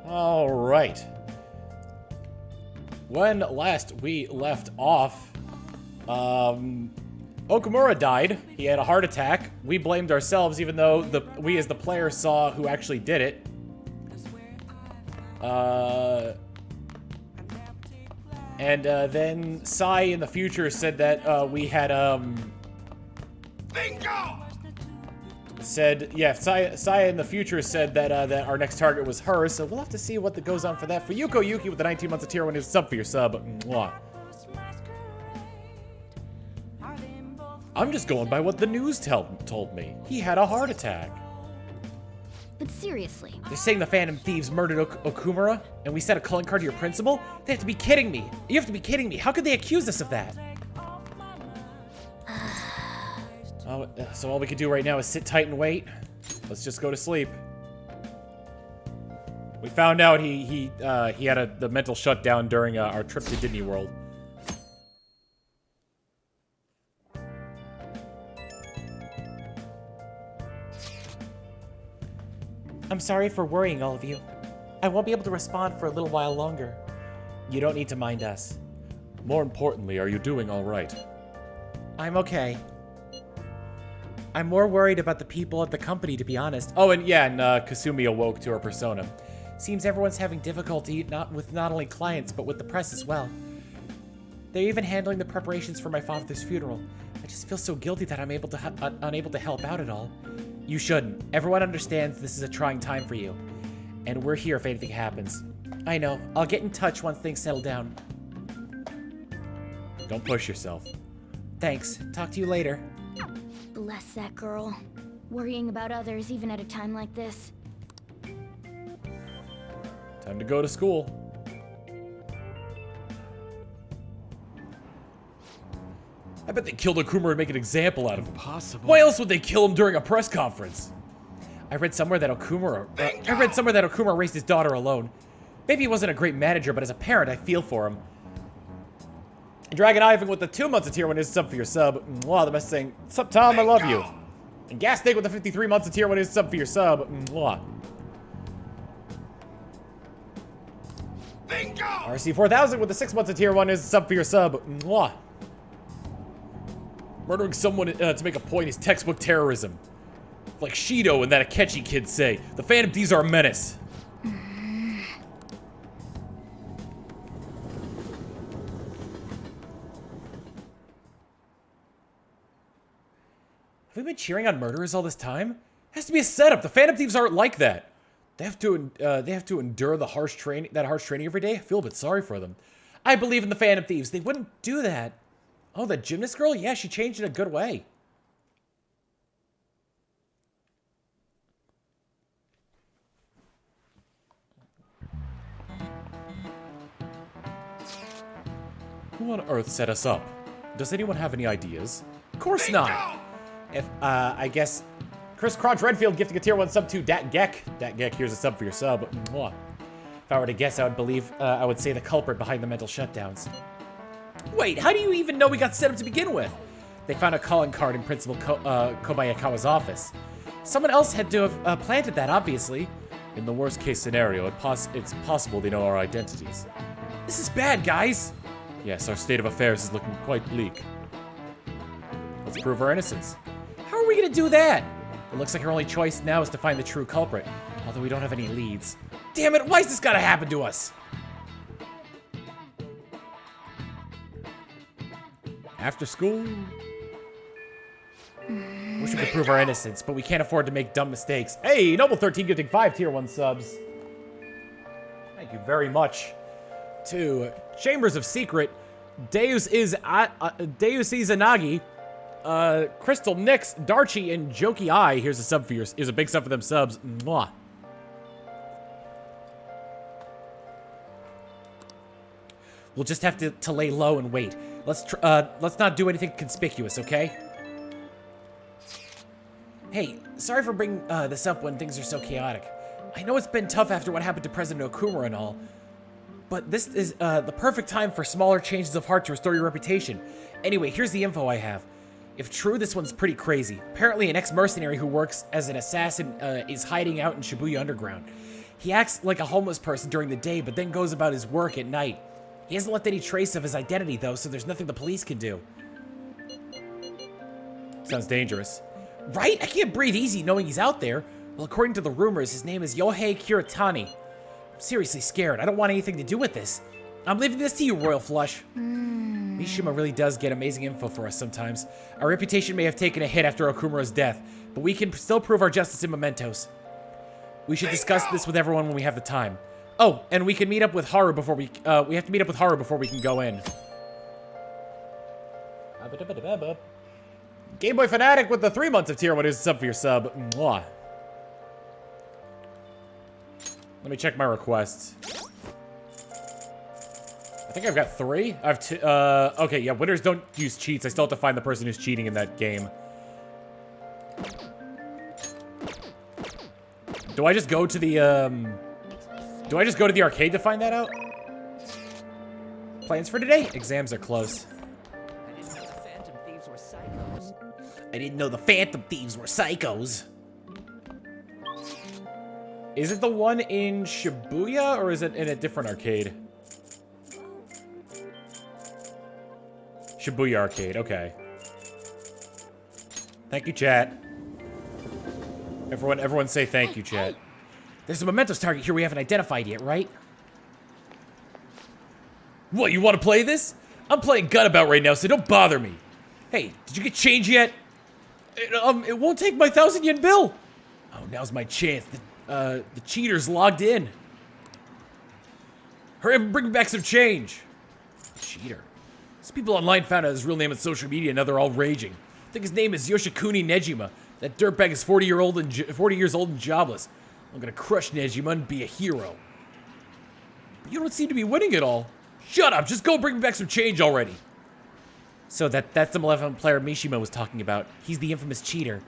Alright. When last we left off, Okamura died. He had a heart attack. We blamed ourselves, even though we as the player saw who actually did it. Then Sai in the future said that we had Bingo! Sai in the future said that that our next target was her, so we'll have to see what goes on for that. For Yuko Yuki with the 19 months of tier 1 is sub for your sub. Mwah. I'm just going by what the news told me. He had a heart attack. But seriously. They're saying the Phantom Thieves murdered Okumura, and we sent a calling card to your principal? They have to be kidding me. You have to be kidding me. How could they accuse us of that? So all we can do right now is sit tight and wait. Let's just go to sleep. We found out he had the mental shutdown during our trip to Disney World. I'm sorry for worrying all of you. I won't be able to respond for a little while longer. You don't need to mind us. More importantly, are you doing all right? I'm okay. I'm more worried about the people at the company, to be honest. Oh, and Kasumi awoke to her persona. Seems everyone's having difficulty with not only clients, but with the press as well. They're even handling the preparations for my father's funeral. I just feel so guilty that I'm unable to help out at all. You shouldn't. Everyone understands this is a trying time for you. And we're here if anything happens. I know. I'll get in touch once things settle down. Don't push yourself. Thanks. Talk to you later. Bless that girl. Worrying about others even at a time like this. Time to go to school. I bet they killed Okumura to make an example out of him. Possible. Why else would they kill him during a press conference? I read somewhere that Okumura raised his daughter alone. Maybe he wasn't a great manager, but as a parent, I feel for him. Dragon Ivan with the 2 months of tier 1 is sub for your sub. Mwah, the best thing. Sup, Tom, I love you. And Gas Snake with the 53 months of tier 1 is sub for your sub. Mwah. Bingo! RC 4000 with the 6 months of tier 1 is sub for your sub. Mwah. Murdering someone to make a point is textbook terrorism. Like Shido and that Akechi kids say, the Phantom Thieves are a menace. Have we been cheering on murderers all this time? It has to be a setup. The Phantom Thieves aren't like that. They have to endure the harsh training every day. I feel a bit sorry for them. I believe in the Phantom Thieves. They wouldn't do that. Oh, the gymnast girl? Yeah, she changed in a good way. Who on earth set us up? Does anyone have any ideas? Of course not. If, I guess, Chris Crotch Redfield gifting a tier 1 sub to Dat Gek. Dat Gek, here's a sub for your sub. Mwah. If I were to guess, I would say the culprit behind the mental shutdowns. Wait, how do you even know we got set up to begin with? They found a calling card in Principal Kobayakawa's office. Someone else had to have planted that, obviously. In the worst case scenario, it's possible they know our identities. This is bad, guys. Yes, our state of affairs is looking quite bleak. Let's prove our innocence. How are we gonna do that? It looks like our only choice now is to find the true culprit, although we don't have any leads. Damn it, why's this gotta happen to us? After school? Wish we could prove our innocence, but we can't afford to make dumb mistakes. Hey, Noble13 gifting 5 tier 1 subs. Thank you very much. To Chambers of Secret, Deus Izanagi, Crystal Nix, Darchi, and Jokey Eye. Here's a big sub for them subs. Mwah. We'll just have to lay low and wait. Let's not do anything conspicuous, okay? Hey, sorry for bringing this up when things are so chaotic. I know it's been tough after what happened to President Okumura and all, but this is the perfect time for smaller changes of heart to restore your reputation. Anyway, here's the info I have. If true, this one's pretty crazy. Apparently, an ex-mercenary who works as an assassin is hiding out in Shibuya Underground. He acts like a homeless person during the day, but then goes about his work at night. He hasn't left any trace of his identity, though, so there's nothing the police can do. Sounds dangerous. Right? I can't breathe easy knowing he's out there. Well, according to the rumors, his name is Yohei Kiritani. I'm seriously scared. I don't want anything to do with this. I'm leaving this to you, Royal Flush. Mishima really does get amazing info for us sometimes. Our reputation may have taken a hit after Okumura's death, but we can still prove our justice in mementos. We should discuss this with everyone when we have the time. Oh, and we can meet up with Haru before we have to meet up with Haru before we can go in. Game Boy Fanatic with the 3 months of tier 1 is sub for your sub. Mwah. Let me check my requests. I think I've got 3. I have 2. Okay, yeah, winners don't use cheats. I still have to find the person who's cheating in that game. Do I just go to the, do I just go to the arcade to find that out? Plans for today? Exams are close. I didn't know the Phantom Thieves were psychos. Is it the one in Shibuya, or is it in a different arcade? Shibuya arcade, okay. Thank you, chat. Everyone say thank you, chat. There's a mementos target here we haven't identified yet, right? What, you want to play this? I'm playing Gunabout right now, so don't bother me. Hey, did you get change yet? It won't take my 1,000 yen bill. Oh, now's my chance. The cheater's logged in. Hurry up and bring back some change. Cheater. Some people online found out his real name on social media, and now they're all raging. I think his name is Yoshikuni Nejima. That dirtbag is 40 years old and jobless. I'm gonna crush Nejima and be a hero. But you don't seem to be winning at all. Shut up! Just go bring me back some change already. So that's the malevolent player Mishima was talking about. He's the infamous cheater.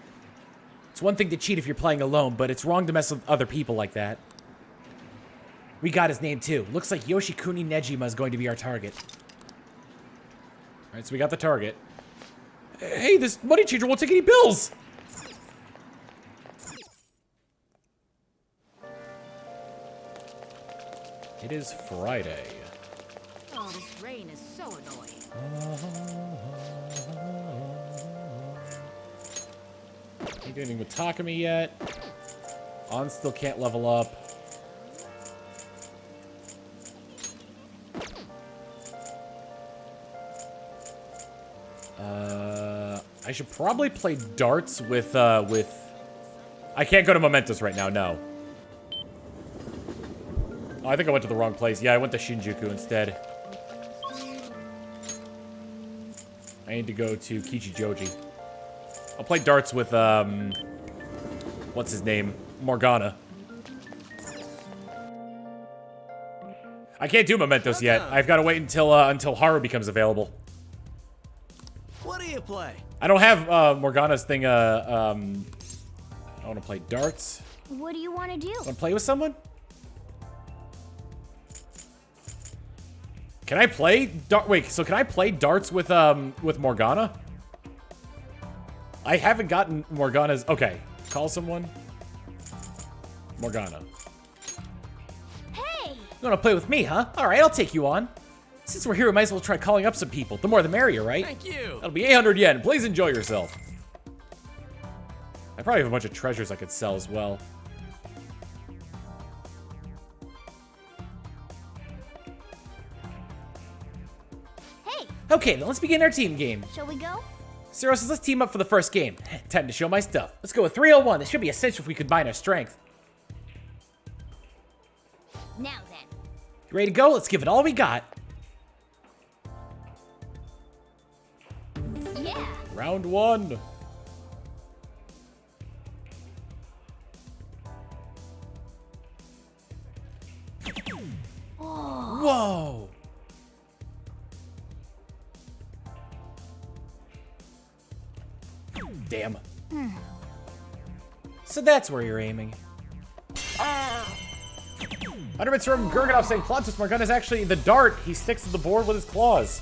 It's one thing to cheat if you're playing alone, but it's wrong to mess with other people like that. We got his name too. Looks like Yoshikuni Nejima is going to be our target. Alright, so we got the target. Hey, this money changer won't take any bills! It is Friday. Oh, this rain is so annoying. Ain't doing anything with Takumi yet. On still can't level up. I should probably play darts with. I can't go to Mementos right now. No. Oh, I think I went to the wrong place. Yeah, I went to Shinjuku instead. I need to go to Kichijoji. I'll play darts with, what's his name? Morgana. I can't do Mementos yet. I've got to wait until Haru becomes available. What do you play? I don't have, Morgana's thing, I want to play darts. What do you want to do? Want to play with someone? Can I play wait, so can I play darts with Morgana? I haven't gotten Morgana's. Okay, call someone. Morgana. Hey! You want to play with me, huh? All right, I'll take you on. Since we're here, we might as well try calling up some people. The more the merrier, right? Thank you. That'll be 800 yen. Please enjoy yourself. I probably have a bunch of treasures I could sell as well. Hey! Okay, then let's begin our team game. Shall we go? Zero says let's team up for the first game. Time to show my stuff. Let's go with 301. This should be essential if we combine our strength. Now then. You ready to go? Let's give it all we got. Yeah. Round 1. Whoa. Damn. So that's where you're aiming. Underbits from Gurganov saying Plantus Morgana is actually the dart. He sticks to the board with his claws.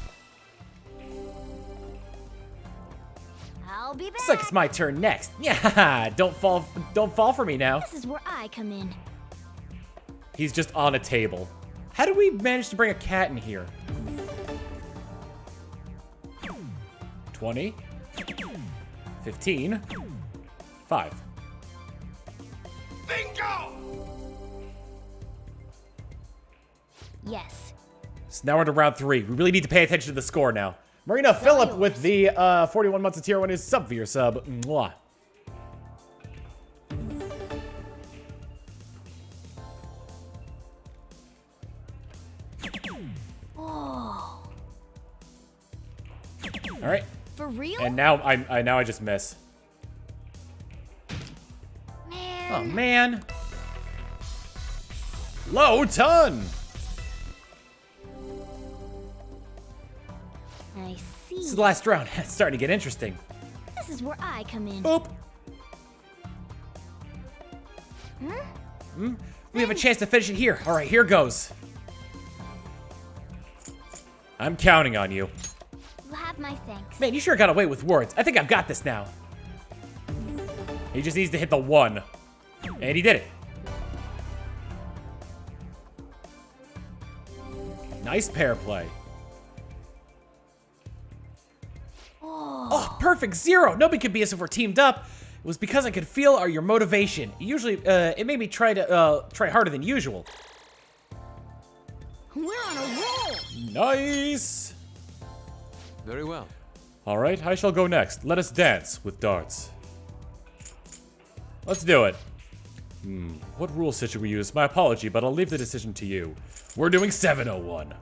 I'll be back. Looks like it's my turn next. Yeah, don't fall for me now. This is where I come in. He's just on a table. How did we manage to bring a cat in here? 20. 15. 5. Bingo! Yes. So now we're to round 3. We really need to pay attention to the score now. Marina Phillip with the 41 months of tier 1 is sub for your sub. Mwah. Oh. All right. For real? And now I just miss. Man. Oh man. Low ton. I see. This is the last round. It's starting to get interesting. This is where I come in. Boop. We have a chance to finish it here. All right, here goes. I'm counting on you. You have my thanks. Man, you sure got away with words. I think I've got this now. He just needs to hit the 1. And he did it. Nice pair play. Oh, perfect 0. Nobody could beat us if we're teamed up. It was because I could feel your motivation. Usually, it made me try harder than usual. We're on a roll. Nice. Very well. All right, I shall go next. Let us dance with darts. Let's do it. What rule set should we use? My apology, but I'll leave the decision to you. We're doing 701.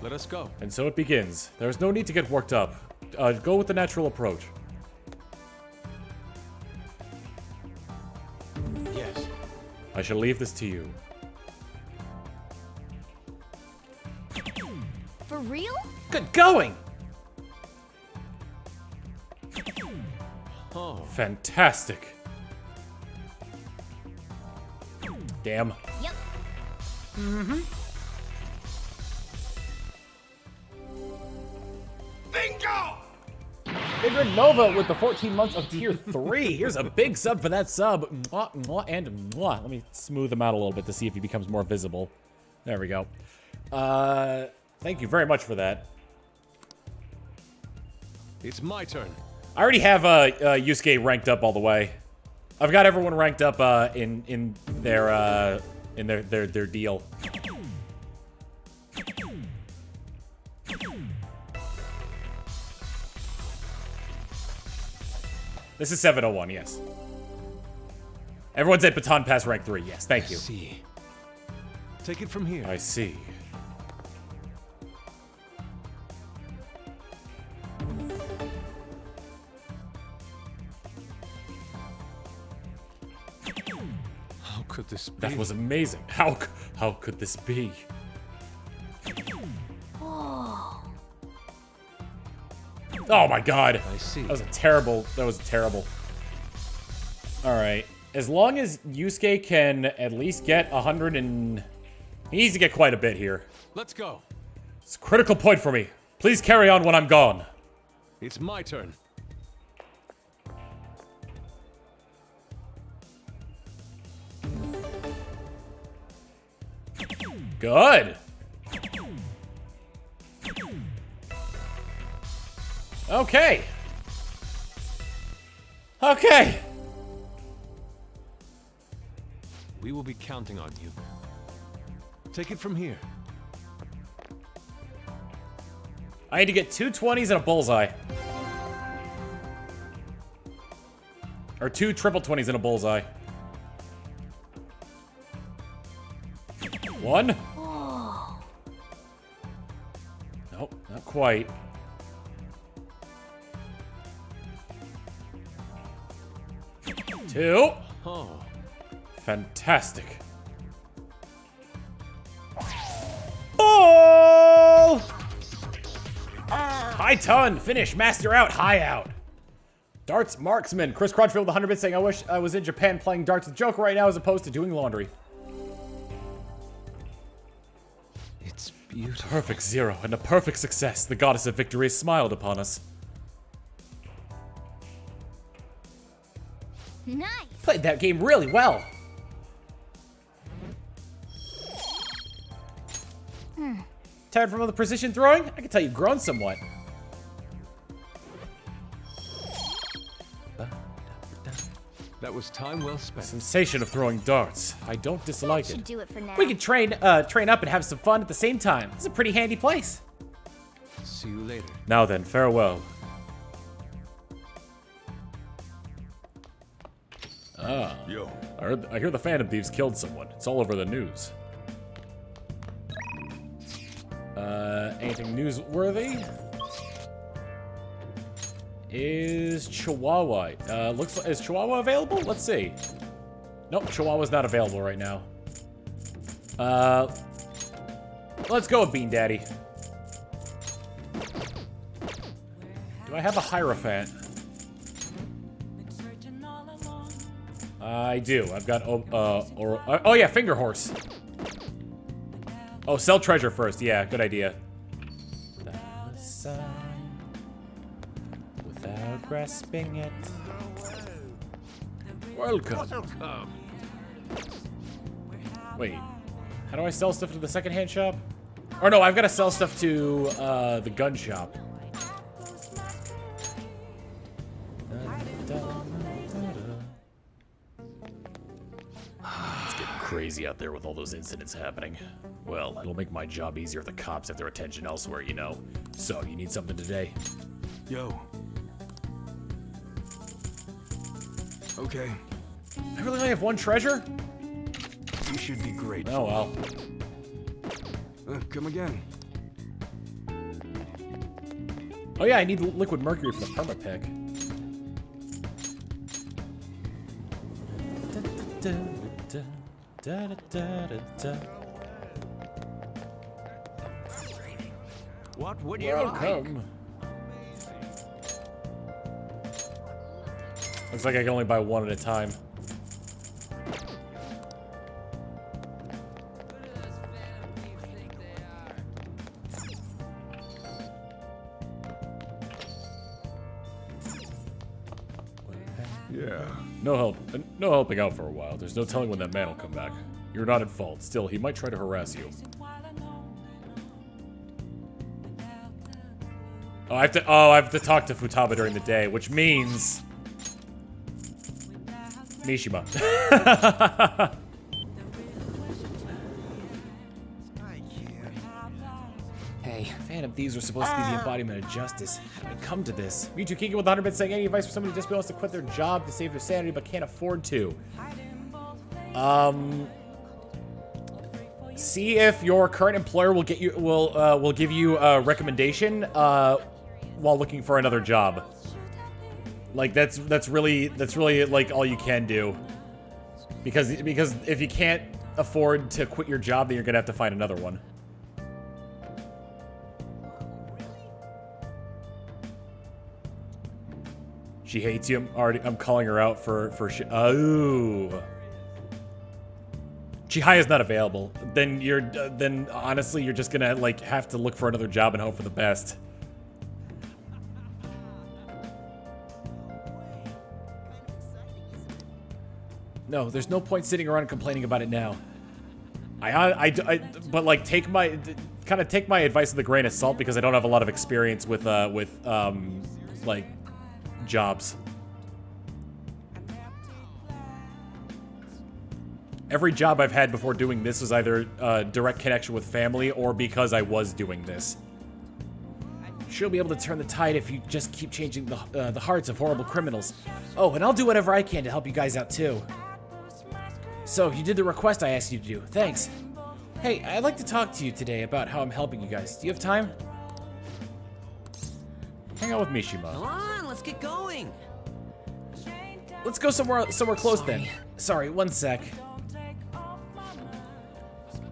Let us go. And so it begins. There is no need to get worked up. Go with the natural approach. Yes. I shall leave this to you. For real? Good going! Oh. Fantastic. Damn. Yep. Bingo! Big Nova with the 14 months of tier 3. Here's a big sub for that sub. Mwah, mwah, and mwah. Let me smooth him out a little bit to see if he becomes more visible. There we go. Thank you very much for that. It's my turn. I already have Yusuke ranked up all the way. I've got everyone ranked up in their deal. This is 701, yes. Everyone's at Baton Pass rank 3, yes, thank you. I see. Take it from here. I see. How could this be? That was amazing. How could this be? Oh. Oh my god. I see. That was terrible. All right. As long as Yusuke can at least get 100 and... He needs to get quite a bit here. Let's go. It's a critical point for me. Please carry on when I'm gone. It's my turn. Good. Okay. Okay. We will be counting on you. Take it from here. I need to get 2 20s and a bullseye. Or 2 triple 20s and a bullseye. 1. Oh. Nope, not quite. 2. Oh. Fantastic. Ball! High ton, finish, master out, high out. Darts marksman. Chris Crunchfield with 100 bits saying, I wish I was in Japan playing darts with Joker right now as opposed to doing laundry. It's beautiful. Perfect 0 and a perfect success. The goddess of victory smiled upon us. Nice. Played that game really well. Tired from all the precision throwing? I can tell you've grown somewhat. That was time well spent. Sensation of throwing darts. I don't dislike Should it. do it for now. We can train up and have some fun at the same time. It's a pretty handy place. See you later. Now then, farewell. Ah. Yo. I hear the Phantom Thieves killed someone. It's all over the news. Anything newsworthy? Is Chihuahua? Is Chihuahua available? Let's see. Nope, Chihuahua's not available right now. Let's go with Bean Daddy. Do I have a Hierophant? I do. I've got oh yeah, Finger Horse. Oh, sell treasure first. Yeah, good idea. Without grasping it. Welcome. Wait, how do I sell stuff to the secondhand shop? Or no, I've got to sell stuff to the gun shop. It's getting crazy out there with all those incidents happening. Well, it'll make my job easier if the cops have their attention elsewhere, you know. So, you need something today? Yo. Okay. I really only have one treasure? You should be great. Oh, well. Come again. Oh yeah, I need liquid mercury for the perma-pick. What would you like? Welcome. Looks like I can only buy one at a time. Yeah. No helping out for a while. There's no telling when that man will come back. You're not at fault. Still, he might try to harass you. Oh, I have to talk to Futaba during the day, which means Mishima. Hey, Phantom Thieves were supposed to be the embodiment of justice. How did we come to this? Mewtwo Kiki with 100 bits saying any advice for somebody who just wants to quit their job to save their sanity but can't afford to. See if your current employer will give you a recommendation while looking for another job. Like that's really like all you can do. Because if you can't afford to quit your job, then you're gonna have to find another one. She hates you. I'm calling her out for oh. Chihiya's not available. Then honestly you're just gonna like have to look for another job and hope for the best. No, there's no point sitting around and complaining about it now. But like take my advice with a grain of salt because I don't have a lot of experience with like jobs. Every job I've had before doing this was either a direct connection with family or because I was doing this. She'll be able to turn the tide if you just keep changing the hearts of horrible criminals. Oh, and I'll do whatever I can to help you guys out too. So, you did the request I asked you to do. Thanks. Hey, I'd like to talk to you today about how I'm helping you guys. Do you have time? Hang out with Mishima. Come on, let's get going. Let's go somewhere close then. Sorry, one sec.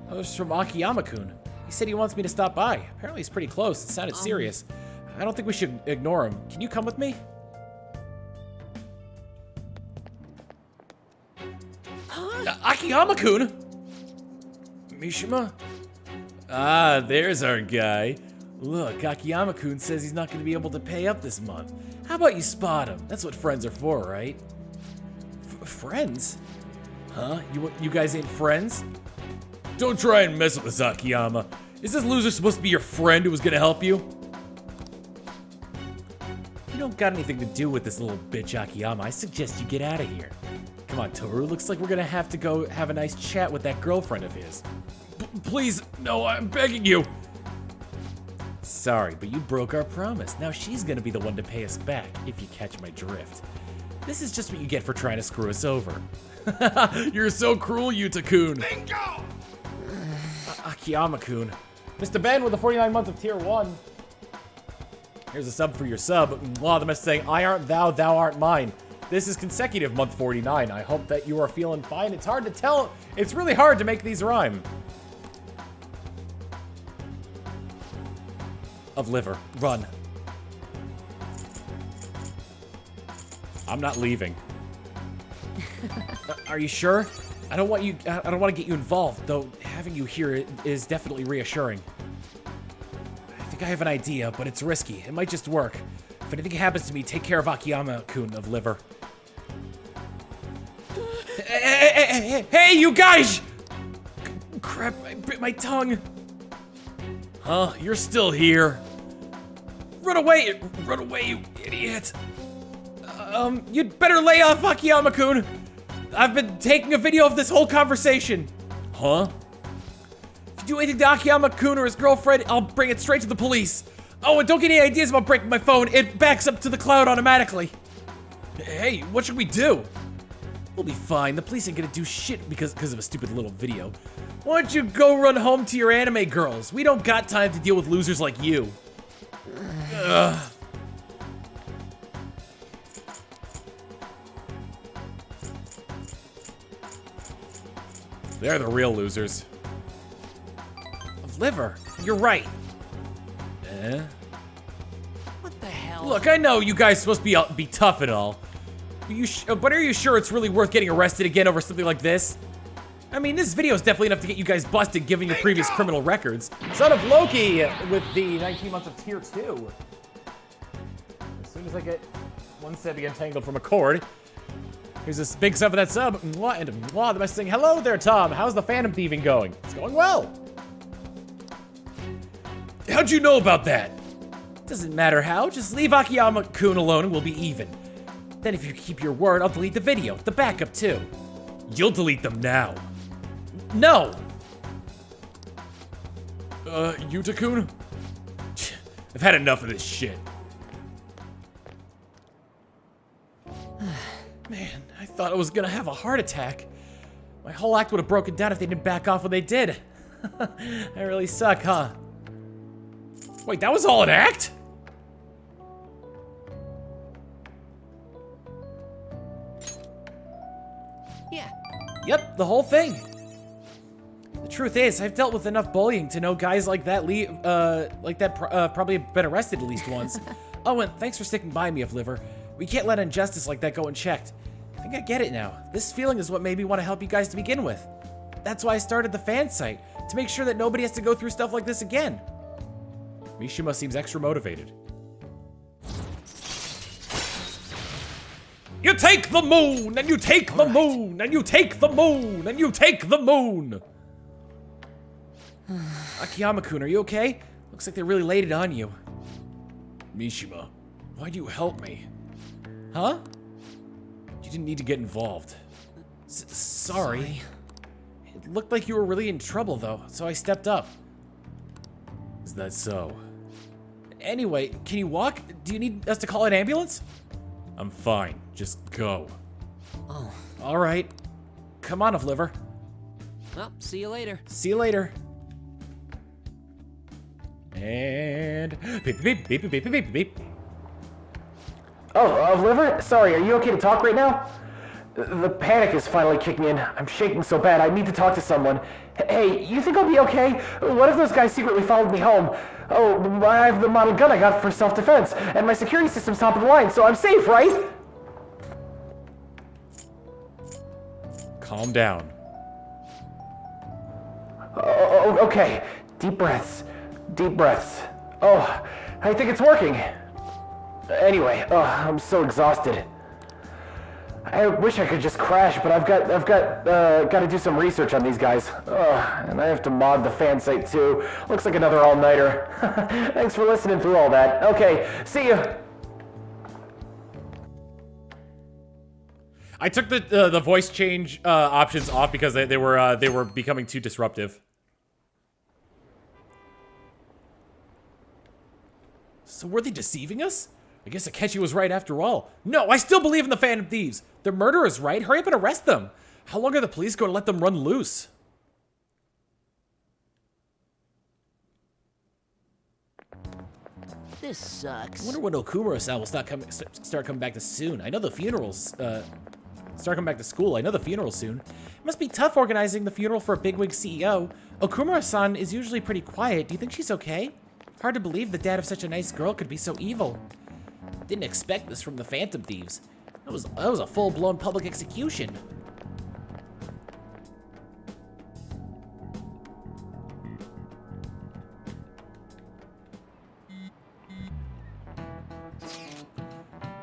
Oh, it's from Akiyama-kun. He said he wants me to stop by. Apparently he's pretty close. It sounded serious. I don't think we should ignore him. Can you come with me? Akiyama-kun? Mishima? Ah, there's our guy. Look, Akiyama-kun says he's not going to be able to pay up this month. How about you spot him? That's what friends are for, right? Friends? Huh? You guys ain't friends? Don't try and mess with us, Akiyama. Is this loser supposed to be your friend who was gonna help you? You don't got anything to do with this little bitch, Akiyama. I suggest you get out of here. Come on, Toru. Looks like we're gonna have to go have a nice chat with that girlfriend of his. Please, no, I'm begging you. Sorry, but you broke our promise. Now she's gonna be the one to pay us back, if you catch my drift. This is just what you get for trying to screw us over. You're so cruel, Yuta-kun. Bingo! Akiyama-kun. Mr. Ben with the 49 months of tier 1. Here's a sub for your sub. Mwah, the message saying, I aren't thou, thou art mine. This is consecutive month 49. I hope that you are feeling fine. It's hard to tell. It's really hard to make these rhyme. Of liver. Run. I'm not leaving. Are you sure? I don't want to get you involved, though having you here is definitely reassuring. I think I have an idea, but it's risky. It might just work. If anything happens to me, take care of Akiyama-kun of liver. Hey, you guys! Crap, I bit my tongue. Huh? You're still here. Run away, you idiot. You'd better lay off, Akiyama-kun. I've been taking a video of this whole conversation. Huh? If you do anything to Akiyama-kun or his girlfriend, I'll bring it straight to the police. Oh, and don't get any ideas about breaking my phone. It backs up to the cloud automatically. Hey, what should we do? We'll be fine. The police ain't gonna do shit because of a stupid little video. Why don't you go run home to your anime girls? We don't got time to deal with losers like you. Ugh. They're the real losers. Of liver. You're right. What the hell? Look, I know you guys are supposed to be tough and all. But are you sure it's really worth getting arrested again over something like this? I mean, this video is definitely enough to get you guys busted given your previous criminal records. Son of Loki with the 19 months of tier 2. As soon as I get one set entangled from a cord. Here's this big sub for that sub. Mwah, and mwah, the message saying, hello there, Tom. How's the Phantom Thieving going? It's going well. How'd you know about that? Doesn't matter how. Just leave Akiyama-kun alone and we'll be even. Then if you keep your word, I'll delete the video. The backup, too. You'll delete them now. No! Yuta-kun? I've had enough of this shit. Man, I thought I was gonna have a heart attack. My whole act would have broken down if they didn't back off when they did. I really suck, huh? Wait, that was all an act? Yeah. Yep, the whole thing. The truth is, I've dealt with enough bullying to know guys like that probably have been arrested at least once. Oh, and thanks for sticking by me, of liver. We can't let injustice like that go unchecked. I think I get it now. This feeling is what made me want to help you guys to begin with. That's why I started the fan site, to make sure that nobody has to go through stuff like this again. Mishima seems extra motivated. You take the moon, and you take the moon, and you take the moon, and you take the moon! Akiyama-kun, are you okay? Looks like they really laid it on you. Mishima, why'd you help me? Huh? You didn't need to get involved. Sorry. It looked like you were really in trouble, though, so I stepped up. Is that so? Anyway, can you walk? Do you need us to call an ambulance? I'm fine. Just go. Oh. All right. Come on, of liver. Well, see you later. See you later. And beep beep beep beep beep beep beep. Oh, liver? Sorry, are you okay to talk right now? The panic is finally kicking in. I'm shaking so bad, I need to talk to someone. Hey, you think I'll be okay? What if those guys secretly followed me home? Oh, I have the model gun I got for self-defense, and my security system's top of the line, so I'm safe, right? Calm down. Oh, okay. Deep breaths. Deep breaths. Oh, I think it's working. Anyway, I'm so exhausted. I wish I could just crash, but I've got to do some research on these guys. Ugh, and I have to mod the fan site too. Looks like another all-nighter. Thanks for listening through all that. Okay, see ya. I took the voice change options off because they were becoming too disruptive. So were they deceiving us? I guess Akechi was right after all. No, I still believe in the Phantom Thieves. They're murderers, right? Hurry up and arrest them. How long are the police going to let them run loose? This sucks. I wonder when Okumura-san will start coming back to soon. I know the funerals, start coming back to school. I know the funeral soon. It must be tough organizing the funeral for a bigwig CEO. Okumura-san is usually pretty quiet. Do you think she's okay? Hard to believe the dad of such a nice girl could be so evil. Didn't expect this from the Phantom Thieves. That was a full-blown public execution.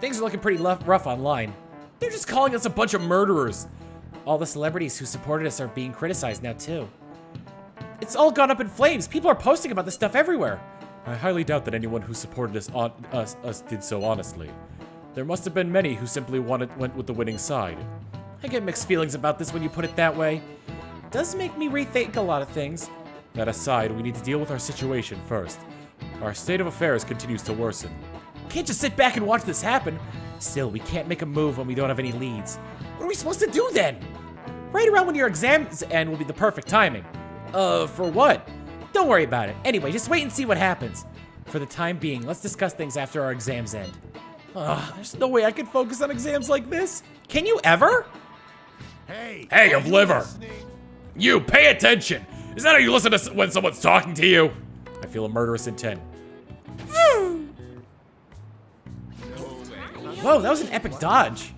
Things are looking pretty rough online. They're just calling us a bunch of murderers. All the celebrities who supported us are being criticized now too. It's all gone up in flames. People are posting about this stuff everywhere. I highly doubt that anyone who supported us did so honestly. There must have been many who simply went with the winning side. I get mixed feelings about this when you put it that way. It does make me rethink a lot of things. That aside, we need to deal with our situation first. Our state of affairs continues to worsen. Can't just sit back and watch this happen. Still, we can't make a move when we don't have any leads. What are we supposed to do then? Right around when your exams end will be the perfect timing. For what? Don't worry about it. Anyway, just wait and see what happens. For the time being, let's discuss things after our exams end. There's no way I can focus on exams like this. Can you ever? Hey, of liver. You, pay attention. Is that how you listen to when someone's talking to you? I feel a murderous intent. Whoa, that was an epic dodge.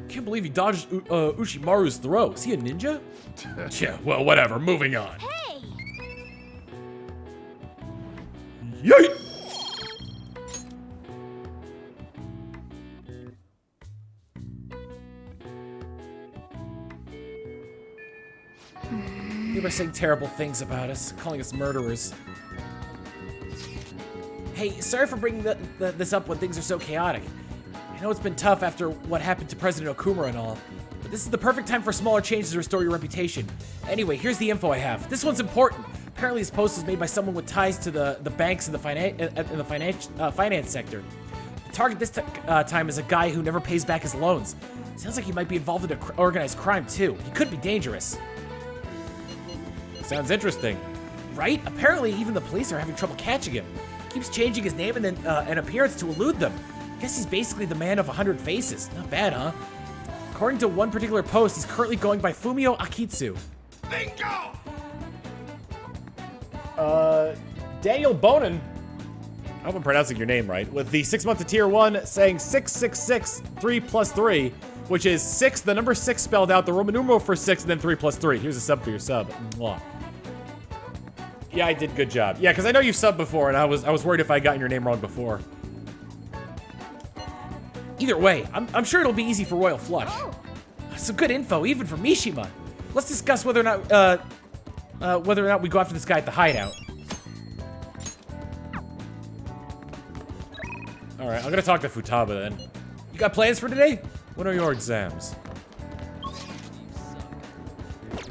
Can't believe he dodged Ushimaru's throw. Is he a ninja? Yeah, well, whatever. Moving on. Hey! Yeet! They were saying terrible things about us, calling us murderers. Hey, sorry for bringing this up when things are so chaotic. I know it's been tough after what happened to President Okumura and all, but this is the perfect time for smaller changes to restore your reputation. Anyway, here's the info I have. This one's important. Apparently this post was made by someone with ties to the banks in the finance sector. The target this time is a guy who never pays back his loans. Sounds like he might be involved in organized crime too. He could be dangerous. Sounds interesting. Right? Apparently even the police are having trouble catching him. Keeps changing his name and then an appearance to elude them. Guess he's basically the man of 100 faces. Not bad, huh? According to one particular post, he's currently going by Fumio Akitsu. Bingo! Daniel Bonin. I hope I'm pronouncing your name right. With the 6 months to tier 1 saying 666 3 plus 3, which is 6, the number 6 spelled out, the Roman numeral for 6, and then 3 plus 3. Here's a sub for your sub. Mwah. Yeah, I did good job. Yeah, because I know you've subbed before, and I was worried if I got your name wrong before. Either way, I'm sure it'll be easy for Royal Flush. Oh. Some good info, even for Mishima. Let's discuss whether or not we go after this guy at the hideout. All right, I'm gonna talk to Futaba then. You got plans for today? When are your exams?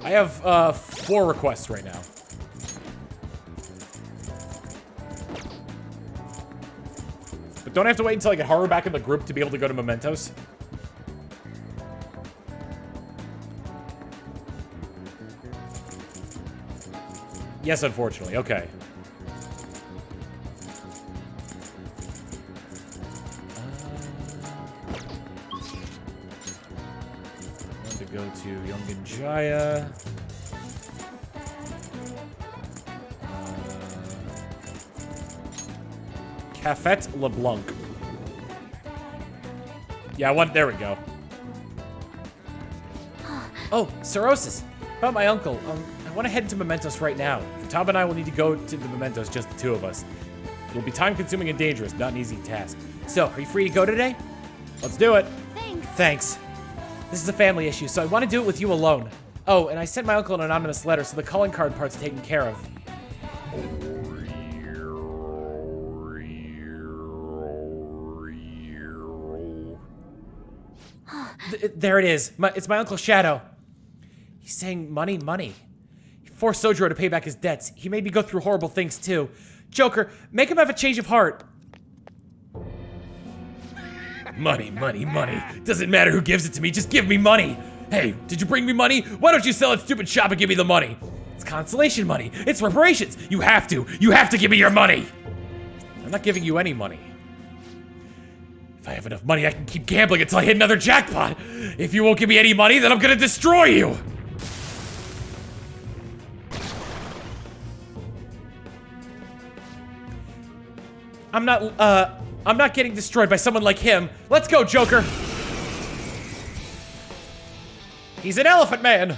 I have 4 requests right now. But don't I have to wait until I get Haru back in the group to be able to go to Mementos? Yes, unfortunately. Okay. I want to go to Yongen Jaya. Cafet LeBlanc. Yeah, there we go. Oh, cirrhosis. About my uncle. I want to head to Mementos right now. Futaba and I will need to go to the Mementos, just the 2 of us. It'll be time-consuming and dangerous, not an easy task. So, are you free to go today? Let's do it. Thanks. Thanks. This is a family issue, so I want to do it with you alone. Oh, and I sent my uncle an anonymous letter, so the calling card part's taken care of. There it is. It's my Uncle Shadow. He's saying money, money. He forced Sojiro to pay back his debts. He made me go through horrible things, too. Joker, make him have a change of heart. Money, money, money. Doesn't matter who gives it to me, just give me money. Hey, did you bring me money? Why don't you sell that stupid shop and give me the money? It's consolation money. It's reparations. You have to give me your money. I'm not giving you any money. If I have enough money, I can keep gambling until I hit another jackpot. If you won't give me any money, then I'm gonna destroy you. I'm not getting destroyed by someone like him. Let's go, Joker. He's an elephant man.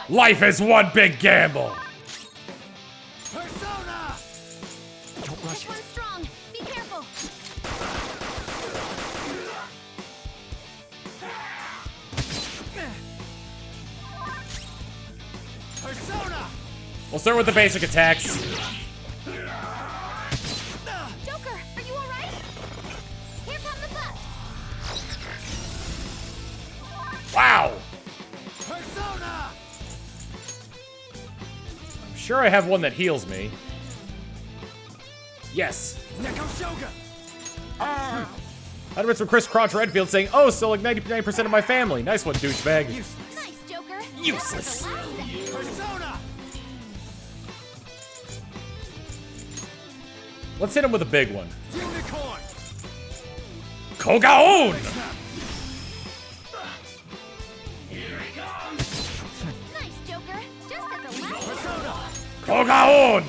Life is one big gamble. Persona! Don't rush This one's strong. Be careful. Persona! We'll start with the basic attacks. Joker, are you alright? Here come the bugs. Wow. Persona! I'm sure I have one that heals me. Yes. Neko Shoga! Hundreds from Chris Crotch Redfield saying, oh, so like 99% of my family. Nice one, douchebag. Nice, Joker. Useless. Persona! Let's hit him with a big one. Unicorn! Kogaon! Nice, Joker. Just at the last. Persona! Kogaon!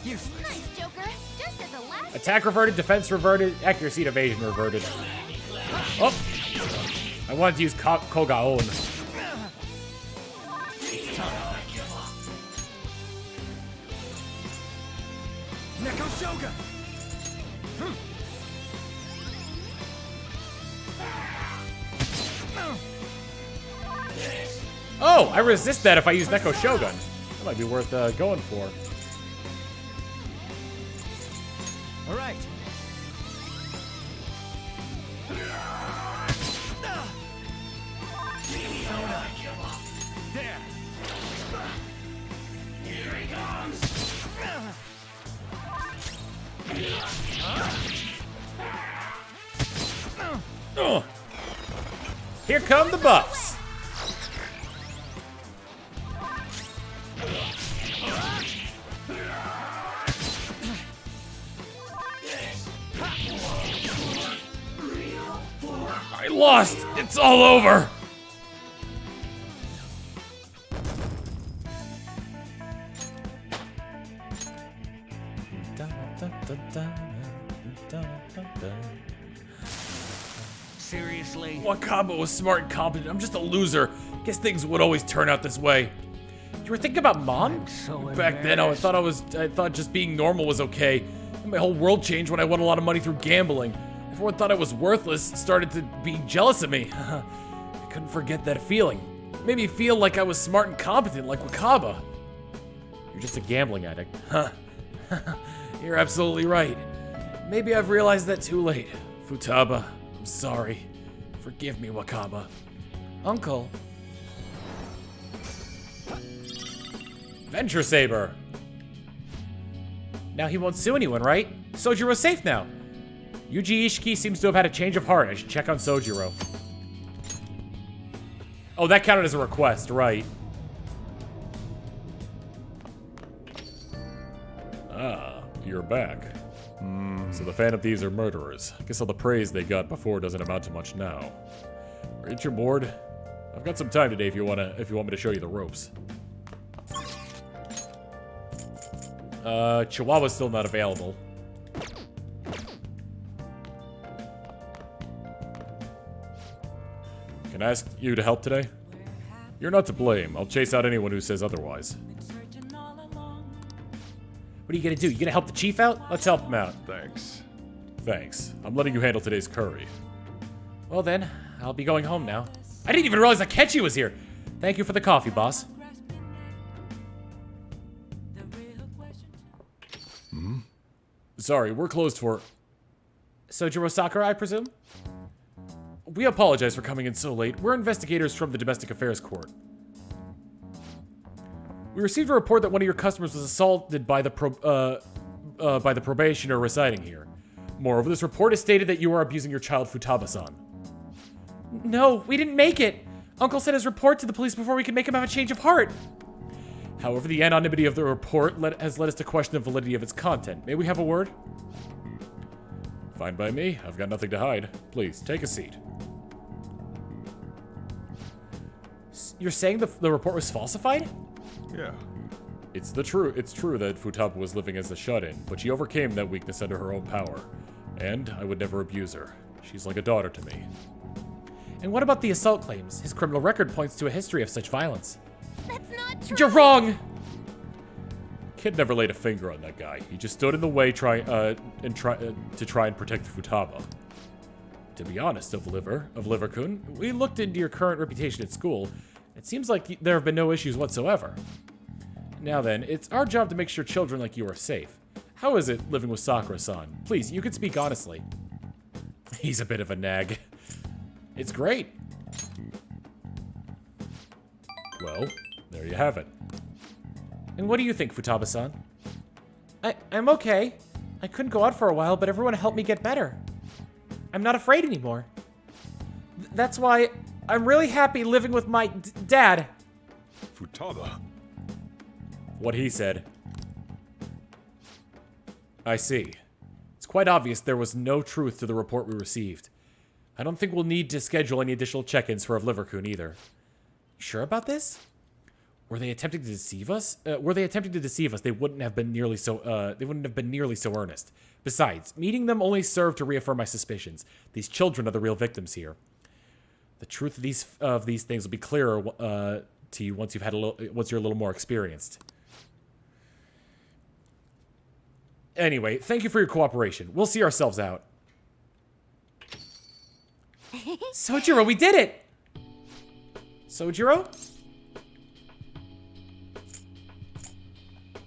Useless. Nice, Joker. Just at the last. Attack reverted, defense reverted, accuracy and evasion reverted. Oh! I wanted to use Kogaon. Neko Shoga! Oh, I resist that if I use Neko Shogun. That might be worth going for. All right. There. Here he comes. Here come the buffs. I lost. It's all over. Seriously? Wakaba was smart and competent. I'm just a loser. Guess things would always turn out this way. You were thinking about Mom? I'm so Back then, I thought just being normal was okay. And my whole world changed when I won a lot of money through gambling. Everyone thought I was worthless, started to be jealous of me. I couldn't forget that feeling. It made me feel like I was smart and competent, like Wakaba. You're just a gambling addict. Huh. You're absolutely right. Maybe I've realized that too late. Futaba, I'm sorry. Forgive me, Wakaba. Uncle. Venture Saber. Now he won't sue anyone, right? Sojiro's safe now. Yuji Ishiki seems to have had a change of heart. I should check on Sojiro. Oh, that counted as a request, right? Ah, you're back. So the Phantom Thieves are murderers. Guess all the praise they got before doesn't amount to much now. Aren't you bored? I've got some time today if you want me to show you the ropes. Chihuahua's still not available. Can I ask you to help today? You're not to blame. I'll chase out anyone who says otherwise. What are you gonna do? You gonna help the chief out? Let's help him out. Thanks. Thanks. I'm letting you handle today's curry. Well then, I'll be going home now. I didn't even realize Akechi was here. Thank you for the coffee, boss. Sorry, we're closed for... Sojiro Sakura, I presume? We apologize for coming in so late. We're investigators from the Domestic Affairs Court. We received a report that one of your customers was assaulted by the probationer residing here. Moreover, this report has stated that you are abusing your child Futaba-san. No, we didn't make it. Uncle sent his report to the police before we could make him have a change of heart. However, the anonymity of the report has led us to question the validity of its content. May we have a word? Fine by me. I've got nothing to hide. Please, take a seat. You're saying the report was falsified? Yeah. It's true that Futaba was living as a shut-in, but she overcame that weakness under her own power. And I would never abuse her. She's like a daughter to me. And what about the assault claims? His criminal record points to a history of such violence. That's not true. You're wrong! Kid never laid a finger on that guy. He just stood in the way to try and protect Futaba. To be honest, of Liver-kun, we looked into your current reputation at school. It seems like there have been no issues whatsoever. Now then, it's our job to make sure children like you are safe. How is it living with Sakura-san? Please, you could speak honestly. He's a bit of a nag. It's great. Well, there you have it. And what do you think, Futaba-san? I'm okay. I couldn't go out for a while, but everyone helped me get better. I'm not afraid anymore. That's why I'm really happy living with my dad. Futaba? What he said. I see. It's quite obvious there was no truth to the report we received. I don't think we'll need to schedule any additional check-ins for Liver-kun either. You sure about this? Were they attempting to deceive us? They wouldn't have been nearly so earnest. Besides, meeting them only served to reaffirm my suspicions. These children are the real victims here. The truth of these things will be clearer to you once you're a little more experienced. Anyway, thank you for your cooperation. We'll see ourselves out. Sojiro, we did it! Sojiro?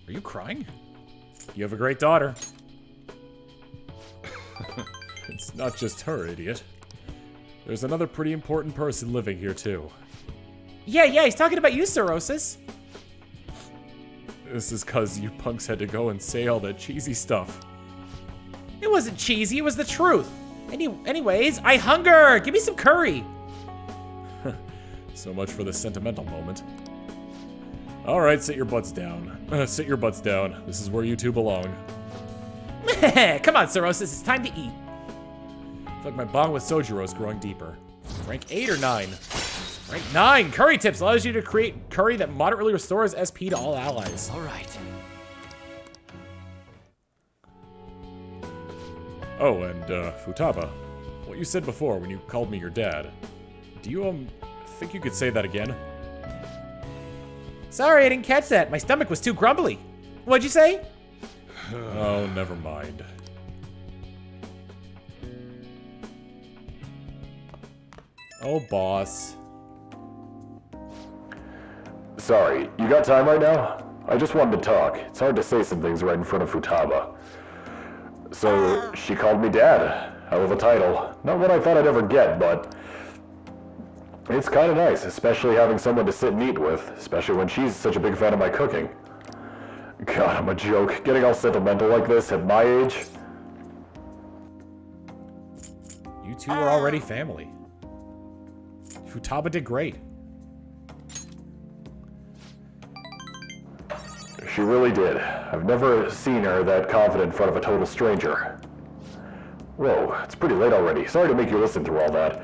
Are you crying? You have a great daughter. It's not just her, idiot. There's another pretty important person living here, too. Yeah, he's talking about you, Cirrhosis. This is cause you punks had to go and say all that cheesy stuff. It wasn't cheesy, it was the truth. Anyways, I hunger! Give me some curry! So much for the sentimental moment. Alright, sit your butts down. Sit your butts down. This is where you two belong. Come on, Cirrhosis, it's time to eat. I feel like my bond with Sojiro is growing deeper. Rank 8 or 9? Rank 9! Curry Tips allows you to create curry that moderately restores SP to all allies. Alright. Oh, and, Futaba, what you said before when you called me your dad, do you, think you could say that again? Sorry, I didn't catch that. My stomach was too grumbly. What'd you say? Oh, never mind. Oh, boss. Sorry, you got time right now? I just wanted to talk. It's hard to say some things right in front of Futaba. So, she called me Dad. Hell of a title. Not what I thought I'd ever get, but it's kind of nice, especially having someone to sit and eat with, especially when she's such a big fan of my cooking. God, I'm a joke. Getting all sentimental like this at my age. You two are already family. Futaba did great. She really did. I've never seen her that confident in front of a total stranger. Whoa, it's pretty late already. Sorry to make you listen through all that.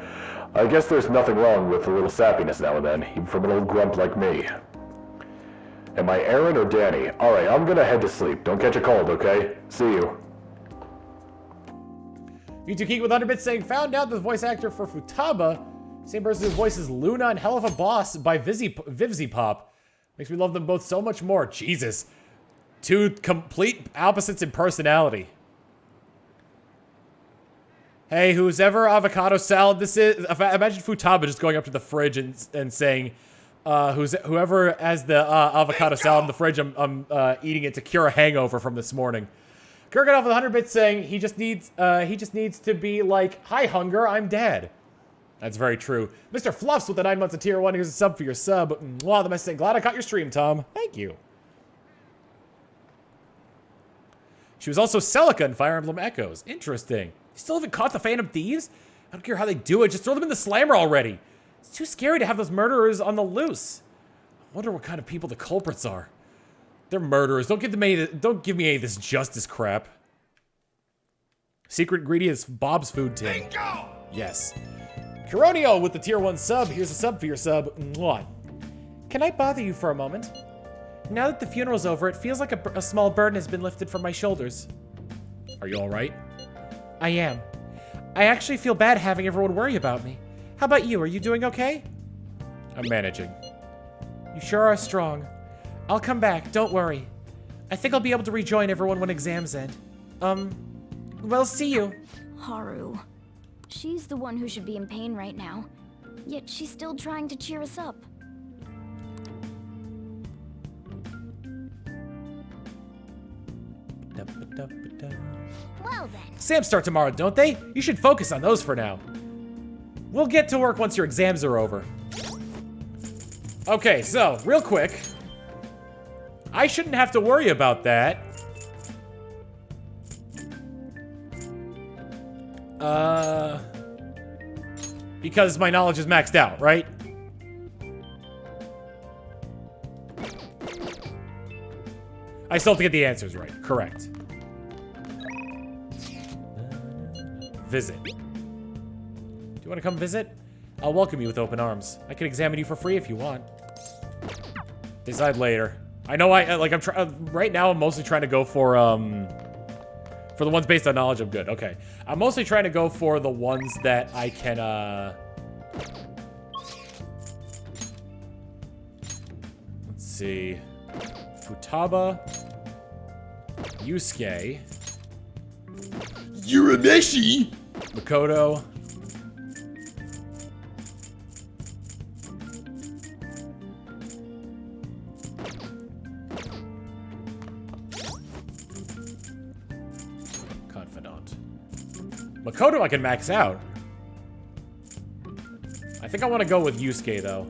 I guess there's nothing wrong with a little sappiness now and then, even from an old grump like me. Am I Aaron or Danny? Alright, I'm gonna head to sleep. Don't catch a cold, okay? See you. YouTube with 100 bits saying, found out that the voice actor for Futaba, same person who voices Luna and Hell of a Boss by Vivzipop. Makes me love them both so much more. Jesus. Two complete opposites in personality. Hey, who's ever avocado salad this is, imagine Futaba just going up to the fridge and saying, whoever has the avocado salad in the fridge, I'm eating it to cure a hangover from this morning. Kurganov with 100 bits saying he just needs to be like, hi hunger, I'm dead. That's very true. Mr. Fluffs with the 9 months of tier 1, here's a sub for your sub. Wow, the message saying, glad I caught your stream, Tom. Thank you. She was also Celica in Fire Emblem Echoes. Interesting. You still haven't caught the Phantom Thieves? I don't care how they do it, just throw them in the slammer already. It's too scary to have those murderers on the loose. I wonder what kind of people the culprits are. They're murderers. Don't give me any of this justice crap. Secret ingredients, Bob's food tin. Bingo! Yes. Kironio with the tier 1 sub. Here's a sub for your sub. Mwah. Can I bother you for a moment? Now that the funeral's over, it feels like a small burden has been lifted from my shoulders. Are you alright? I am. I actually feel bad having everyone worry about me. How about you? Are you doing okay? I'm managing. You sure are strong. I'll come back, don't worry. I think I'll be able to rejoin everyone when exams end. Well, see you. Haru. She's the one who should be in pain right now. Yet she's still trying to cheer us up. Well then. Exams start tomorrow, don't they? You should focus on those for now. We'll get to work once your exams are over. Okay, so, real quick. I shouldn't have to worry about that. Because my knowledge is maxed out, right? I still have to get the answers right. Correct. Visit. Do you want to come visit? I'll welcome you with open arms. I can examine you for free if you want. Decide later. I know right now I'm mostly trying to go for the ones based on knowledge. I'm good. Okay. I'm mostly trying to go for the ones that I can, let's see. Futaba. Yusuke. Urameshi. Makoto. Confidant. Makoto I can max out. I think I want to go with Yusuke though.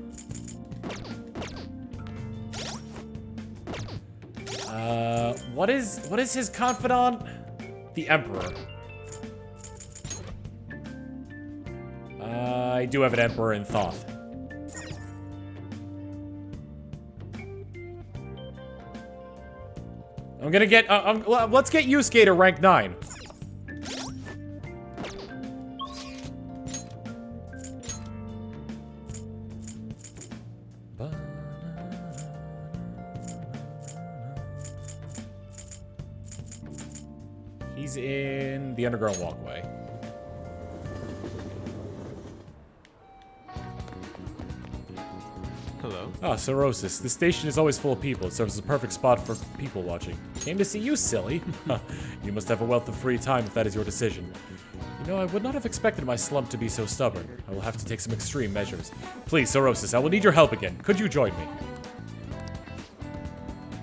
What is his confidant? The Emperor. I do have an Emperor in Thoth. I'm gonna get, let's get Yusuke to rank 9. He's in the underground walkway. Hello. Ah, Cirrhosis. This station is always full of people. It serves as a perfect spot for people watching. Came to see you, silly. You must have a wealth of free time if that is your decision. You know, I would not have expected my slump to be so stubborn. I will have to take some extreme measures. Please, Cirrhosis, I will need your help again. Could you join me?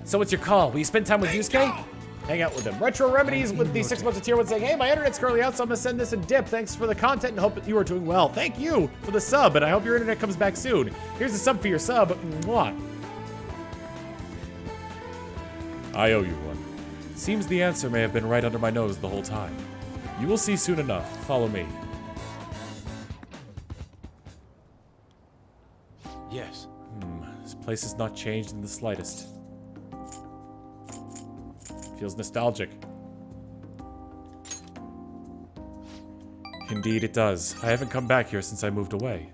So what's your call? Will you spend time with Yusuke? Hang out with him. Retro Remedies with the 6 months of tier 1 saying, hey, my internet's currently out, so I'm gonna send this a dip. Thanks for the content and hope that you are doing well. Thank you for the sub, and I hope your internet comes back soon. Here's a sub for your sub. Mwah. I owe you one. Seems the answer may have been right under my nose the whole time. You will see soon enough. Follow me. Yes. This place has not changed in the slightest. Feels nostalgic. Indeed it does. I haven't come back here since I moved away.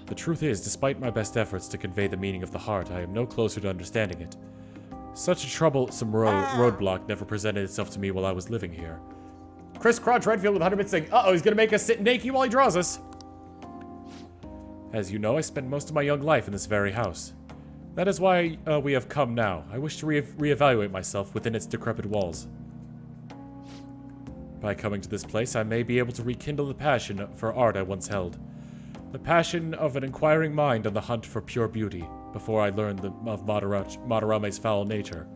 The truth is, despite my best efforts to convey the meaning of the heart, I am no closer to understanding it. Such a troublesome roadblock never presented itself to me while I was living here. Chris Crotch Redfield with 100 bits saying, uh-oh, he's gonna make us sit naked while he draws us. As you know, I spent most of my young life in this very house. That is why we have come now. I wish to reevaluate myself within its decrepit walls. By coming to this place, I may be able to rekindle the passion for art I once held. The passion of an inquiring mind on the hunt for pure beauty, before I learned of Madarame's foul nature.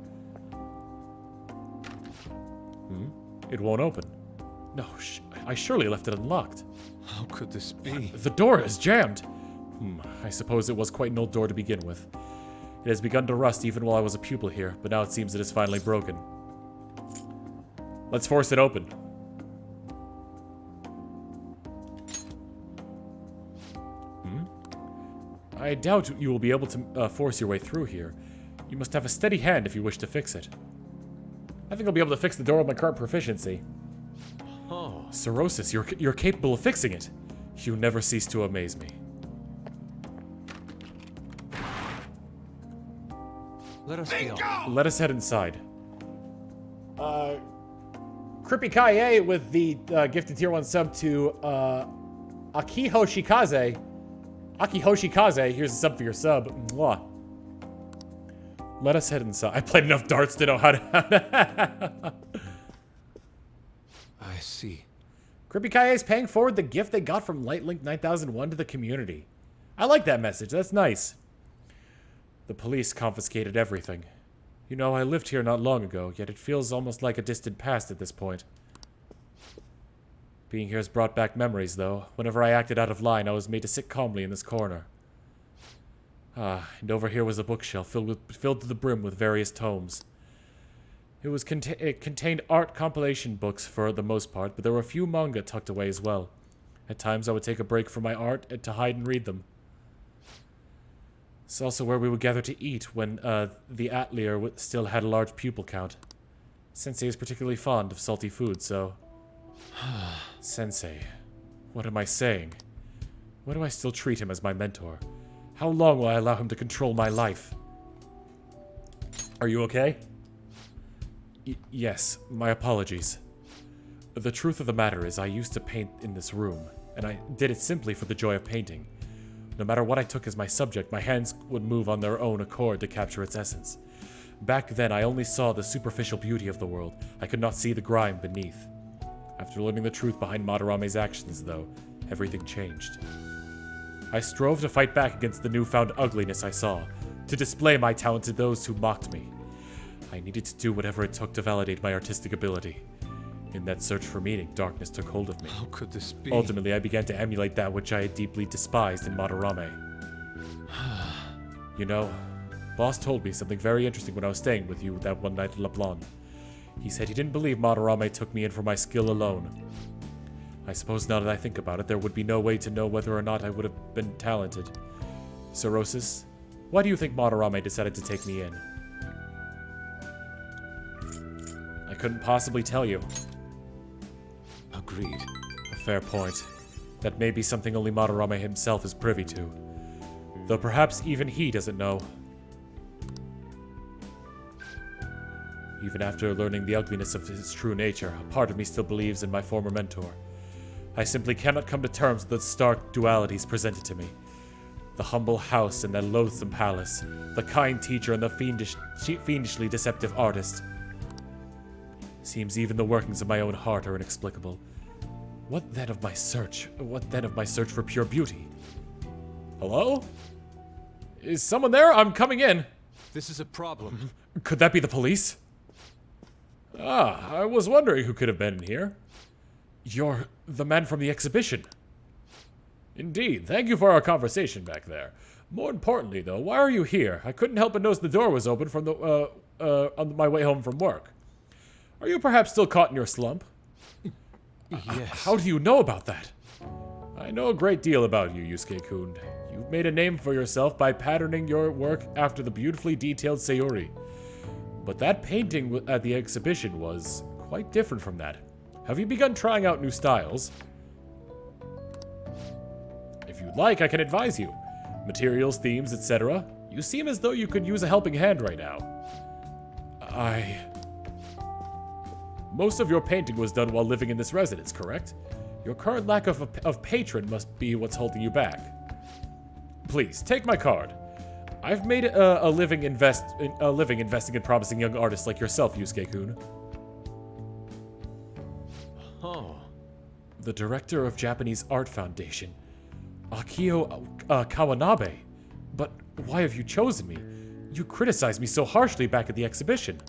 It won't open. No, I surely left it unlocked. How could this be? The door is jammed! I suppose it was quite an old door to begin with. It has begun to rust even while I was a pupil here, but now it seems it is finally broken. Let's force it open. I doubt you will be able to force your way through here. You must have a steady hand if you wish to fix it. I think I'll be able to fix the door with my current proficiency. Oh. Cirrhosis, you're capable of fixing it. You never cease to amaze me. Let us be on. Let us head inside. Krippy Kaye with the gifted tier 1 sub to Akihoshikaze. Akihoshikaze, here's a sub for your sub. Mwah. Let us head inside. I played enough darts to know how to... I see. Krippy Kaye is paying forward the gift they got from Lightlink 9001 to the community. I like that message. That's nice. The police confiscated everything. You know, I lived here not long ago, yet it feels almost like a distant past at this point. Being here has brought back memories, though. Whenever I acted out of line, I was made to sit calmly in this corner. And over here was a bookshelf filled to the brim with various tomes. It contained art compilation books for the most part, but there were a few manga tucked away as well. At times I would take a break from my art to hide and read them. It's also where we would gather to eat when the Atelier still had a large pupil count. Sensei is particularly fond of salty food, so... Sensei, what am I saying? Why do I still treat him as my mentor? How long will I allow him to control my life? Are you okay? Yes, my apologies. The truth of the matter is I used to paint in this room, and I did it simply for the joy of painting. No matter what I took as my subject, my hands would move on their own accord to capture its essence. Back then, I only saw the superficial beauty of the world. I could not see the grime beneath. After learning the truth behind Madarame's actions, though, everything changed. I strove to fight back against the newfound ugliness I saw, to display my talent to those who mocked me. I needed to do whatever it took to validate my artistic ability. In that search for meaning, darkness took hold of me. How could this be? Ultimately, I began to emulate that which I had deeply despised in Madarame. You know, Boss told me something very interesting when I was staying with you that one night at La Blonde. He said he didn't believe Madarame took me in for my skill alone. I suppose now that I think about it, there would be no way to know whether or not I would have been talented. Cirrhosis, why do you think Madarame decided to take me in? I couldn't possibly tell you. Agreed. A fair point. That may be something only Madarame himself is privy to. Though perhaps even he doesn't know. Even after learning the ugliness of his true nature, a part of me still believes in my former mentor. I simply cannot come to terms with the stark dualities presented to me. The humble house and that loathsome palace. The kind teacher and the fiendishly deceptive artist. Seems even the workings of my own heart are inexplicable. What then of my search? What then of my search for pure beauty? Hello? Is someone there? I'm coming in. This is a problem. Could that be the police? I was wondering who could have been in here. You're the man from the exhibition. Indeed. Thank you for our conversation back there. More importantly, though, why are you here? I couldn't help but notice the door was open from the on my way home from work. Are you perhaps still caught in your slump? Yes. How do you know about that? I know a great deal about you, Yusuke-kun. You've made a name for yourself by patterning your work after the beautifully detailed Sayuri. But that painting at the exhibition was quite different from that. Have you begun trying out new styles? If you'd like, I can advise you. Materials, themes, etc. You seem as though you could use a helping hand right now. Most of your painting was done while living in this residence, correct? Your current lack of patron must be what's holding you back. Please, take my card. I've made a living investing in promising young artists like yourself, Yusuke-kun. The director of Japanese Art Foundation, Akio Kawanabe. But why have you chosen me? You criticized me so harshly back at the exhibition.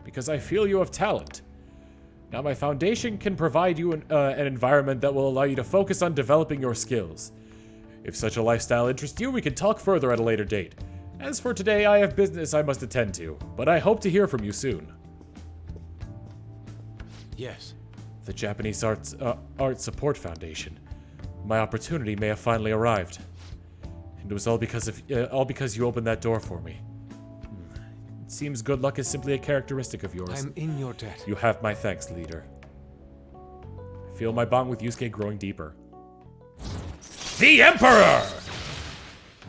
Because I feel you have talent. Now my foundation can provide you an environment that will allow you to focus on developing your skills. If such a lifestyle interests you, we can talk further at a later date. As for today, I have business I must attend to, but I hope to hear from you soon. Yes. The Japanese Art Support Foundation. My opportunity may have finally arrived. And it was all because you opened that door for me. It seems good luck is simply a characteristic of yours. I'm in your debt. You have my thanks, leader. I feel my bond with Yusuke growing deeper. The Emperor!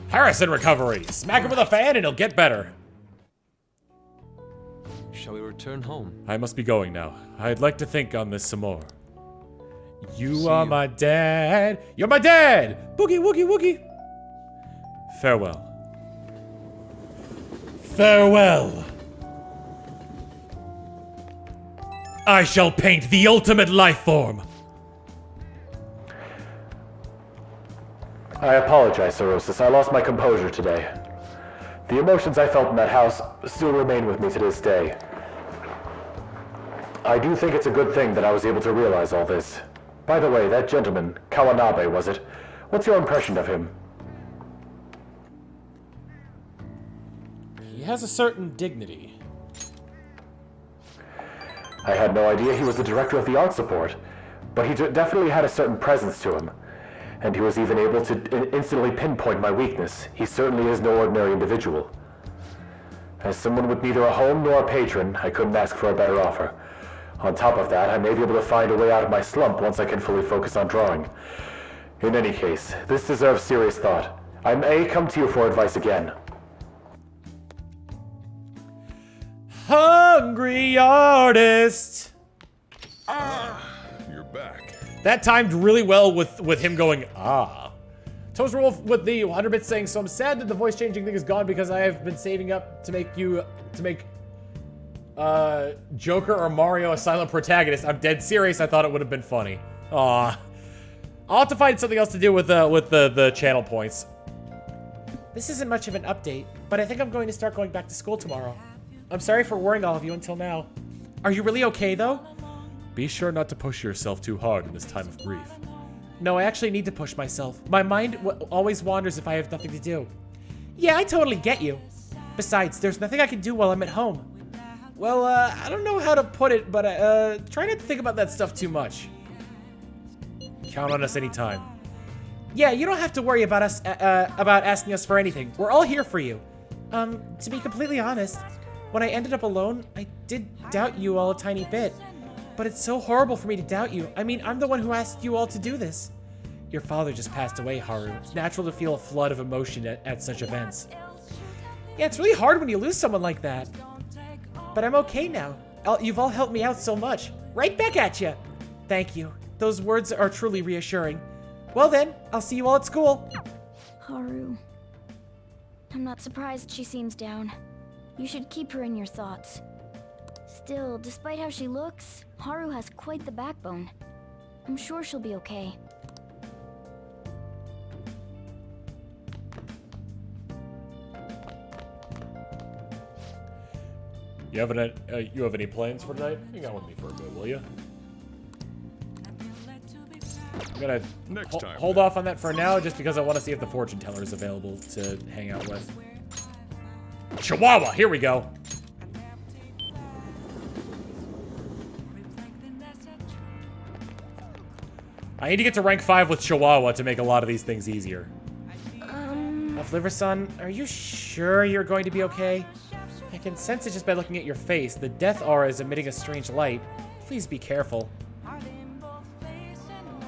Harrison recovery! Smack him with a fan and he'll get better. Shall we return home? I must be going now. I'd like to think on this some more. You See are you. my dad. You're my dad! Boogie woogie woogie! Farewell. Farewell! I shall paint the ultimate life form! I apologize, Sorosis. I lost my composure today. The emotions I felt in that house still remain with me to this day. I do think it's a good thing that I was able to realize all this. By the way, that gentleman, Kawanabe, was it? What's your impression of him? He has a certain dignity. I had no idea he was the director of the art support, but he definitely had a certain presence to him. And he was even able to instantly pinpoint my weakness. He certainly is no ordinary individual. As someone with neither a home nor a patron, I couldn't ask for a better offer. On top of that, I may be able to find a way out of my slump once I can fully focus on drawing. In any case, this deserves serious thought. I may come to you for advice again. Hungry artist! You're back. That timed really well with him going, ah. Toaster Wolf with the 100 bits saying, so I'm sad that the voice changing thing is gone because I have been saving up to make Joker or Mario a silent protagonist. I'm dead serious. I thought it would have been funny. Aw. I'll have to find something else to do with the channel points. This isn't much of an update, but I think I'm going to start going back to school tomorrow. I'm sorry for worrying all of you until now. Are you really okay, though? Be sure not to push yourself too hard in this time of grief. No, I actually need to push myself. My mind always wanders if I have nothing to do. Yeah, I totally get you. Besides, there's nothing I can do while I'm at home. Well, I don't know how to put it, but try not to think about that stuff too much. Count on us anytime. Yeah, you don't have to worry about us about asking us for anything. We're all here for you. To be completely honest, when I ended up alone, I did doubt you all a tiny bit. But it's so horrible for me to doubt you. I mean, I'm the one who asked you all to do this. Your father just passed away, Haru. It's natural to feel a flood of emotion at such events. Yeah, it's really hard when you lose someone like that. But I'm okay now. You've all helped me out so much. Right back at you. Thank you. Those words are truly reassuring. Well then, I'll see you all at school. Haru. I'm not surprised she seems down. You should keep her in your thoughts. Still, despite how she looks, Haru has quite the backbone. I'm sure she'll be okay. You have any plans for tonight? Hang out with me for a bit, will you? I'm gonna hold off on that for now, just because I want to see if the fortune teller is available to hang out with. Chihuahua, here we go. I need to get to rank 5 with Chihuahua to make a lot of these things easier. Liver-san, are you sure you're going to be okay? I can sense it just by looking at your face. The death aura is emitting a strange light. Please be careful.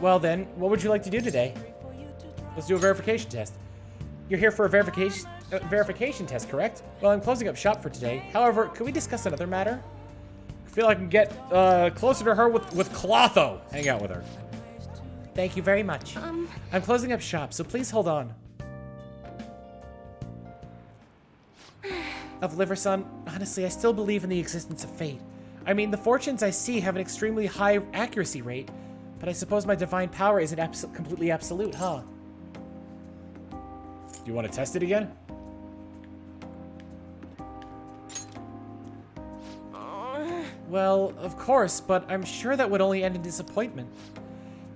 Well then, what would you like to do today? Let's do a verification test. You're here for a verification test, correct? Well, I'm closing up shop for today. However, could we discuss another matter? I feel I can get closer to her with Clotho. Hang out with her. Thank you very much. I'm closing up shop, so please hold on. Of Liver-san, honestly, I still believe in the existence of fate. I mean, the fortunes I see have an extremely high accuracy rate, But I suppose my divine power isn't completely absolute, huh? Do you want to test it again? Well, of course, but I'm sure that would only end in disappointment.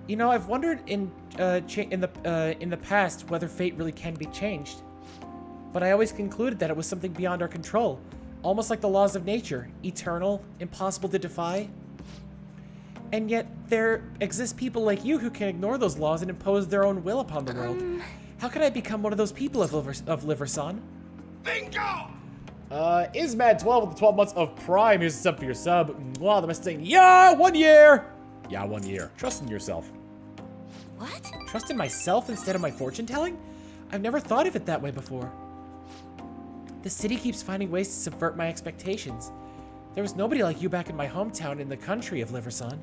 You know, I've wondered in the past whether fate really can be changed. But I always concluded that it was something beyond our control, almost like the laws of nature, eternal, impossible to defy. And yet, there exist people like you who can ignore those laws and impose their own will upon the world. How can I become one of those people of Liver-san? Bingo! Ismad12 with the 12 months of Prime. Here's a sub for your sub. Wow, the best thing. Yeah, 1 year! Yeah, 1 year. Trust in yourself. What? Trust in myself instead of my fortune telling? I've never thought of it that way before. The city keeps finding ways to subvert my expectations. There was nobody like you back in my hometown in the country of Liver-san.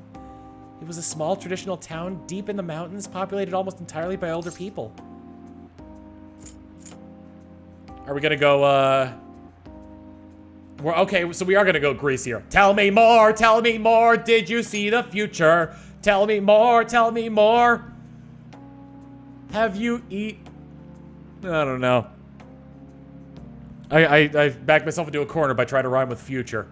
It was a small traditional town deep in the mountains, populated almost entirely by older people. Are we gonna go, okay, so we are gonna go Greece here. Tell me more, did you see the future? Tell me more. Have you I don't know. I backed myself into a corner by trying to rhyme with future.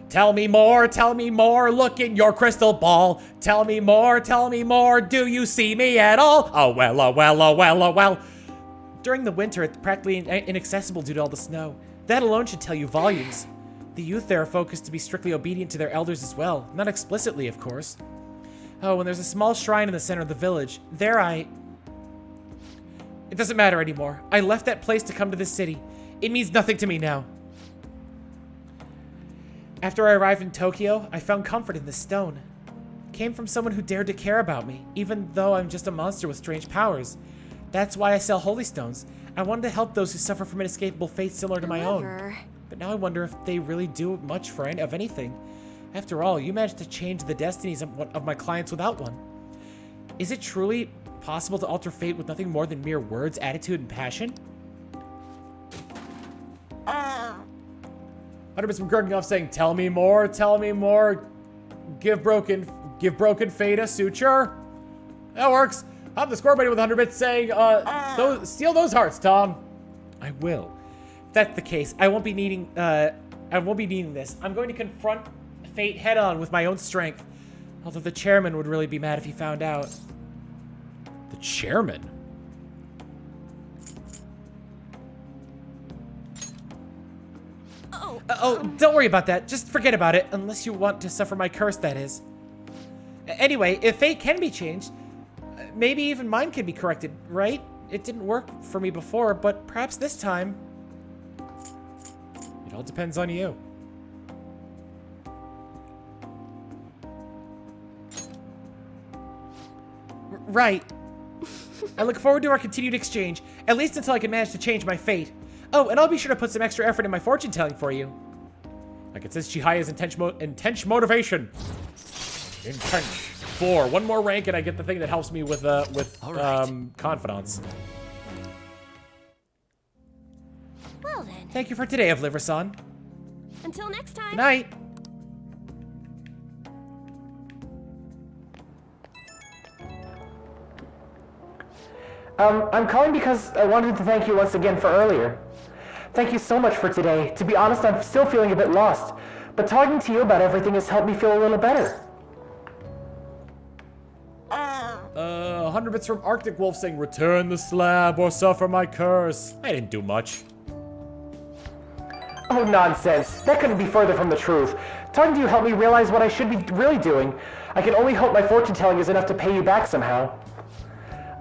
Tell me more, look in your crystal ball. Tell me more, do you see me at all? Oh well. During the winter, it's practically inaccessible due to all the snow. That alone should tell you volumes. The youth there are focused to be strictly obedient to their elders as well. Not explicitly, of course. Oh, and there's a small shrine in the center of the village. It doesn't matter anymore. I left that place to come to this city. It means nothing to me now. After I arrived in Tokyo, I found comfort in this stone. It came from someone who dared to care about me, even though I'm just a monster with strange powers. That's why I sell holy stones. I wanted to help those who suffer from inescapable fates similar to my own. But now I wonder if they really do much for anything. After all, you managed to change the destinies of my clients without one. Is it truly possible to alter fate with nothing more than mere words, attitude, and passion? 100% from Gurginoff saying, tell me more. Give broken fate a suture. That works. I'm the score buddy with 100 bits saying, steal those hearts, Tom. I will. If that's the case, I won't be needing this. I'm going to confront fate head on with my own strength. Although the chairman would really be mad if he found out. The chairman? Oh, don't worry about that. Just forget about it, unless you want to suffer my curse, that is. Anyway, if fate can be changed, maybe even mine can be corrected, right? It didn't work for me before, but perhaps this time... It all depends on you. Right. I look forward to our continued exchange, at least until I can manage to change my fate. Oh, and I'll be sure to put some extra effort in my fortune telling for you. Like it says, Chihiya's intense motivation. Intense. 4. One more rank and I get the thing that helps me with confidants. Well then. Thank you for today, of Liver-san. Until next time. Good night. I'm calling because I wanted to thank you once again for earlier. Thank you so much for today. To be honest, I'm still feeling a bit lost, but talking to you about everything has helped me feel a little better. 100 bits from Arctic Wolf saying, return the slab or suffer my curse. I didn't do much. Oh, nonsense. That couldn't be further from the truth. Talking to you helped me realize what I should be really doing. I can only hope my fortune telling is enough to pay you back somehow.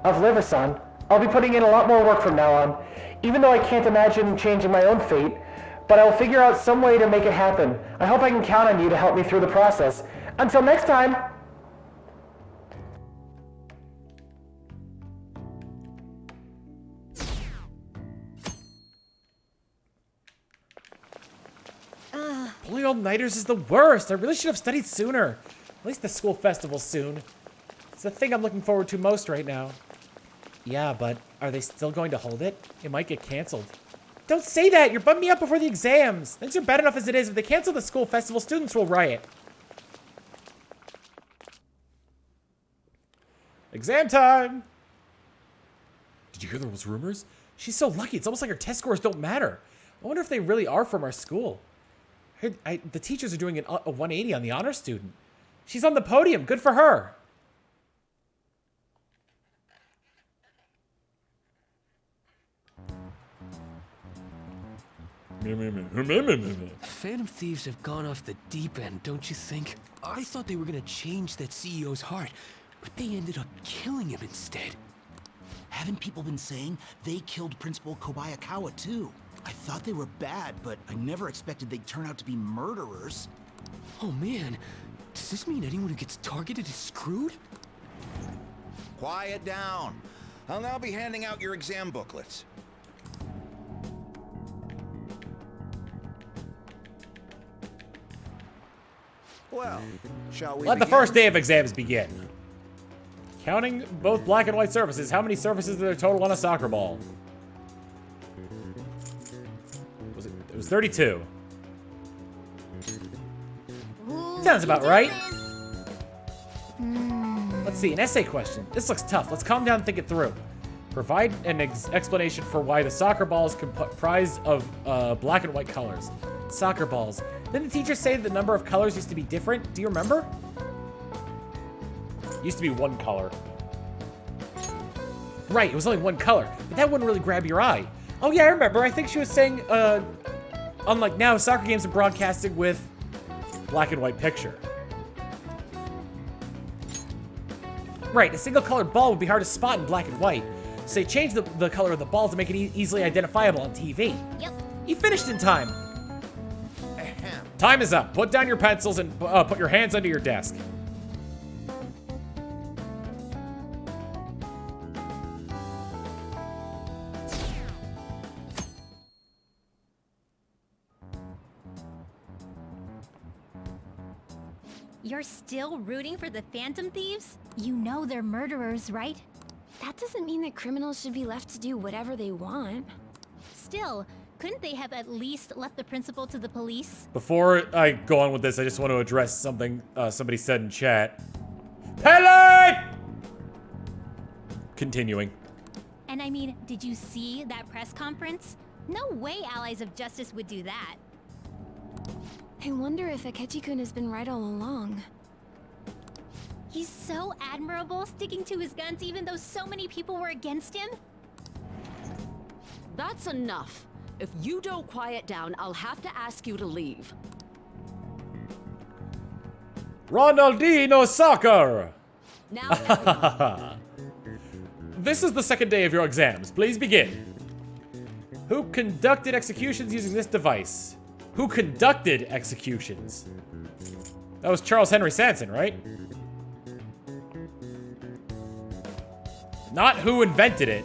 Of Liver-san, I'll be putting in a lot more work from now on, even though I can't imagine changing my own fate, but I'll figure out some way to make it happen. I hope I can count on you to help me through the process. Until next time! Pulling all-nighters is the worst. I really should have studied sooner. At least the school festival's soon. It's the thing I'm looking forward to most right now. Yeah, but are they still going to hold it? It might get canceled. Don't say that! You're bumming me up before the exams! Things are bad enough as it is. If they cancel the school festival, students will riot. Exam time! Did you hear those rumors? She's so lucky. It's almost like her test scores don't matter. I wonder if they really are from our school. The teachers are doing a 180 on the honor student. She's on the podium. Good for her. Phantom Thieves have gone off the deep end, don't you think? I thought they were gonna change that CEO's heart, but they ended up killing him instead. Haven't people been saying they killed Principal Kobayakawa too? I thought they were bad, but I never expected they'd turn out to be murderers. Oh man, does this mean anyone who gets targeted is screwed? Quiet down. I'll now be handing out your exam booklets. Well, shall we Let the begin? first day of exams begin. Counting both black and white surfaces, how many surfaces are there total on a soccer ball? It was 32. Sounds about right. Let's see, an essay question. This looks tough. Let's calm down and think it through. Provide an explanation for why the soccer ball is comprised of black and white colors. Soccer balls. Didn't the teacher say the number of colors used to be different? Do you remember? Used to be one color. Right, it was only one color, but that wouldn't really grab your eye. Oh yeah, I remember. I think she was saying, unlike now, soccer games are broadcasted with black and white picture. Right, a single colored ball would be hard to spot in black and white. So they changed the color of the ball to make it easily identifiable on TV. Yep. You finished in time. Time is up. Put down your pencils and put your hands under your desk. You're still rooting for the Phantom Thieves? You know they're murderers, right? That doesn't mean that criminals should be left to do whatever they want. Still, couldn't they have at least left the principal to the police? Before I go on with this, I just want to address something somebody said in chat. Pele! Continuing. And I mean, did you see that press conference? No way Allies of Justice would do that. I wonder if Akechi-kun has been right all along. He's so admirable, sticking to his guns even though so many people were against him. That's enough. If you don't quiet down, I'll have to ask you to leave. Ronaldinho soccer! Now, This is the second day of your exams. Please begin. Who conducted executions using this device? Who conducted executions? That was Charles Henry Sanson, right? Not who invented it.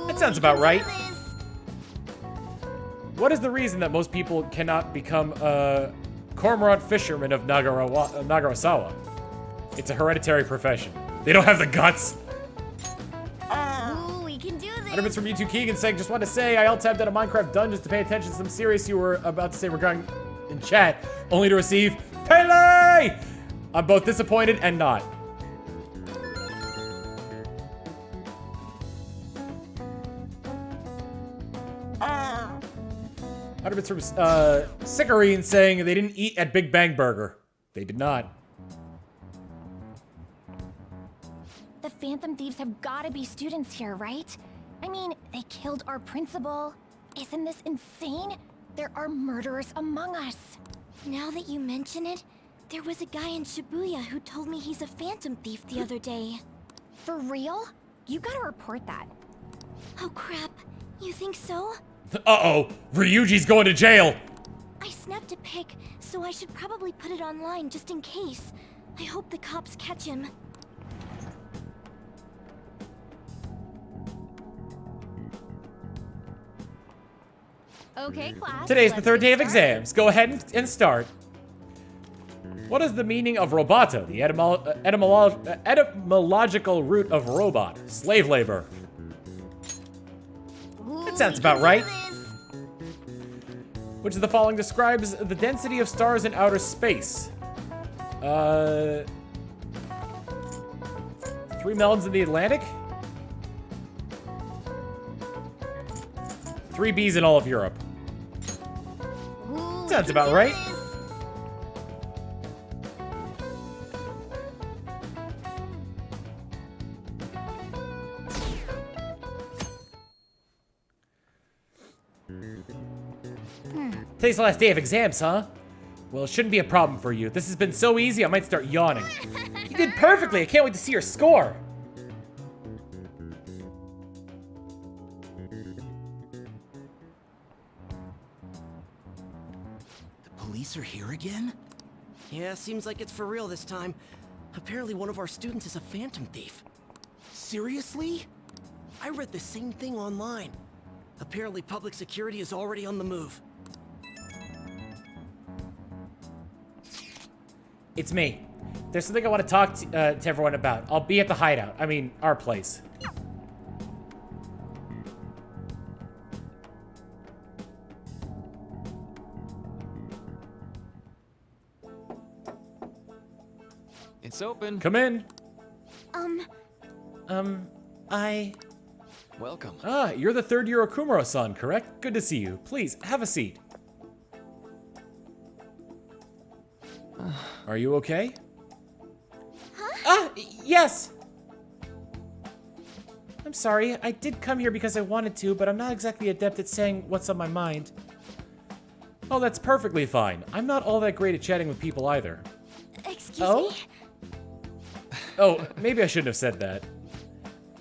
That sounds about right. What is the reason that most people cannot become cormorant fishermen of Nagarasawa? It's a hereditary profession. They don't have the guts. Ooh, we can do this! 100 bits from YouTube Keegan saying, just want to say I alt-tabbed out of Minecraft Dungeons to pay attention to some serious you were about to say regarding in chat, only to receive Pele! I'm both disappointed and not. Bits from Sickarine saying they didn't eat at Big Bang Burger. They did not. The Phantom Thieves have gotta be students here, right? I mean, they killed our principal. Isn't this insane? There are murderers among us. Now that you mention it, there was a guy in Shibuya who told me he's a Phantom Thief the other day. For real? You gotta report that. Oh crap, you think so? Uh-oh, Ryuji's going to jail. I snapped a pic, so I should probably put it online just in case. I hope the cops catch him. Okay, class. Today's the let's third get day of started. exams. Go ahead and start. What is the meaning of roboto? The etymological root of robot. Slave labor. Ooh, That sounds we about can do right. this. Which of the following describes the density of stars in outer space? 3 melons in the Atlantic? 3 bees in all of Europe. Ooh, Sounds we about can do right. this. Today's the last day of exams, huh? Well, it shouldn't be a problem for you. This has been so easy, I might start yawning. You did perfectly. I can't wait to see your score. The police are here again? Yeah, seems like it's for real this time. Apparently one of our students is a phantom thief. Seriously? I read the same thing online. Apparently public security is already on the move. It's me. There's something I want to talk to everyone about. I'll be at the hideout. I mean, our place. It's open. Come in. I... Welcome. Ah, you're the third year Okumuro-san, correct? Good to see you. Please, have a seat. Are you okay? Huh? Yes! I'm sorry, I did come here because I wanted to, but I'm not exactly adept at saying what's on my mind. Oh, that's perfectly fine. I'm not all that great at chatting with people either. Excuse me? Oh, maybe I shouldn't have said that.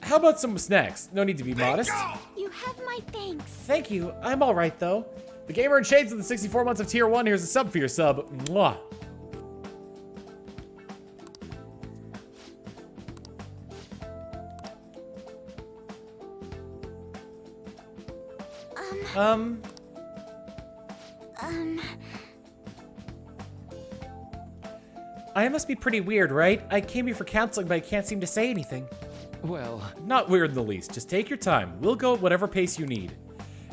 How about some snacks? No need to be modest. You have my thanks. Thank you. I'm all right, though. The gamer in shades with the 64 months of tier 1. Here's a sub for your sub. Mwah. I must be pretty weird, right? I came here for counseling, but I can't seem to say anything. Well, Not weird in the least. Just take your time. We'll go at whatever pace you need.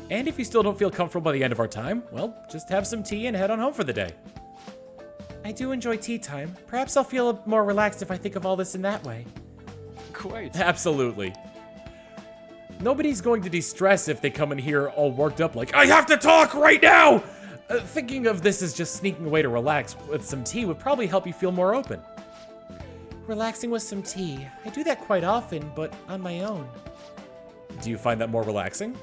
And if you still don't feel comfortable by the end of our time, well, just have some tea and head on home for the day. I do enjoy tea time. Perhaps I'll feel more relaxed if I think of all this in that way. quite. Absolutely. Nobody's going to de-stress if they come in here all worked up like, I have to talk right now! Thinking of this as just sneaking away to relax with some tea would probably help you feel more open. Relaxing with some tea. I do that quite often, but on my own. Do you find that more relaxing?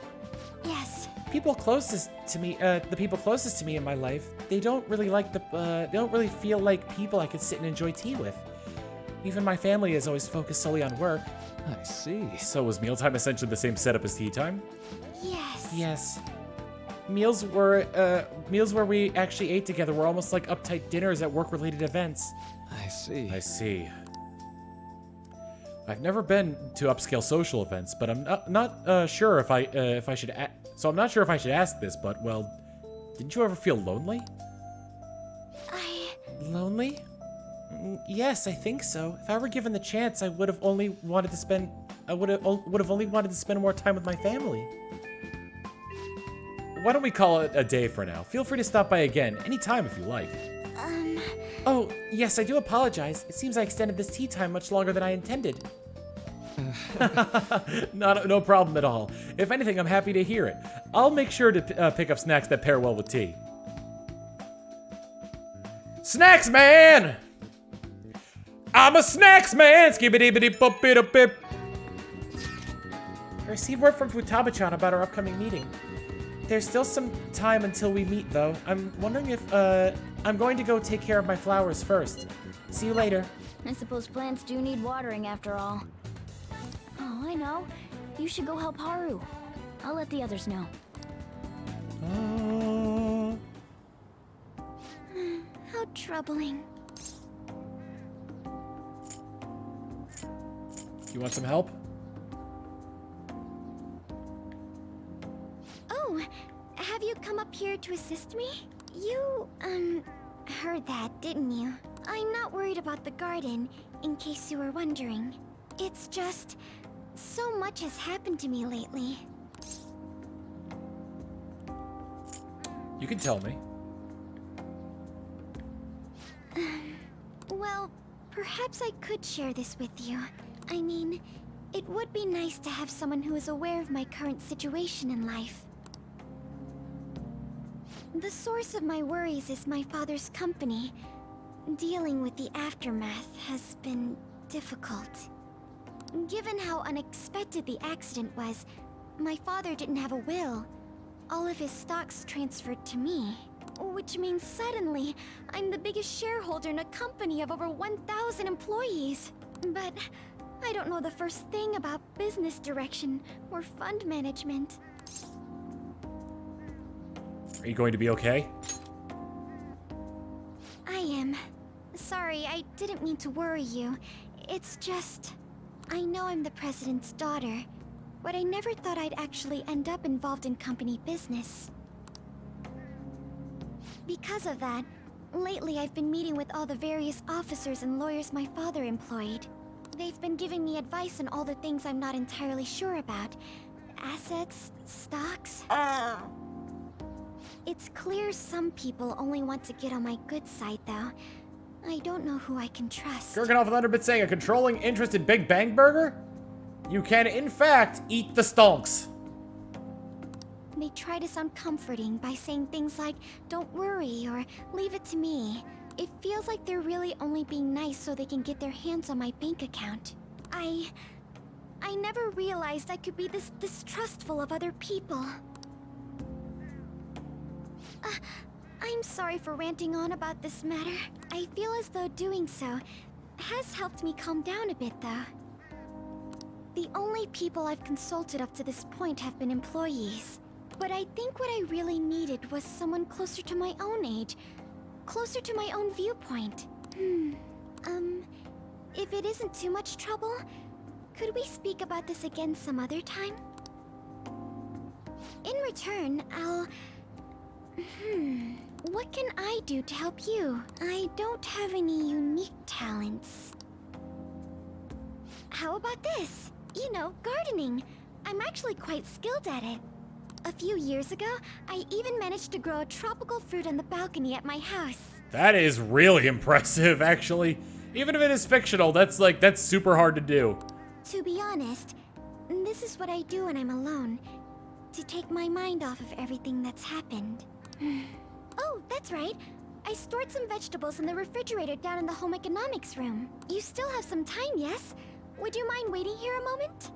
Yes. People closest to me, the people closest to me in my life, they don't really feel like people I could sit and enjoy tea with. Even my family is always focused solely on work. I see. So was mealtime essentially the same setup as tea time? Yes. Yes. Meals where we actually ate together were almost like uptight dinners at work-related events. I see. I see. I've never been to upscale social events, but I'm not sure if I should. So I'm not sure if I should ask this, but well, didn't you ever feel lonely? Lonely? Yes, I think so. If I were given the chance, I would have only wanted to spend. I would have only wanted to spend more time with my family. Why don't we call it a day for now? Feel free to stop by again anytime if you like. Oh, yes, I do apologize. It seems I extended this tea time much longer than I intended. No problem at all. If anything, I'm happy to hear it. I'll make sure to pick up snacks that pair well with tea. Snacks man! I'm a snacks man! Skibbity-bitty-bop-bit-a-bip. I received word from Futaba-chan about our upcoming meeting. There's still some time until we meet, though. I'm wondering if, I'm going to go take care of my flowers first. See you later. I suppose plants do need watering after all. Oh, I know. You should go help Haru. I'll let the others know. How troubling. You want some help? Oh, have you come up here to assist me? You, heard that, didn't you? I'm not worried about the garden, in case you were wondering. It's just, so much has happened to me lately. You can tell me. Well, perhaps I could share this with you. I mean, it would be nice to have someone who is aware of my current situation in life. The source of my worries is my father's company. Dealing with the aftermath has been difficult. Given how unexpected the accident was, my father didn't have a will. All of his stocks transferred to me. Which means suddenly, I'm the biggest shareholder in a company of over 1,000 employees. But I don't know the first thing about business direction or fund management. Are you going to be okay? I am. Sorry, I didn't mean to worry you. It's just... I know I'm the president's daughter, but I never thought I'd actually end up involved in company business. Because of that, lately I've been meeting with all the various officers and lawyers my father employed. They've been giving me advice on all the things I'm not entirely sure about. Assets, stocks... It's clear some people only want to get on my good side, though. I don't know who I can trust. Gurkinoff with Underbit saying a controlling interest in Big Bang Burger? You can, in fact, eat the stonks. They try to sound comforting by saying things like, don't worry, or leave it to me. It feels like they're really only being nice so they can get their hands on my bank account. I never realized I could be this distrustful of other people. I'm sorry for ranting on about this matter. I feel as though doing so has helped me calm down a bit, though. The only people I've consulted up to this point have been employees. But I think what I really needed was someone closer to my own age. Closer to my own viewpoint. If it isn't too much trouble, could we speak about this again some other time? In return, I'll... What can I do to help you? I don't have any unique talents. How about this? You know, gardening. I'm actually quite skilled at it. A few years ago, I even managed to grow a tropical fruit on the balcony at my house. That is really impressive, actually. Even if it is fictional, that's super hard to do. To be honest, this is what I do when I'm alone. To take my mind off of everything that's happened. Oh, that's right. I stored some vegetables in the refrigerator down in the home economics room. You still have some time, yes? Would you mind waiting here a moment?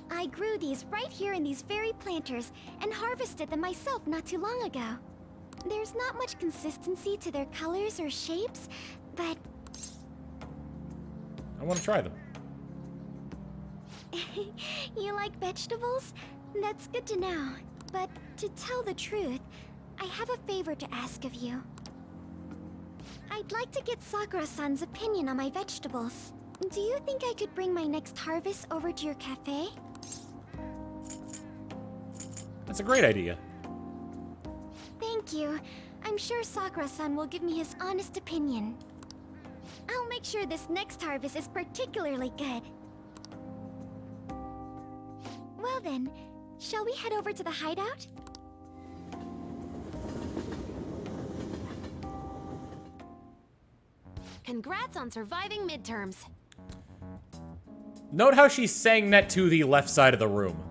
I grew these right here in these very planters and harvested them myself not too long ago. There's not much consistency to their colors or shapes, but... I want to try them. You like vegetables? That's good to know. But to tell the truth, I have a favor to ask of you. I'd like to get Sakura-san's opinion on my vegetables. Do you think I could bring my next harvest over to your cafe? That's a great idea. Thank you. I'm sure Sakura-san will give me his honest opinion. I'll make sure this next harvest is particularly good. Well then, shall we head over to the hideout? Congrats on surviving midterms. Note how she's saying that to the left side of the room.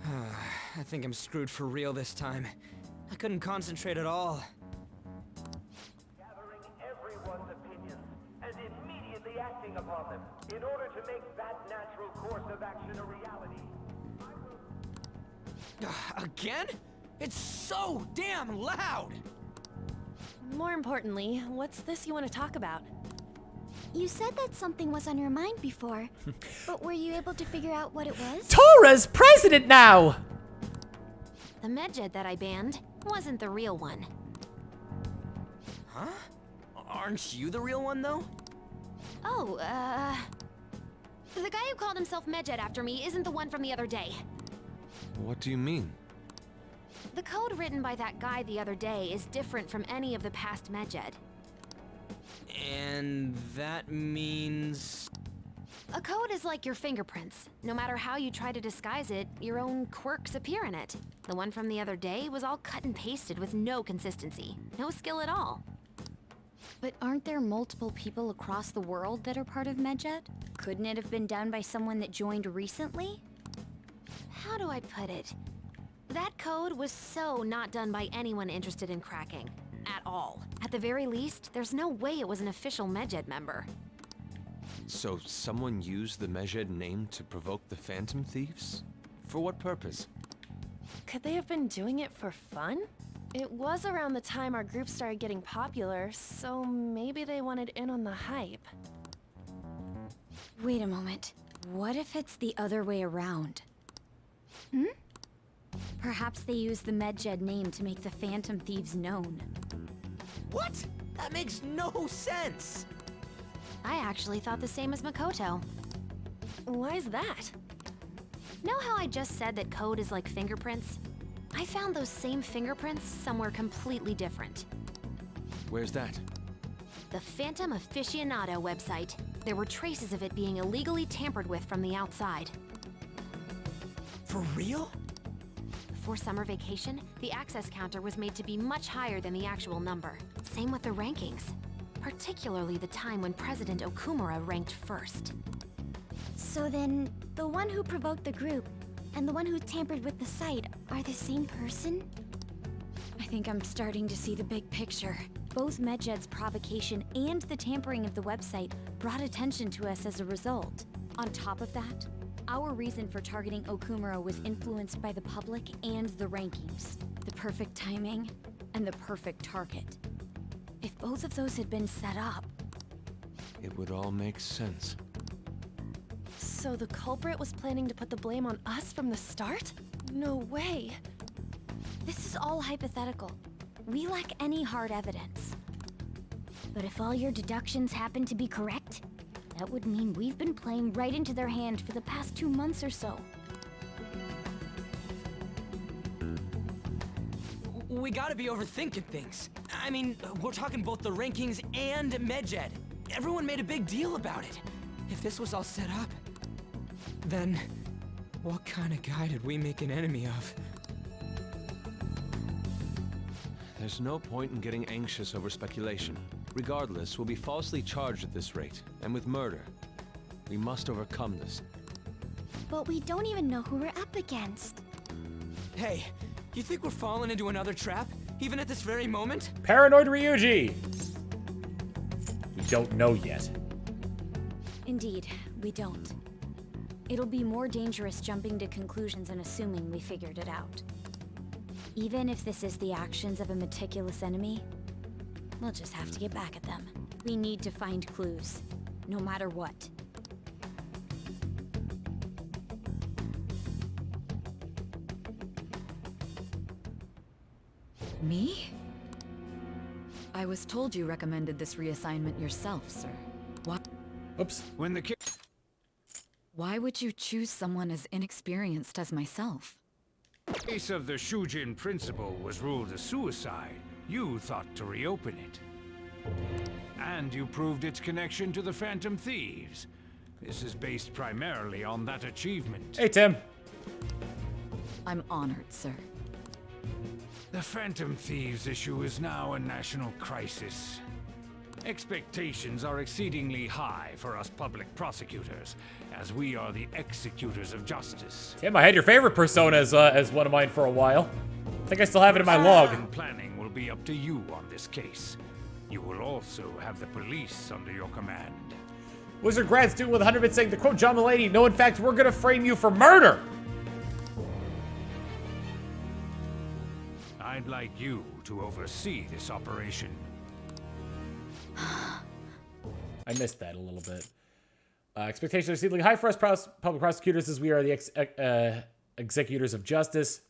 I think I'm screwed for real this time. I couldn't concentrate at all. Gathering everyone's opinions and immediately acting upon them in order to make that natural course of action a reality. Again? It's so damn loud! More importantly, what's this you want to talk about? You said that something was on your mind before, but were you able to figure out what it was? Tora's president now! The Medjed that I banned wasn't the real one. Huh? Aren't you the real one, though? Oh, the guy who called himself Medjed after me isn't the one from the other day. What do you mean? The code written by that guy the other day is different from any of the past Medjed. And that means... A code is like your fingerprints. No matter how you try to disguise it, your own quirks appear in it. The one from the other day was all cut and pasted with no consistency. No skill at all. But aren't there multiple people across the world that are part of Medjed? Couldn't it have been done by someone that joined recently? How do I put it? That code was so not done by anyone interested in cracking. At all. At the very least, there's no way it was an official Medjed member. So someone used the Medjed name to provoke the Phantom Thieves? For what purpose? Could they have been doing it for fun? It was around the time our group started getting popular, so maybe they wanted in on the hype. Wait a moment. What if it's the other way around? Perhaps they used the Medjed name to make the Phantom Thieves known. What? That makes no sense! I actually thought the same as Makoto. Why's that? Know how I just said that code is like fingerprints? I found those same fingerprints somewhere completely different. Where's that? The Phantom Aficionado website. There were traces of it being illegally tampered with from the outside. For real? For summer vacation, the access counter was made to be much higher than the actual number. Same with the rankings. Particularly the time when President Okumura ranked first. So then, the one who provoked the group and the one who tampered with the site are the same person? I think I'm starting to see the big picture. Both Medjed's provocation and the tampering of the website brought attention to us as a result. On top of that, our reason for targeting Okumura was influenced by the public and the rankings. The perfect timing and the perfect target. If both of those had been set up... It would all make sense. So the culprit was planning to put the blame on us from the start? No way. This is all hypothetical. We lack any hard evidence. But if all your deductions happen to be correct, that would mean we've been playing right into their hand for the past 2 months or so. We gotta be overthinking things. I mean, we're talking both the rankings and Medjed. Everyone made a big deal about it. If this was all set up, then what kind of guy did we make an enemy of? There's no point in getting anxious over speculation. Regardless, we'll be falsely charged at this rate, and with murder. We must overcome this. But we don't even know who we're up against. Hey, you think we're falling into another trap, even at this very moment? Paranoid Ryuji! We don't know yet. Indeed, we don't. It'll be more dangerous jumping to conclusions and assuming we figured it out. Even if this is the actions of a meticulous enemy, we'll just have to get back at them. We need to find clues, no matter what. Me? I was told you recommended this reassignment yourself, sir. Why? Oops. When the Why would you choose someone as inexperienced as myself? case of the Shujin principal was ruled a suicide, you thought to reopen it. And you proved its connection to the Phantom Thieves. This is based primarily on that achievement. Hey, Tim. I'm honored, sir. The Phantom Thieves issue is now a national crisis. Expectations are exceedingly high for us public prosecutors, as we are the executors of justice. Tim, I had your favorite persona as one of mine for a while. I think I still have it in my log. And planning will be up to you on this case. You will also have the police under your command. Wizard Grad student with 100 bits saying, to quote John Mulaney, no, in fact, we're gonna frame you for murder! I'd like you to oversee this operation. I missed that a little bit. Expectations are exceedingly high for us public prosecutors, as we are the executors of justice.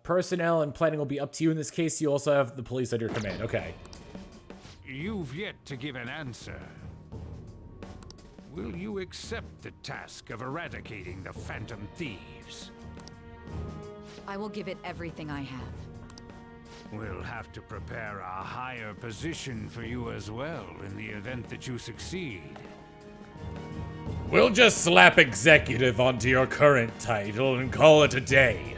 Personnel and planning will be up to you in this case. You also have the police under your command. Okay. You've yet to give an answer. Will you accept the task of eradicating the Phantom Thieves? I will give it everything I have. We'll have to prepare a higher position for you as well in the event that you succeed. We'll just slap executive onto your current title and call it a day.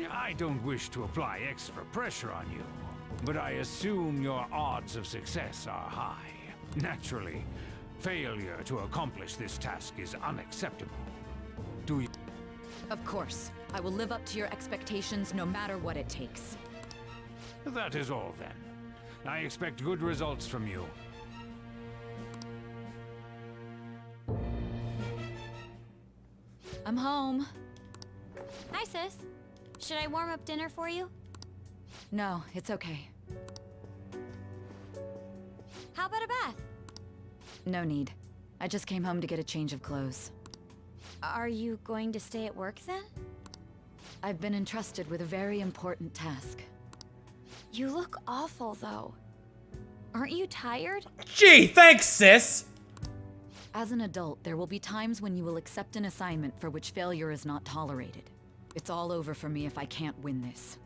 I don't wish to apply extra pressure on you, but I assume your odds of success are high. Naturally, failure to accomplish this task is unacceptable. Do you? Of course. I will live up to your expectations no matter what it takes. That is all then. I expect good results from you. I'm home. Hi, sis. Should I warm up dinner for you? No, it's okay. How about a bath? No need. I just came home to get a change of clothes. Are you going to stay at work then? I've been entrusted with a very important task. You look awful, though. Aren't you tired? Gee, thanks, sis! As an adult, there will be times when you will accept an assignment for which failure is not tolerated. It's all over for me if I can't win this.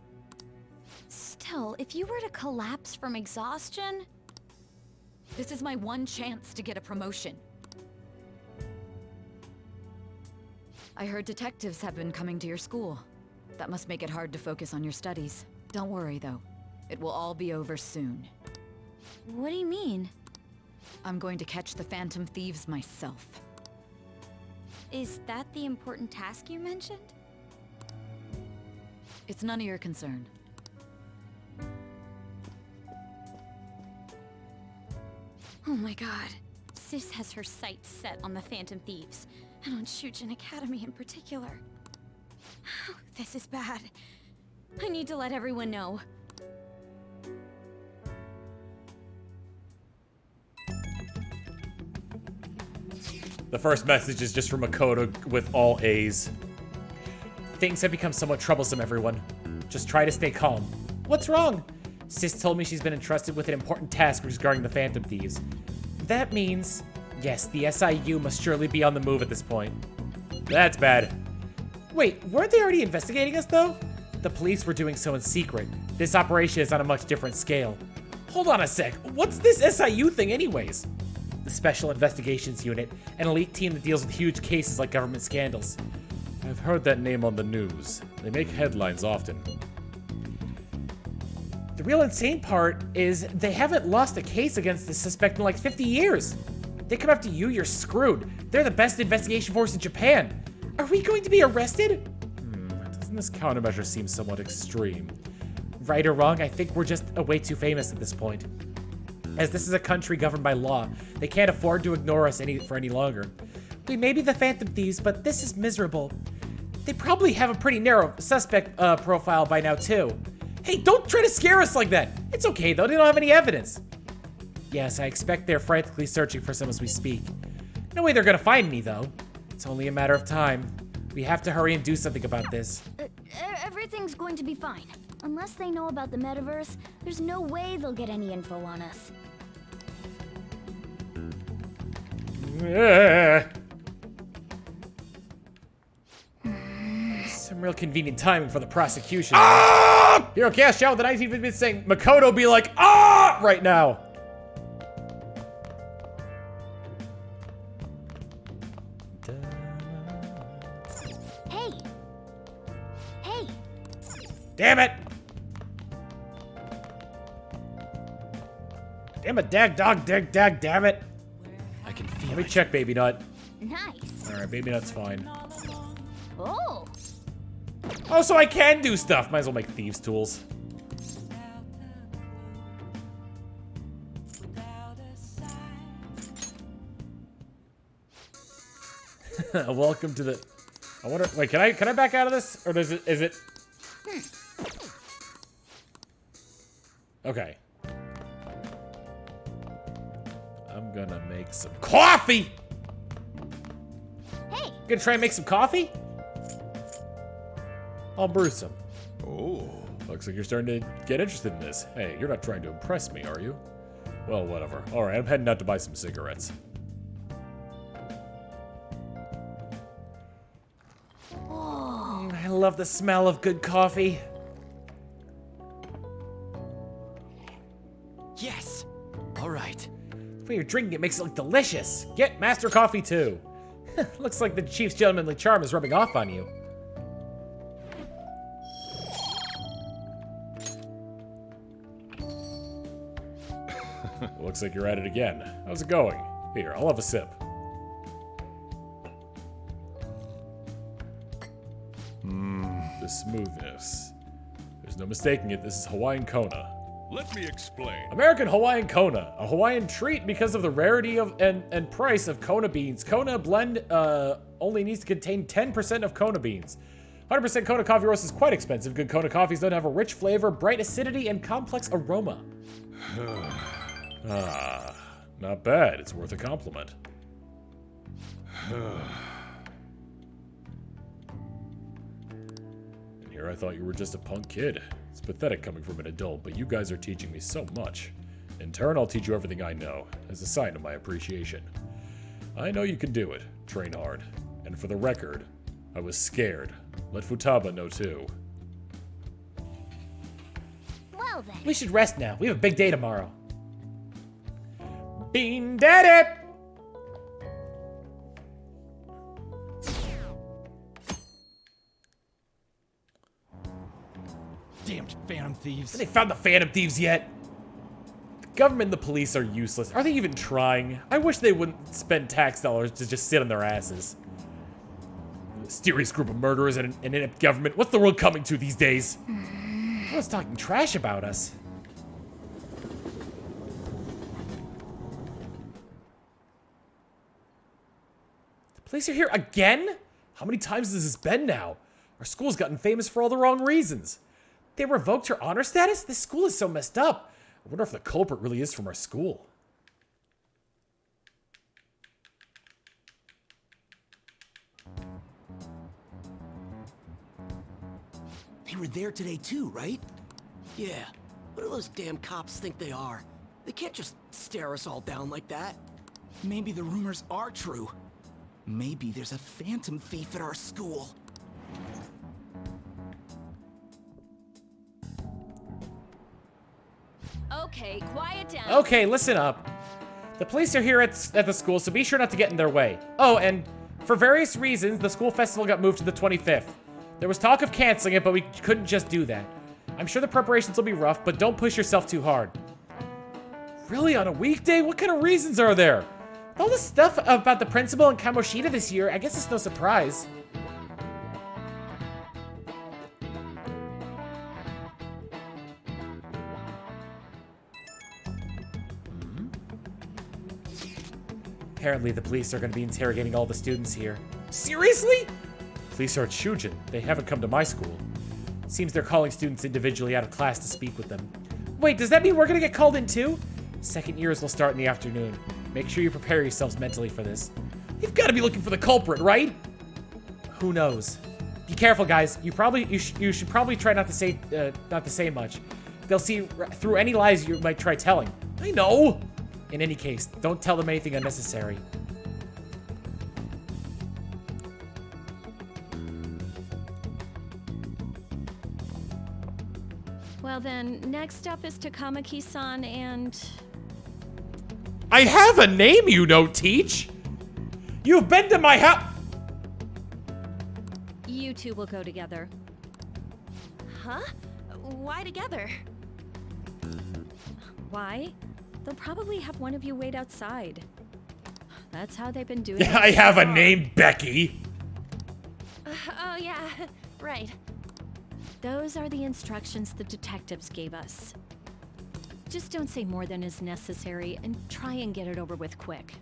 Still, if you were to collapse from exhaustion... This is my one chance to get a promotion. I heard detectives have been coming to your school. That must make it hard to focus on your studies. Don't worry, though. It will all be over soon. What do you mean? I'm going to catch the Phantom Thieves myself. Is that the important task you mentioned? It's none of your concern. Oh my god. Sis has her sights set on the Phantom Thieves, and on Shujin Academy in particular. This is bad. I need to let everyone know. The first message is just from Makoto with all A's. Things have become somewhat troublesome, everyone. Just try to stay calm. What's wrong? Sis told me she's been entrusted with an important task regarding the Phantom Thieves. That means, yes, the SIU must surely be on the move at this point. That's bad. Wait, weren't they already investigating us, though? The police were doing so in secret. This operation is on a much different scale. Hold on a sec. What's this SIU thing anyways? The Special Investigations Unit, an elite team that deals with huge cases like government scandals. I've heard that name on the news. They make headlines often. The real insane part is they haven't lost a case against the suspect in like 50 years. They come after you, you're screwed. They're the best investigation force in Japan. Are we going to be arrested? Doesn't this countermeasure seem somewhat extreme? Right or wrong, I think we're just way too famous at this point. As this is a country governed by law, they can't afford to ignore us for any longer. We may be the Phantom Thieves, but this is miserable. They probably have a pretty narrow suspect profile by now, too. Hey, don't try to scare us like that! It's okay, though, they don't have any evidence. Yes, I expect they're frantically searching for some as we speak. No way they're gonna find me, though. It's only a matter of time. We have to hurry and do something about this. Everything's going to be fine. Unless they know about the metaverse, there's no way they'll get any info on us. Some real convenient timing for the prosecution. Hero Cash out with the 1950 saying Makoto be like, right now. Hey! Hey! Damn it! Damn it, dag, damn it. I can feel Let me check Baby Nut. Nice. Alright, Baby Nut's fine. Oh! Oh, so I can do stuff. Might as well make thieves' tools. Welcome to the... I wonder... Wait, can I back out of this? Or is it... Okay. I'm gonna make some coffee! Hey! Gonna try and make some coffee? I'll brew some. Oh, looks like you're starting to get interested in this. Hey, you're not trying to impress me, are you? Well, whatever. Alright, I'm heading out to buy some cigarettes. Oh. I love the smell of good coffee. Yes! Alright. The way you're drinking it makes it look delicious. Get Master Coffee too. Looks like the chief's gentlemanly charm is rubbing off on you. Looks like you're at it again. How's it going? Here, I'll have a sip. The smoothness. There's no mistaking it, this is Hawaiian Kona. Let me explain. American Hawaiian Kona, a Hawaiian treat because of the rarity of and price of Kona beans. Kona blend only needs to contain 10% of Kona beans. 100% Kona coffee roast is quite expensive. Good Kona coffees don't have a rich flavor, bright acidity, and complex aroma. Not bad. It's worth a compliment. And here I thought you were just a punk kid. It's pathetic coming from an adult, but you guys are teaching me so much. In turn, I'll teach you everything I know, as a sign of my appreciation. I know you can do it. Train hard. And for the record, I was scared. Let Futaba know too. Well then. We should rest now. We have a big day tomorrow. Bean Daddy! Damned Phantom Thieves. Have they found the Phantom Thieves yet? The government and the police are useless. Are they even trying? I wish they wouldn't spend tax dollars to just sit on their asses. A mysterious group of murderers and an inept government. What's the world coming to these days? Everyone's talking trash about us. The police are here again? How many times has this been now? Our school's gotten famous for all the wrong reasons. They revoked her honor status? This school is so messed up. I wonder if the culprit really is from our school. They were there today too, right? Yeah. What do those damn cops think they are? They can't just stare us all down like that. Maybe the rumors are true. Maybe there's a phantom thief at our school. Okay, quiet down. Okay, listen up. The police are here at the school, so be sure not to get in their way. Oh, and for various reasons, the school festival got moved to the 25th. There was talk of canceling it, but we couldn't just do that. I'm sure the preparations will be rough, but don't push yourself too hard. Really, on a weekday? What kind of reasons are there? With all this stuff about the principal and Kamoshida this year, I guess it's no surprise. Apparently, the police are going to be interrogating all the students here. Seriously? Police are at Shujin. They haven't come to my school. Seems they're calling students individually out of class to speak with them. Wait, does that mean we're going to get called in too? Second years will start in the afternoon. Make sure you prepare yourselves mentally for this. You've got to be looking for the culprit, right? Who knows? Be careful, guys. You should probably try not to say much. They'll see through any lies you might try telling. I know. In any case, don't tell them anything unnecessary. Well then, next up is Takamaki-san and... I have a name you don't teach! You've been to my house! You two will go together. Huh? Why together? Why? They'll probably have one of you wait outside. That's how they've been doing Yeah, it. I have a name, Becky! Oh yeah, right. Those are the instructions the detectives gave us. Just don't say more than is necessary and try and get it over with quick.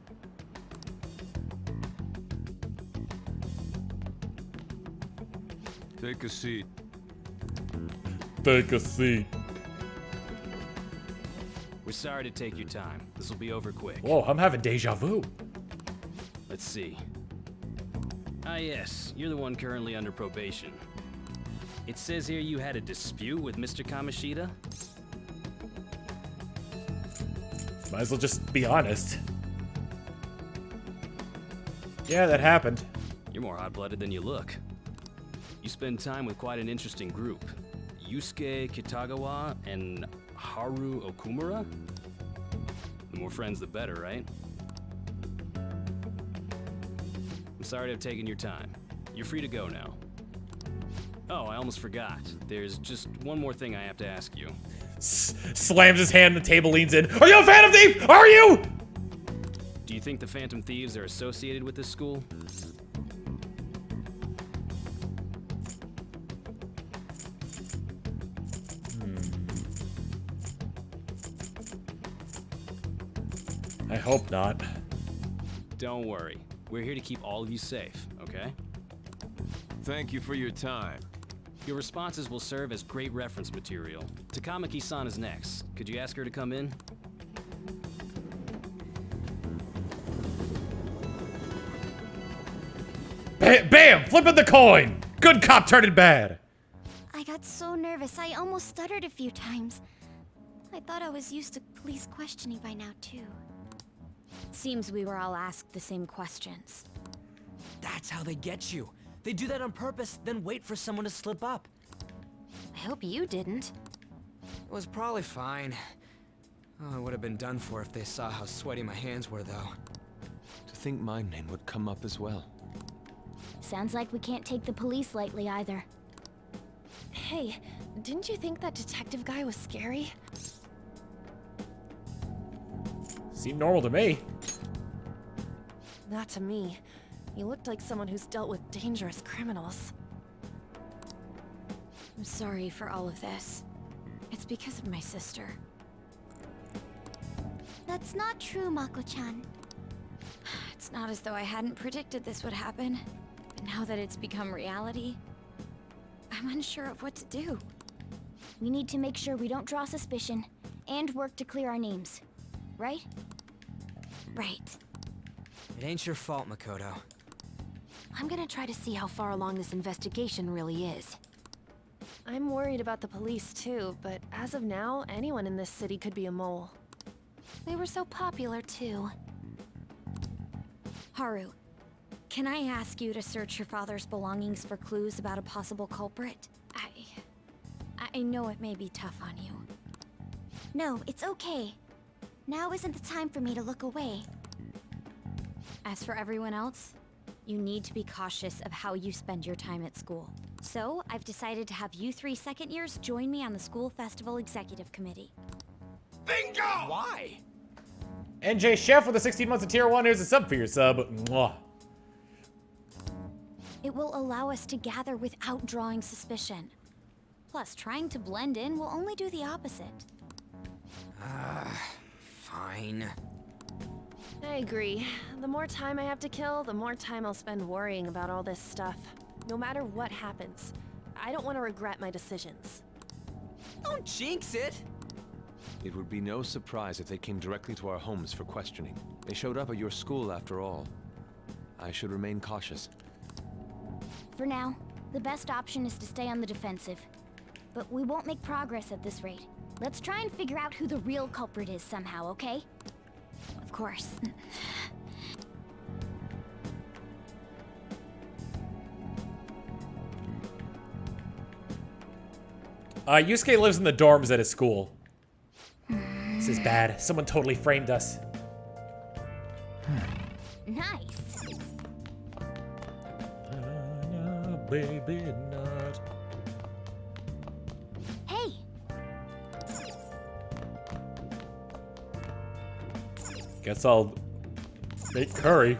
Take a seat. Take a seat. We're sorry to take your time. This will be over quick. Whoa, I'm having deja vu. Let's see. Ah yes, you're the one currently under probation. It says here you had a dispute with Mr. Kamoshida? Might as well just be honest. Yeah, that happened. You're more hot-blooded than you look. You spend time with quite an interesting group. Yusuke Kitagawa and Haru Okumura? The more friends, the better, right? I'm sorry to have taken your time. You're free to go now. Oh, I almost forgot. There's just one more thing I have to ask you. Slams his hand on the table, leans in. Are you a Phantom Thief? Are you? Do you think the Phantom Thieves are associated with this school? I hope not. Don't worry. We're here to keep all of you safe, okay? Thank you for your time. Your responses will serve as great reference material. Takamaki-san is next. Could you ask her to come in? Bam! Flipping the coin! Good cop turning bad! I got so nervous, I almost stuttered a few times. I thought I was used to police questioning by now, too. Seems we were all asked the same questions. That's how they get you. They do that on purpose, then wait for someone to slip up. I hope you didn't. It was probably fine. Oh, I would have been done for if they saw how sweaty my hands were, though. To think my name would come up as well. Sounds like we can't take the police lightly either. Hey, didn't you think that detective guy was scary? Seemed normal to me. Not to me. He looked like someone who's dealt with dangerous criminals. I'm sorry for all of this. It's because of my sister. That's not true, Mako-chan. It's not as though I hadn't predicted this would happen. But now that it's become reality, I'm unsure of what to do. We need to make sure we don't draw suspicion and work to clear our names. Right? Right. It ain't your fault, Makoto. I'm gonna try to see how far along this investigation really is. I'm worried about the police too, but as of now, anyone in this city could be a mole. They were so popular too. Haru, can I ask you to search your father's belongings for clues about a possible culprit? I know it may be tough on you. No, it's okay. Now isn't the time for me to look away. As for everyone else, you need to be cautious of how you spend your time at school. So, I've decided to have you 3 second years join me on the school festival executive committee. Bingo! Why? NJ Chef with the 16 months of tier 1. Here's a sub for your sub. Mwah. It will allow us to gather without drawing suspicion. Plus, trying to blend in will only do the opposite. Fine. I agree. The more time I have to kill, the more time I'll spend worrying about all this stuff. No matter what happens, I don't want to regret my decisions. Don't jinx it! It would be no surprise if they came directly to our homes for questioning. They showed up at your school after all. I should remain cautious. For now, the best option is to stay on the defensive. But we won't make progress at this rate. Let's try and figure out who the real culprit is somehow, okay? Of course. Yusuke lives in the dorms at his school. This is bad. Someone totally framed us. Nice. Baby, not. Hey! Guess I'll make curry.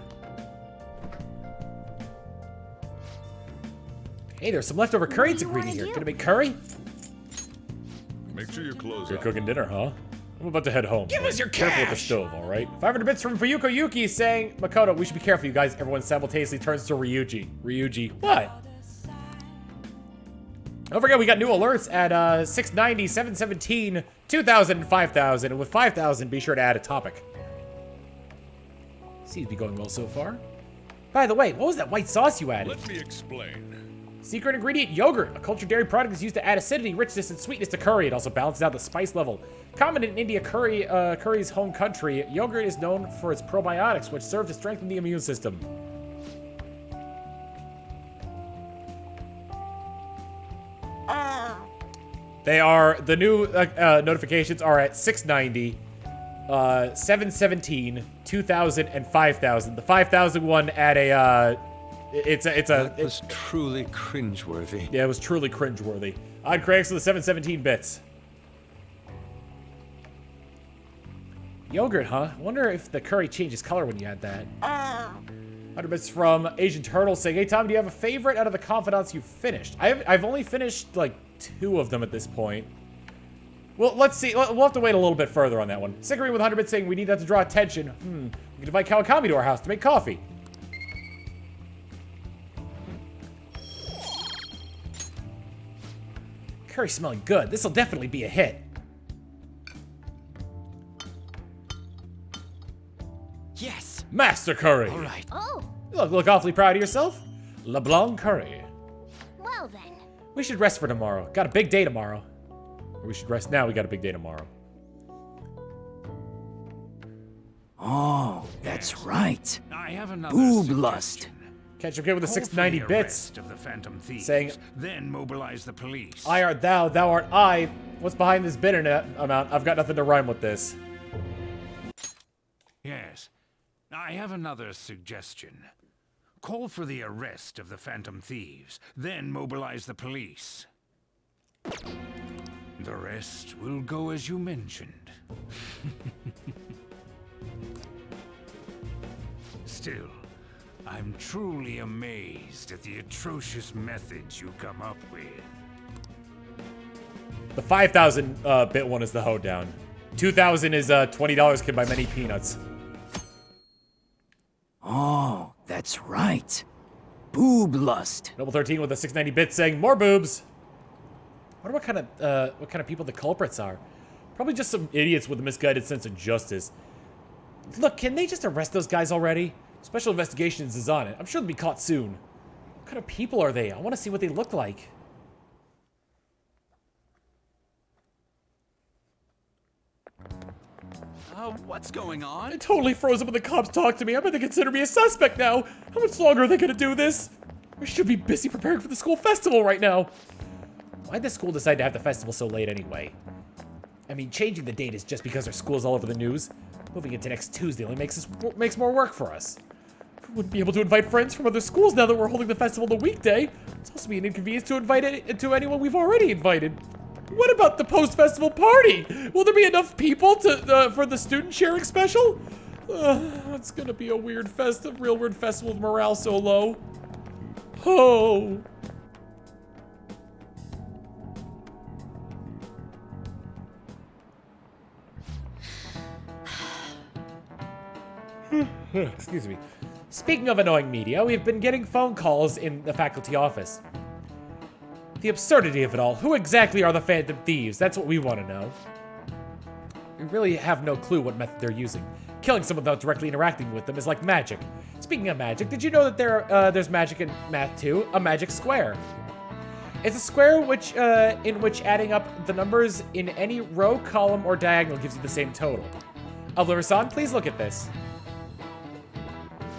Hey, there's some leftover curry ingredient here. Gonna make curry? Make sure your clothes You're are. cooking dinner, huh? I'm about to head home. Give us your Careful with the cash! stove, all right? 500 bits from Fuyuko Yuki saying, Makoto, we should be careful, you guys. Everyone simultaneously turns to Ryuji. Ryuji, what? Don't forget, we got new alerts at 690, 717, 2,000, and 5,000. And with 5,000, be sure to add a topic. Seems to be going well so far. By the way, what was that white sauce you added? Let me explain. Secret ingredient, yogurt. A cultured dairy product is used to add acidity, richness, and sweetness to curry. It also balances out the spice level. Common in India, curry's home country, yogurt is known for its probiotics, which serve to strengthen the immune system. They are, the new notifications are at 690, 717, 2,000, and 5,000. The 5,000 one at a That was truly cringeworthy. Yeah, it was truly cringeworthy. Odd cranks with the 717 bits. Yogurt, huh? Wonder if the curry changes color when you add that. 100 bits from Asian Turtle saying, "Hey Tom, do you have a favorite out of the confidants you've finished?" I've only finished like 2 of them at this point. Well, let's see. We'll have to wait a little bit further on that one. Sickery with 100 bits saying, "We need that to draw attention. We can invite Kawakami to our house to make coffee." Curry smelling good. This'll definitely be a hit. Yes. Master Curry. All right. Oh, Look awfully proud of yourself. LeBlanc Curry. well then. We should rest for tomorrow. Got a big day tomorrow. Or we should rest now. We got a big day tomorrow. Oh, that's right. I have another Boob suggestion. lust. Catch up kid with the Call for 690 the bits. arrest of the Phantom Thieves, Saying, then mobilize the police. I art thou, thou art I. What's behind this bit amount? I've got nothing to rhyme with this. Yes. I have another suggestion. Call for the arrest of the Phantom Thieves, then mobilize the police. The rest will go as you mentioned. Still, I'm truly amazed at the atrocious methods you come up with. The 5,000 bit one is the hoedown. 2,000 is $20 can buy many peanuts. Oh, that's right. Boob lust. Noble 13 with the 690 bits saying, "More boobs." I wonder what kind of people the culprits are. Probably just some idiots with a misguided sense of justice. Look, can they just arrest those guys already? Special Investigations is on it. I'm sure they'll be caught soon. What kind of people are they? I want to see what they look like. What's going on? I totally froze up when the cops talked to me. I bet they consider me a suspect now. How much longer are they going to do this? We should be busy preparing for the school festival right now. Why'd the school decide to have the festival so late anyway? I mean, changing the date is just because our school's all over the news. Moving it to next Tuesday only makes more work for us. We wouldn't be able to invite friends from other schools now that we're holding the festival the weekday. It's also be an inconvenience to invite to anyone we've already invited. What about the post-festival party? Will there be enough people to for the student sharing special? It's gonna be a weird real weird festival with morale so low. Oh. Excuse me. Speaking of annoying media, we've been getting phone calls in the faculty office. The absurdity of it all. Who exactly are the Phantom Thieves? That's what we want to know. We really have no clue what method they're using. Killing someone without directly interacting with them is like magic. Speaking of magic, did you know that there's magic in math too? A magic square. It's a square in which adding up the numbers in any row, column, or diagonal gives you the same total. Alvaro-san, please look at this.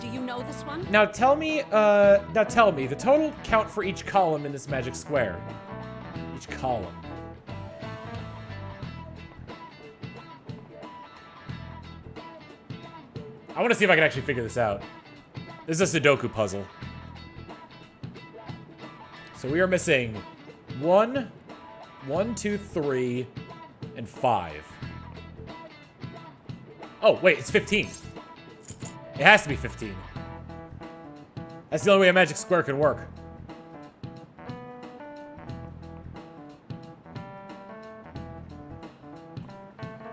Do you know this one? Now tell me the total count for each column in this magic square. Each column. I want to see if I can actually figure this out. This is a Sudoku puzzle. So we are missing 1, 2, 3, and 5. Oh, wait, it's 15. It has to be 15. That's the only way a magic square can work.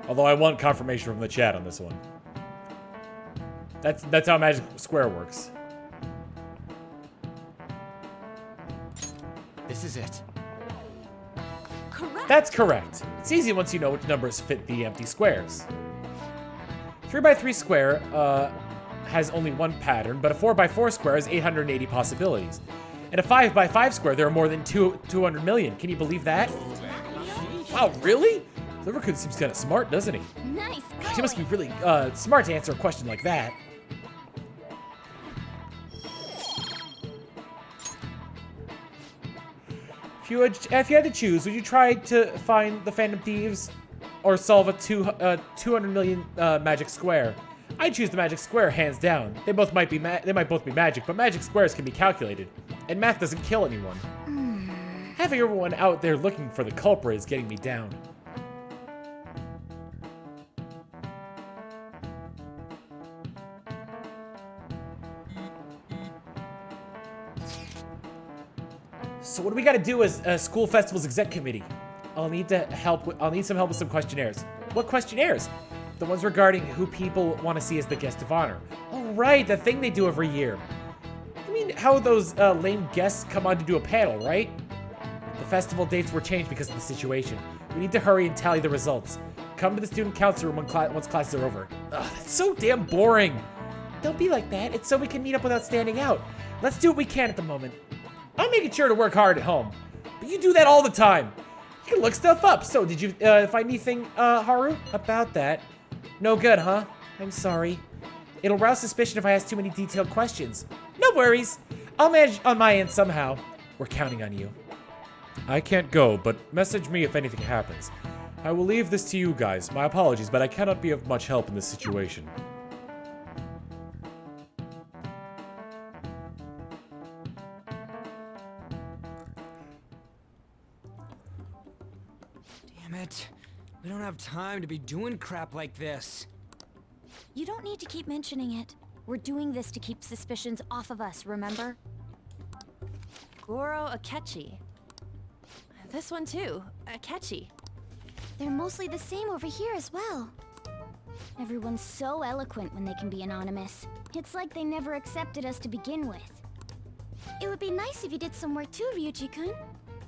Although I want confirmation from the chat on this one. That's how magic square works. This is it. Correct. That's correct. It's easy once you know which numbers fit the empty squares. 3x3 square has only one pattern, but a 4x4 square has 880 possibilities. And a 5x5 square, there are more than 200 million. Can you believe that? Wow, really? Liverpool seems kind of smart, doesn't he? Nice. Gosh, he must be really smart to answer a question like that. If you had to choose, would you try to find the Phantom Thieves or solve a 200 million magic square? I choose the magic square, hands down. They might both be magic, but magic squares can be calculated, and math doesn't kill anyone. Having everyone out there looking for the culprit is getting me down. So what do we got to do as school festival's exec committee? I'll need some help with some questionnaires. What questionnaires? The ones regarding who people want to see as the guest of honor. Oh right, the thing they do every year. I mean, how those lame guests come on to do a panel, right? The festival dates were changed because of the situation. We need to hurry and tally the results. Come to the student council room once classes are over. Ugh, that's so damn boring. Don't be like that. It's so we can meet up without standing out. Let's do what we can at the moment. I'm making sure to work hard at home, but you do that all the time. You can look stuff up. So, did you find anything, Haru, about that? No good, huh? I'm sorry. It'll rouse suspicion if I ask too many detailed questions. No worries. I'll manage on my end somehow. We're counting on you. I can't go, but message me if anything happens. I will leave this to you guys. My apologies, but I cannot be of much help in this situation. Damn it. We don't have time to be doing crap like this. You don't need to keep mentioning it. We're doing this to keep suspicions off of us, remember? Goro Akechi. This one too, Akechi. They're mostly the same over here as well. Everyone's so eloquent when they can be anonymous. It's like they never accepted us to begin with. It would be nice if you did some work too, Ryuji-kun.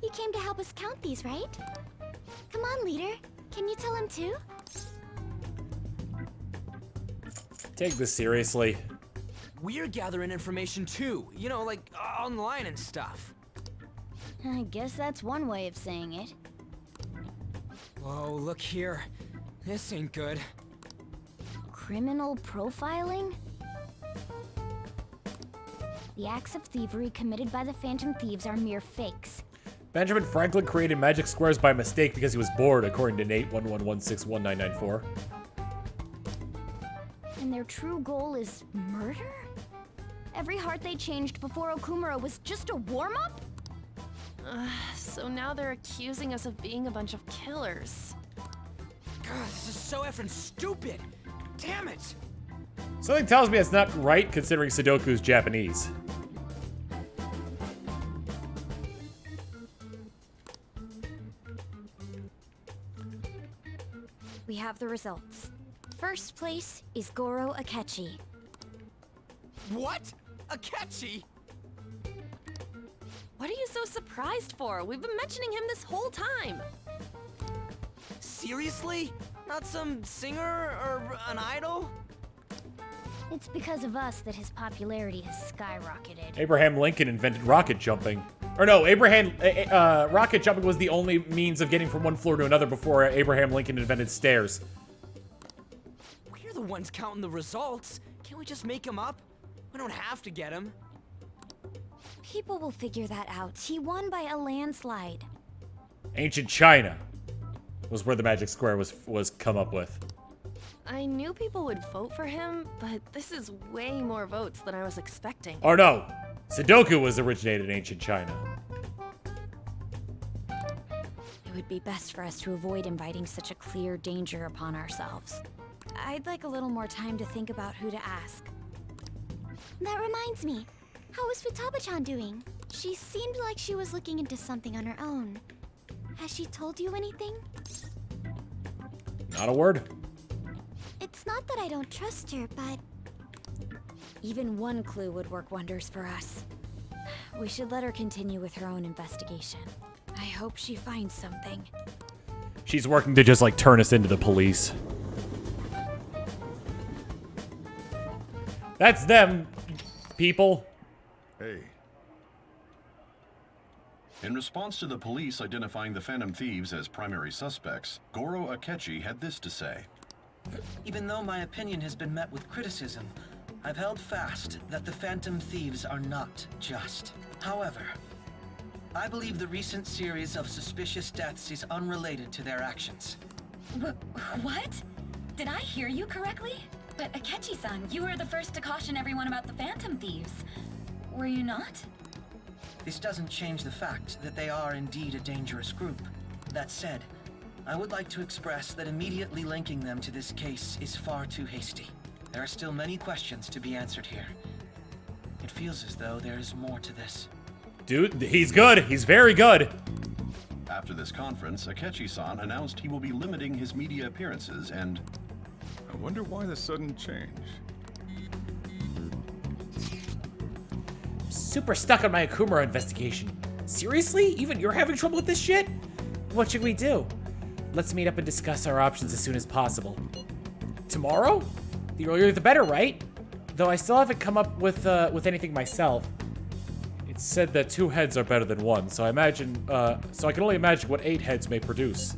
You came to help us count these, right? Come on, leader. Can you tell him too? Take this seriously. We're gathering information too, you know, like online and stuff. I guess that's one way of saying it. Whoa, look here. This ain't good. Criminal profiling? The acts of thievery committed by the Phantom Thieves are mere fakes. Benjamin Franklin created magic squares by mistake because he was bored, according to Nate 11161994. And their true goal is murder? Every heart they changed before Okumura was just a warm-up? So now they're accusing us of being a bunch of killers. God, this is so effing stupid! Damn it! Something tells me it's not right considering Sudoku's Japanese. We have the results. First place is Goro Akechi. What? Akechi? What are you so surprised for? We've been mentioning him this whole time. Seriously? Not some singer or an idol? It's because of us that his popularity has skyrocketed. Abraham Lincoln invented rocket jumping. Or no, rocket jumping was the only means of getting from one floor to another before Abraham Lincoln invented stairs. We're the ones counting the results. Can't we just make them up? We don't have to get him. People will figure that out. He won by a landslide. Ancient China was where the magic square was come up with. I knew people would vote for him, but this is way more votes than I was expecting. Or no, Sudoku was originated in ancient China. It would be best for us to avoid inviting such a clear danger upon ourselves. I'd like a little more time to think about who to ask. That reminds me. How is Futaba-chan doing? She seemed like she was looking into something on her own. Has she told you anything? Not a word. It's not that I don't trust her, but... Even one clue would work wonders for us. We should let her continue with her own investigation. I hope she finds something. She's working to just, like, turn us into the police. That's them, people. Hey. In response to the police identifying the Phantom Thieves as primary suspects, Goro Akechi had this to say. Even though my opinion has been met with criticism, I've held fast that the Phantom Thieves are not just. However, I believe the recent series of suspicious deaths is unrelated to their actions. What? Did I hear you correctly? But Akechi-san, you were the first to caution everyone about the Phantom Thieves. Were you not? This doesn't change the fact that they are indeed a dangerous group. That said, I would like to express that immediately linking them to this case is far too hasty. There are still many questions to be answered here. It feels as though there is more to this. Dude, he's good. He's very good. After this conference, Akechi-san announced he will be limiting his media appearances and... I wonder why the sudden change. Super stuck on my Okumura investigation. Seriously? Even you're having trouble with this shit? What should we do? Let's meet up and discuss our options as soon as possible. Tomorrow? The earlier the better, right? Though I still haven't come up with anything myself. It said that 2 heads are better than 1, so I can only imagine what 8 heads may produce.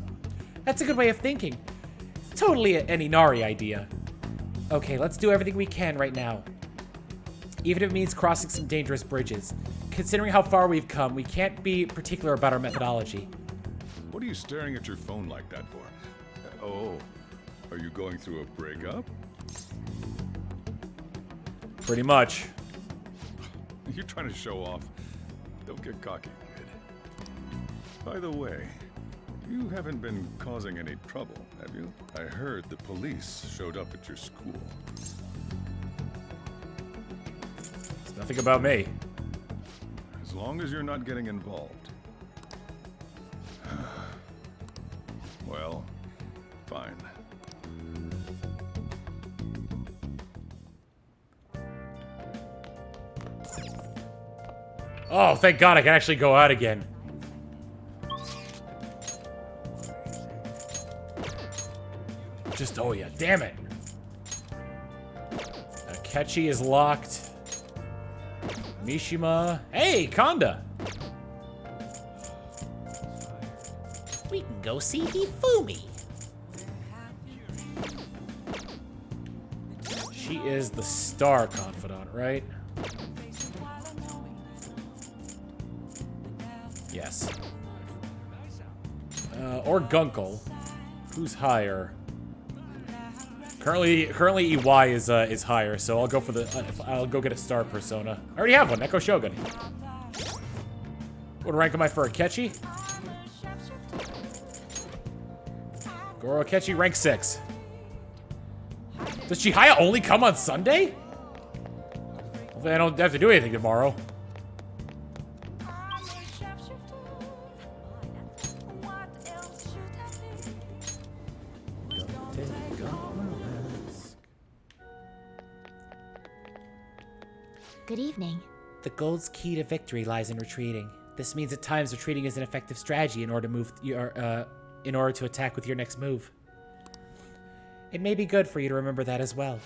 That's a good way of thinking. Totally an Inari idea. Okay, let's do everything we can right now. Even if it means crossing some dangerous bridges. Considering how far we've come, we can't be particular about our methodology. What are you staring at your phone like that for? Oh, are you going through a breakup? Pretty much. You're trying to show off. Don't get cocky, kid. By the way, you haven't been causing any trouble, have you? I heard the police showed up at your school. It's nothing about me. As long as you're not getting involved. Well, fine. Oh, thank God I can actually go out again. Oh yeah, damn it. Akechi is locked. Mishima. Hey, Konda. We can go see Hifumi. She is the star confidant, right? Yes. Or Gunkel. Who's higher? Currently EY is higher, so I'll go for I'll go get a star persona. I already have one, Echo Shogun. What rank am I for Akechi? Goro Akechi, rank 6. Does Chihaya only come on Sunday? Hopefully I don't have to do anything tomorrow. Good evening. The gold's key to victory lies in retreating. This means at times retreating is an effective strategy in order to move in order to attack with your next move. It may be good for you to remember that as well.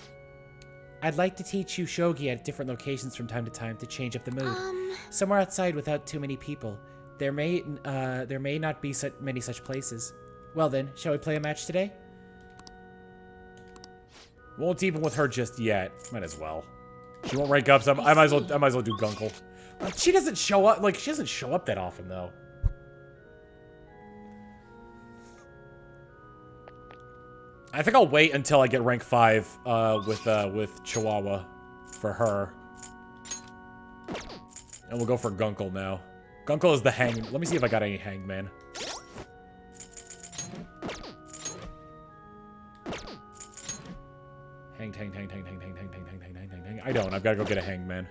I'd like to teach you shogi at different locations from time to time to change up the mood. Somewhere outside without too many people. There may not be many such places. Well then, shall we play a match today? Won't even with her just yet. Might as well. She won't rank up, so I might as well do Gunkel. She doesn't show up, like, she doesn't show up that often, though. I think I'll wait until I get rank 5 with Chihuahua for her. And we'll go for Gunkel now. Gunkel is the hang. Let me see if I got any hangman. Hang. I don't. I've got to go get a hangman.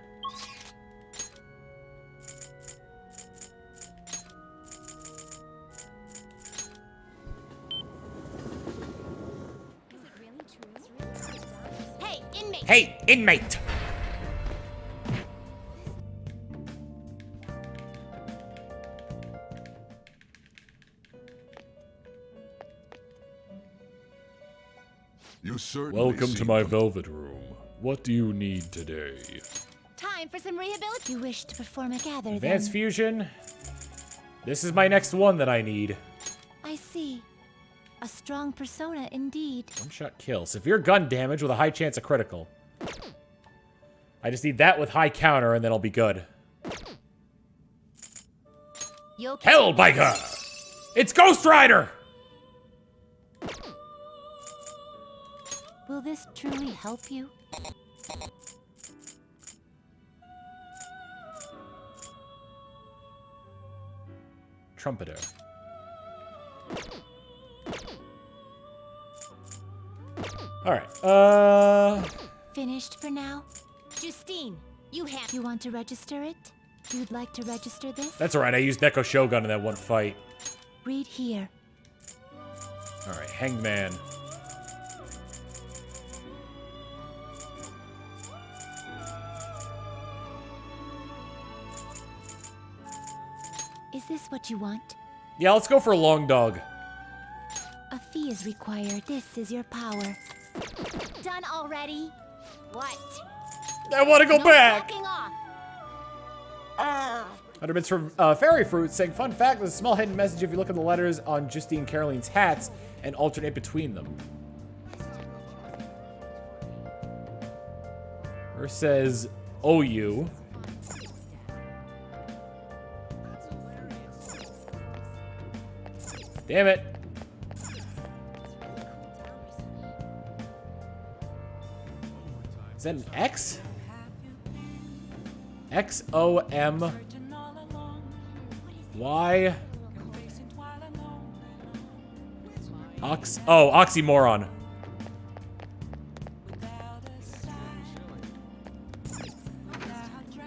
Hey, inmate! Hey, inmate! You certainly Welcome to my velvet room. What do you need today? Time for some rehabilitation. You wish to perform a gather, Advanced then? fusion. This is my next one that I need. I see. A strong persona indeed. One-shot kill. Severe gun damage with a high chance of critical. I just need that with high counter and then I'll be good. Hellbiker! It's Ghost Rider! Will this truly help you? Trumpeter. Alright, Finished for now? Justine, you want to register it? You'd like to register this? That's alright, I used Neko Shogun in that one fight. Read here. Alright, Hangman. Is this what you want? Yeah, let's go for a long dog. A fee is required. This is your power. Done already? What? I want to go back! Walking off. 100 bits from Fairy Fruit saying, fun fact, there's a small hidden message if you look at the letters on Justine and Caroline's hats and alternate between them. Or says, OU. Damn it. Is that an X? X-O-M-Y? Oxymoron.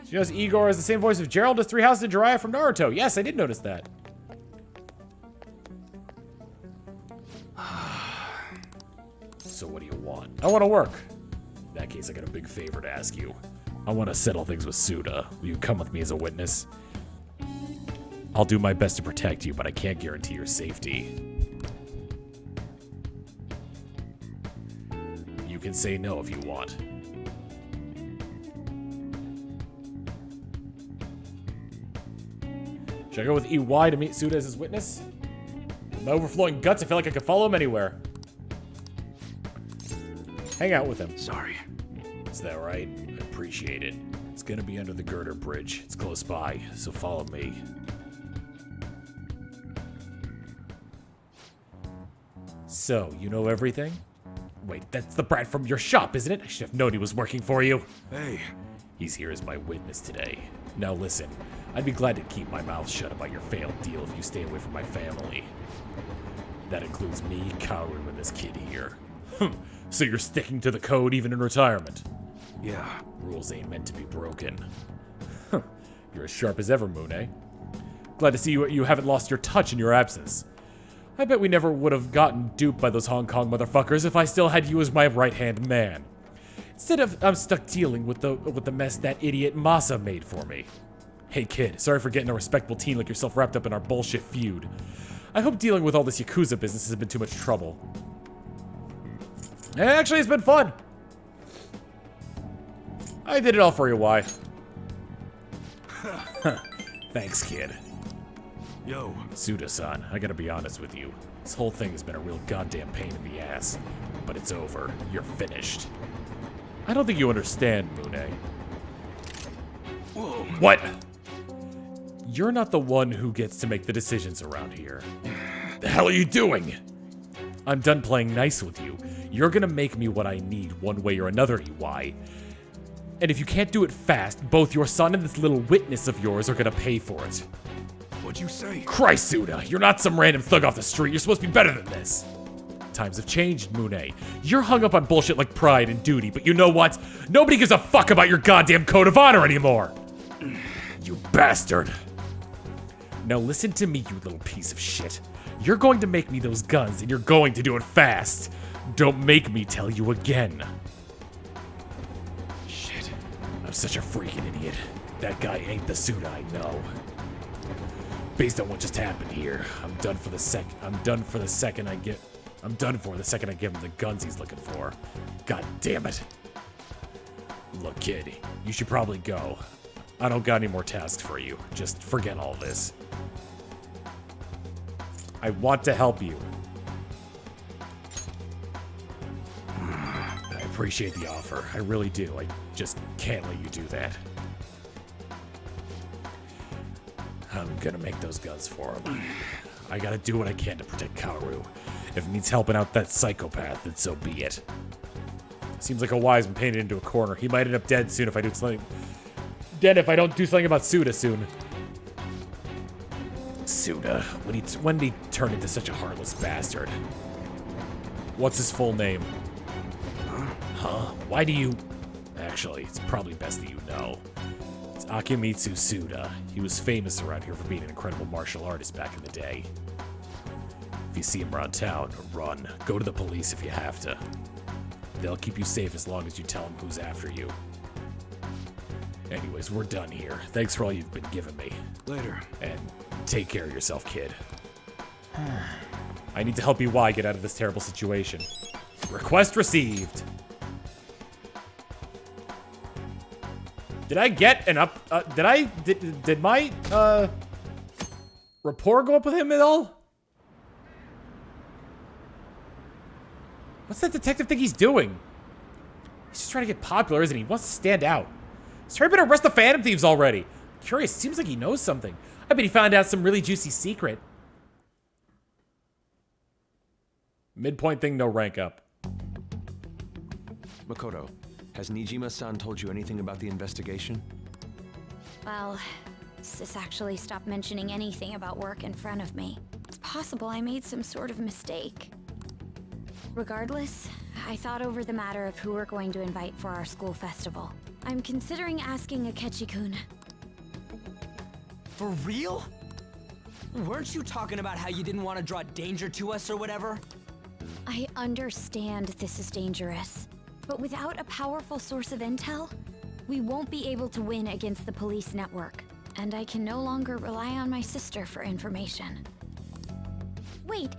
She knows Igor is the same voice of Gerald as Three Houses of Jiraiya from Naruto. Yes, I did notice that. So what do you want? I want to work. In that case, I got a big favor to ask you. I want to settle things with Suda. Will you come with me as a witness? I'll do my best to protect you, but I can't guarantee your safety. You can say no if you want. Should I go with EY to meet Suda as his witness? With my overflowing guts, I feel like I could follow him anywhere. Hang out with him. Sorry. Is that right? I appreciate it. It's gonna be under the Girder Bridge. It's close by, so follow me. So, you know everything? Wait, that's the brat from your shop, isn't it? I should have known he was working for you. Hey. He's here as my witness today. Now listen, I'd be glad to keep my mouth shut about your failed deal if you stay away from my family. That includes me, Haru, and this kid here. So you're sticking to the code even in retirement? Yeah. Rules ain't meant to be broken. You're as sharp as ever, Moon, eh? Glad to see you haven't lost your touch in your absence. I bet we never would have gotten duped by those Hong Kong motherfuckers if I still had you as my right-hand man. Instead of, I'm stuck dealing with the mess that idiot Masa made for me. Hey kid, sorry for getting a respectable teen like yourself wrapped up in our bullshit feud. I hope dealing with all this Yakuza business has been too much trouble. Actually, it's been fun. I did it all for you, why? Thanks, kid. Yo. Suda-san, I gotta be honest with you. This whole thing has been a real goddamn pain in the ass. But it's over. You're finished. I don't think you understand, Mune. Whoa. What? You're not the one who gets to make the decisions around here. The hell are you doing? I'm done playing nice with you. You're gonna make me what I need one way or another, EY. And if you can't do it fast, both your son and this little witness of yours are gonna pay for it. What'd you say? Christ, Suda, you're not some random thug off the street. You're supposed to be better than this. Times have changed, Mune. You're hung up on bullshit like pride and duty, but you know what? Nobody gives a fuck about your goddamn code of honor anymore. You bastard. Now listen to me, you little piece of shit. You're going to make me those guns, and you're going to do it fast. Don't make me tell you again. Shit. I'm such a freaking idiot. That guy ain't the Suda I know. Based on what just happened here, I'm done for the second I give him the guns he's looking for. God damn it. Look, kid, you should probably go. I don't got any more tasks for you. Just forget all this. I want to help you. I appreciate the offer. I really do. I just can't let you do that. I'm gonna make those guns for him. I gotta do what I can to protect Haru. If it means helping out that psychopath, then so be it. Seems like a wise man painted into a corner. He might end up dead soon if I do something. Dead if I don't do something about Suda soon. Suda, when did he turn into such a heartless bastard? What's his full name? Huh? Why do you... Actually, it's probably best that you know. It's Akimitsu Suda. He was famous around here for being an incredible martial artist back in the day. If you see him around town, run. Go to the police if you have to. They'll keep you safe as long as you tell them who's after you. Anyways, we're done here. Thanks for all you've been giving me. Later. And take care of yourself, kid. I need to help EY get out of this terrible situation. Request received. Did I get an up... Did my, rapport go up with him at all? What's that detective think he's doing? He's just trying to get popular, isn't he? He wants to stand out. He's trying to arrest the Phantom Thieves already. Curious, seems like he knows something. I bet he found out some really juicy secret. Midpoint thing, no rank up. Makoto, has Nijima-san told you anything about the investigation? Well, Sis actually stopped mentioning anything about work in front of me. It's possible I made some sort of mistake. Regardless, I thought over the matter of who we're going to invite for our school festival. I'm considering asking Akechi-kun. For real? Weren't you talking about how you didn't want to draw danger to us or whatever? I understand this is dangerous, but without a powerful source of intel, we won't be able to win against the police network, and I can no longer rely on my sister for information. Wait,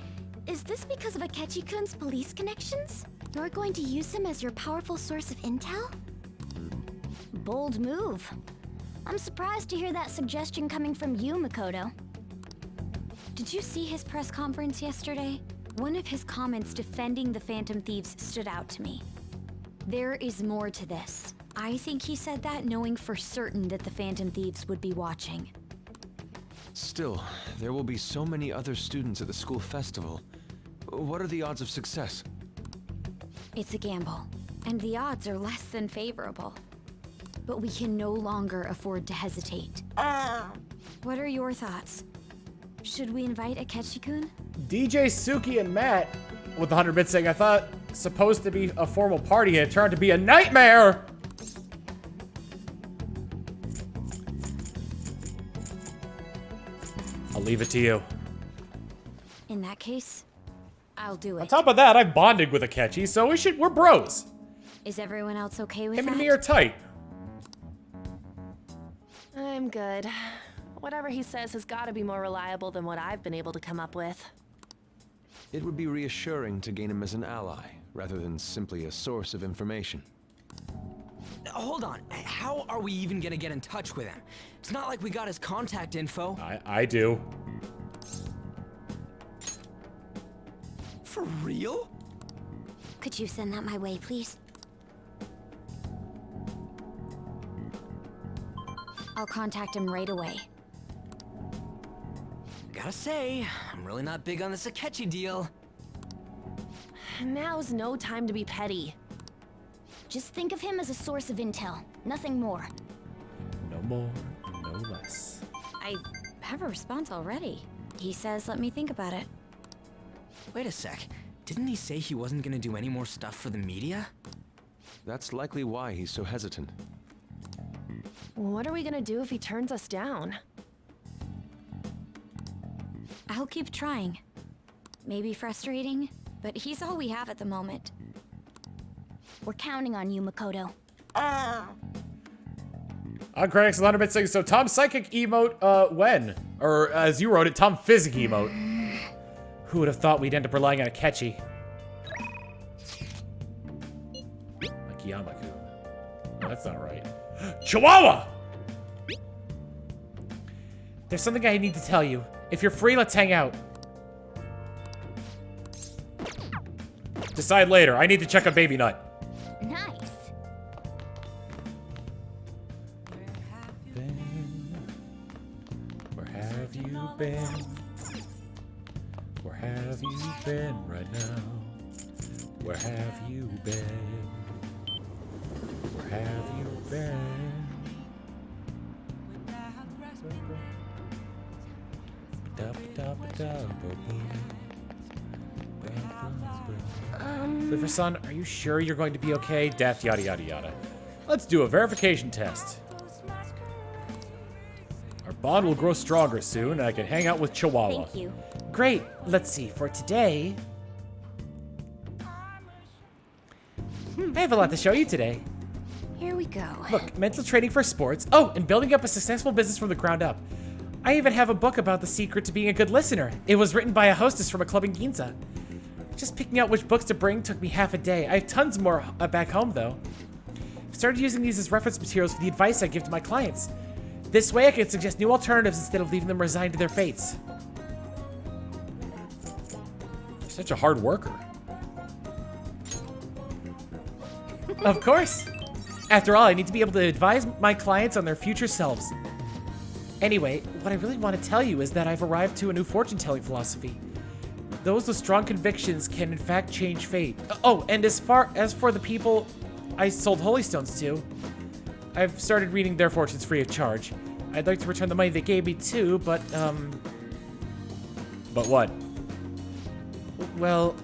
is this because of Akechi-kun's police connections? You're going to use him as your powerful source of intel? Bold move. I'm surprised to hear that suggestion coming from you, Makoto. Did you see his press conference yesterday? One of his comments defending the Phantom Thieves stood out to me. There is more to this. I think he said that knowing for certain that the Phantom Thieves would be watching. Still, there will be so many other students at the school festival. What are the odds of success? It's a gamble, and the odds are less than favorable. But we can no longer afford to hesitate. What are your thoughts? Should we invite Akechi-kun? DJ Suki and Matt with the 100 bits saying, I thought supposed to be a formal party and it turned to be a nightmare! I'll leave it to you. In that case, I'll do it. On top of that, I've bonded with Akechi, so we're bros. Is everyone else okay with Him that? and me are tight. I'm good. Whatever he says has got to be more reliable than what I've been able to come up with. It would be reassuring to gain him as an ally, rather than simply a source of information. Hold on, how are we even gonna get in touch with him? It's not like we got his contact info. I do. For real? Could you send that my way, please? I'll contact him right away. Gotta say, I'm really not big on this Akechi deal. Now's no time to be petty. Just think of him as a source of intel, nothing more. No more, no less. I have a response already. He says let me think about it. Wait a sec. Didn't he say he wasn't gonna do any more stuff for the media? That's likely why he's so hesitant. What are we gonna do if he turns us down? I'll keep trying. Maybe frustrating, but he's all we have at the moment. We're counting on you, Makoto. On Credits 100 bits saying, so Tom Psychic emote, when? Or as you wrote it, Tom Physic emote. Who would have thought we'd end up relying on Akechi? Akiyama-kun. No, that's not right. Chihuahua! There's something I need to tell you. If you're free, let's hang out. Decide later. I need to check on Baby Nut. Nice. Where have you been? Where have you been right now? Where have you been? Where have you been? Liverson, are you sure you're going to be okay? Death, yada yada yada. Let's do a verification test. Our bond will grow stronger soon, and I can hang out with Chihuahua. Thank you. Great. Let's see. For today, I have a lot to show you today. Here we go. Look, mental training for sports. Oh, and building up a successful business from the ground up. I even have a book about the secret to being a good listener. It was written by a hostess from a club in Ginza. Just picking out which books to bring took me half a day. I have tons more back home, though. I've started using these as reference materials for the advice I give to my clients. This way, I can suggest new alternatives instead of leaving them resigned to their fates. You're such a hard worker. Of course. After all, I need to be able to advise my clients on their future selves. Anyway, what I really want to tell you is that I've arrived to a new fortune-telling philosophy. Those with strong convictions can in fact change fate. Oh, and as for the people I sold holy stones to, I've started reading their fortunes free of charge. I'd like to return the money they gave me too, but But what? Well,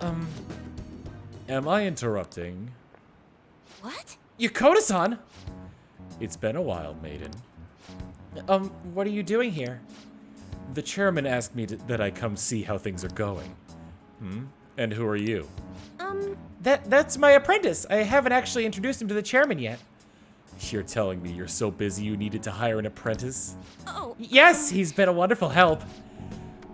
am I interrupting? What? Yakuza-san! It's been a while, maiden. What are you doing here? The chairman asked me that I come see how things are going. And who are you? That's my apprentice. I haven't actually introduced him to the chairman yet. You're telling me you're so busy you needed to hire an apprentice? Oh. Yes, he's been a wonderful help.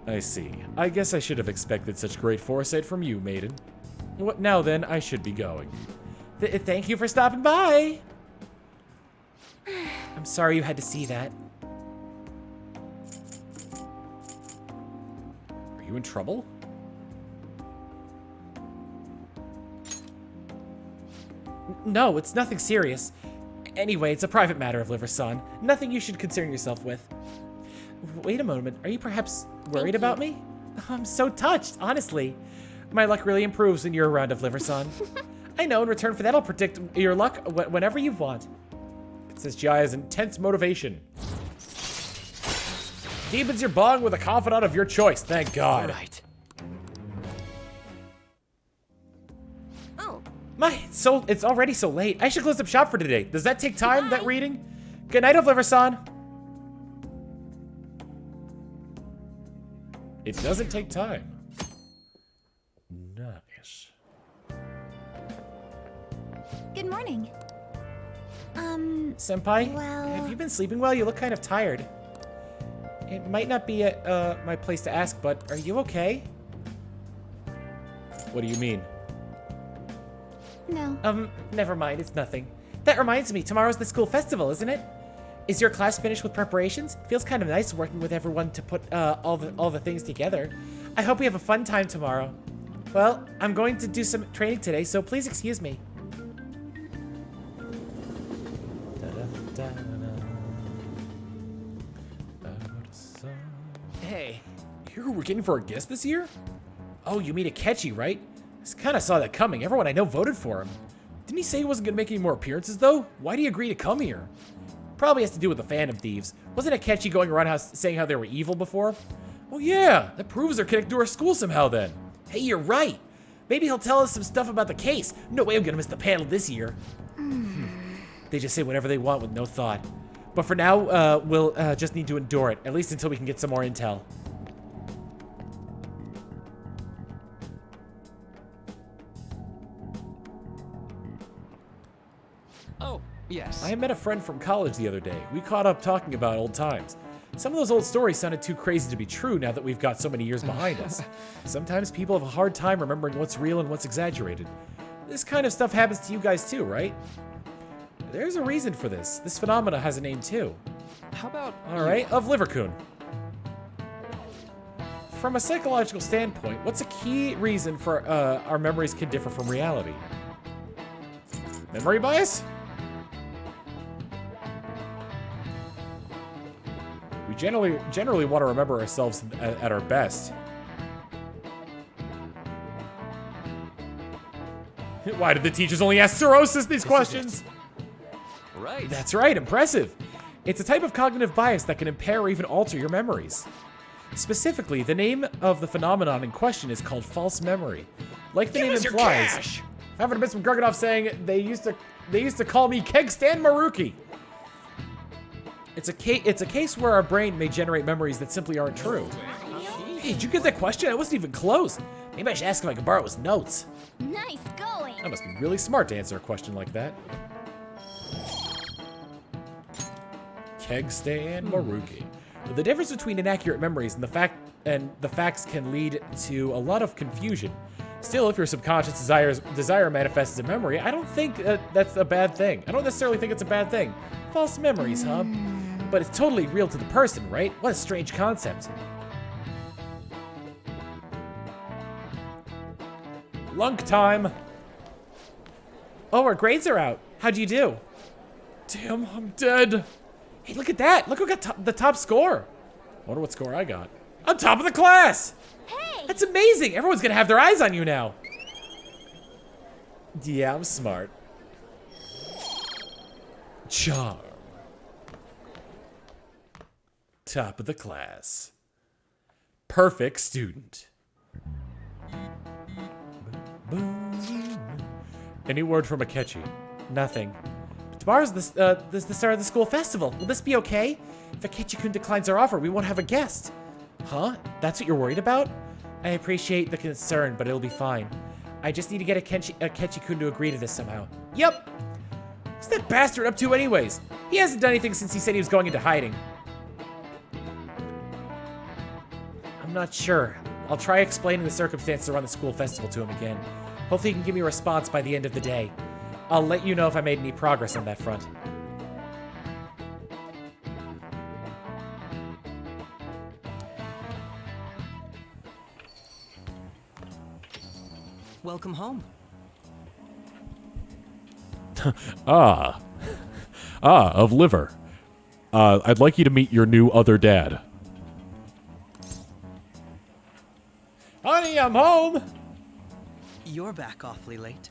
I see. I guess I should have expected such great foresight from you, maiden. Now then, I should be going. Thank you for stopping by. I'm sorry you had to see that. Are you in trouble? No, it's nothing serious. Anyway, it's a private matter of Liver-san. Nothing you should concern yourself with. Wait a moment. Are you perhaps worried about me? I'm so touched, honestly. My luck really improves when you're around of Liver-san. I know, in return for that, I'll predict your luck whenever you want. It says Jai has intense motivation. Deepens your bond with a confidant of your choice, thank God. Right. Oh. It's already so late. I should close up shop for today. Does that take time, that reading? Good night, Liver-san. It doesn't take time. Nice. Good morning. Senpai, well... have you been sleeping well? You look kind of tired. It might not be at my place to ask, but are you okay? What do you mean? No. Never mind, it's nothing. That reminds me, tomorrow's the school festival, isn't it? Is your class finished with preparations? Feels kind of nice working with everyone to put all the things together. I hope we have a fun time tomorrow. Well, I'm going to do some training today, so please excuse me. Hey. You're working for a guest this year? Oh, you mean Akechi, right? I kind of saw that coming. Everyone I know voted for him. Didn't he say he wasn't going to make any more appearances, though? Why did he agree to come here? Probably has to do with the Phantom Thieves. Wasn't Akechi going around saying how they were evil before? Oh yeah, that proves they're connected to our school somehow then. Hey, you're right. Maybe he'll tell us some stuff about the case. No way I'm gonna miss the panel this year. They just say whatever they want with no thought. But for now, we'll just need to endure it, at least until we can get some more intel. Oh, yes. I met a friend from college the other day. We caught up talking about old times. Some of those old stories sounded too crazy to be true now that we've got so many years behind us. Sometimes people have a hard time remembering what's real and what's exaggerated. This kind of stuff happens to you guys too, right? There's a reason for this. This phenomena has a name too. How about... Alright, of Livercoon. From a psychological standpoint, what's a key reason for our memories can differ from reality? Memory bias? We generally want to remember ourselves at our best. Why did the teachers only ask Cirrhosis these questions? right. That's right, impressive. It's a type of cognitive bias that can impair or even alter your memories. Specifically, the name of the phenomenon in question is called false memory. Like the name implies, I haven't been from Gurganov saying they used to call me Kegstan Maruki. It's a case where our brain may generate memories that simply aren't true. Hey, did you get that question? I wasn't even close. Maybe I should ask if I could borrow his notes. Nice going. I must be really smart to answer a question like that. Kegstan Maruki. The difference between inaccurate memories and the facts can lead to a lot of confusion. Still, if your subconscious desire manifests as a memory, I don't think that's a bad thing. I don't necessarily think it's a bad thing. False memories, huh? But it's totally real to the person, right? What a strange concept. Lunk time. Oh, our grades are out. How'd you do? Damn, I'm dead. Hey, look at that. Look who got the top score. I wonder what score I got. I'm top of the class. Hey! That's amazing. Everyone's gonna have their eyes on you now. Yeah, I'm smart. Charm. Top of the class. Perfect student. Any word from Akechi? Nothing. Tomorrow's the start of the school festival. Will this be okay? If Akechi-kun declines our offer, we won't have a guest. Huh? That's what you're worried about? I appreciate the concern, but it'll be fine. I just need to get Akechi-kun to agree to this somehow. Yep. What's that bastard up to anyways? He hasn't done anything since he said he was going into hiding. I'm not sure. I'll try explaining the circumstances around the school festival to him again. Hopefully he can give me a response by the end of the day. I'll let you know if I made any progress on that front. Welcome home. Of liver. I'd like you to meet your new other dad. Honey, I'm home! You're back awfully late.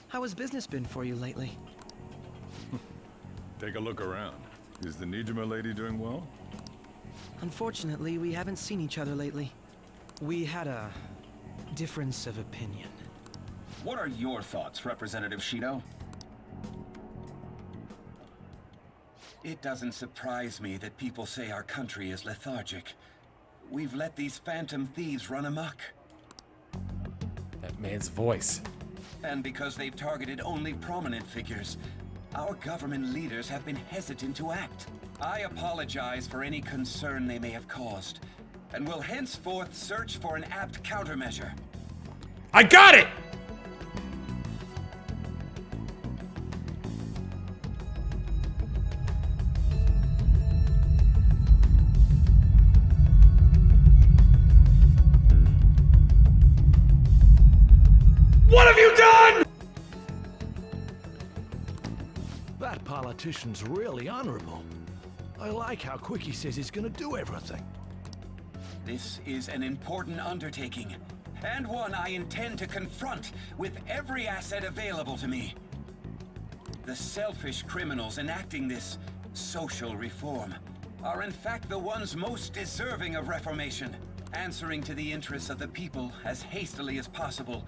How has business been for you lately? Take a look around. Is the Nijima lady doing well? Unfortunately, we haven't seen each other lately. We had a difference of opinion. What are your thoughts, Representative Shido? It doesn't surprise me that people say our country is lethargic. We've let these Phantom Thieves run amok. That man's voice. And because they've targeted only prominent figures, our government leaders have been hesitant to act. I apologize for any concern they may have caused, and will henceforth search for an apt countermeasure. I got it! What have you done? That politician's really honorable. I like how quick he says he's gonna do everything. This is an important undertaking, and one I intend to confront with every asset available to me. The selfish criminals enacting this social reform are in fact the ones most deserving of reformation. Answering to the interests of the people as hastily as possible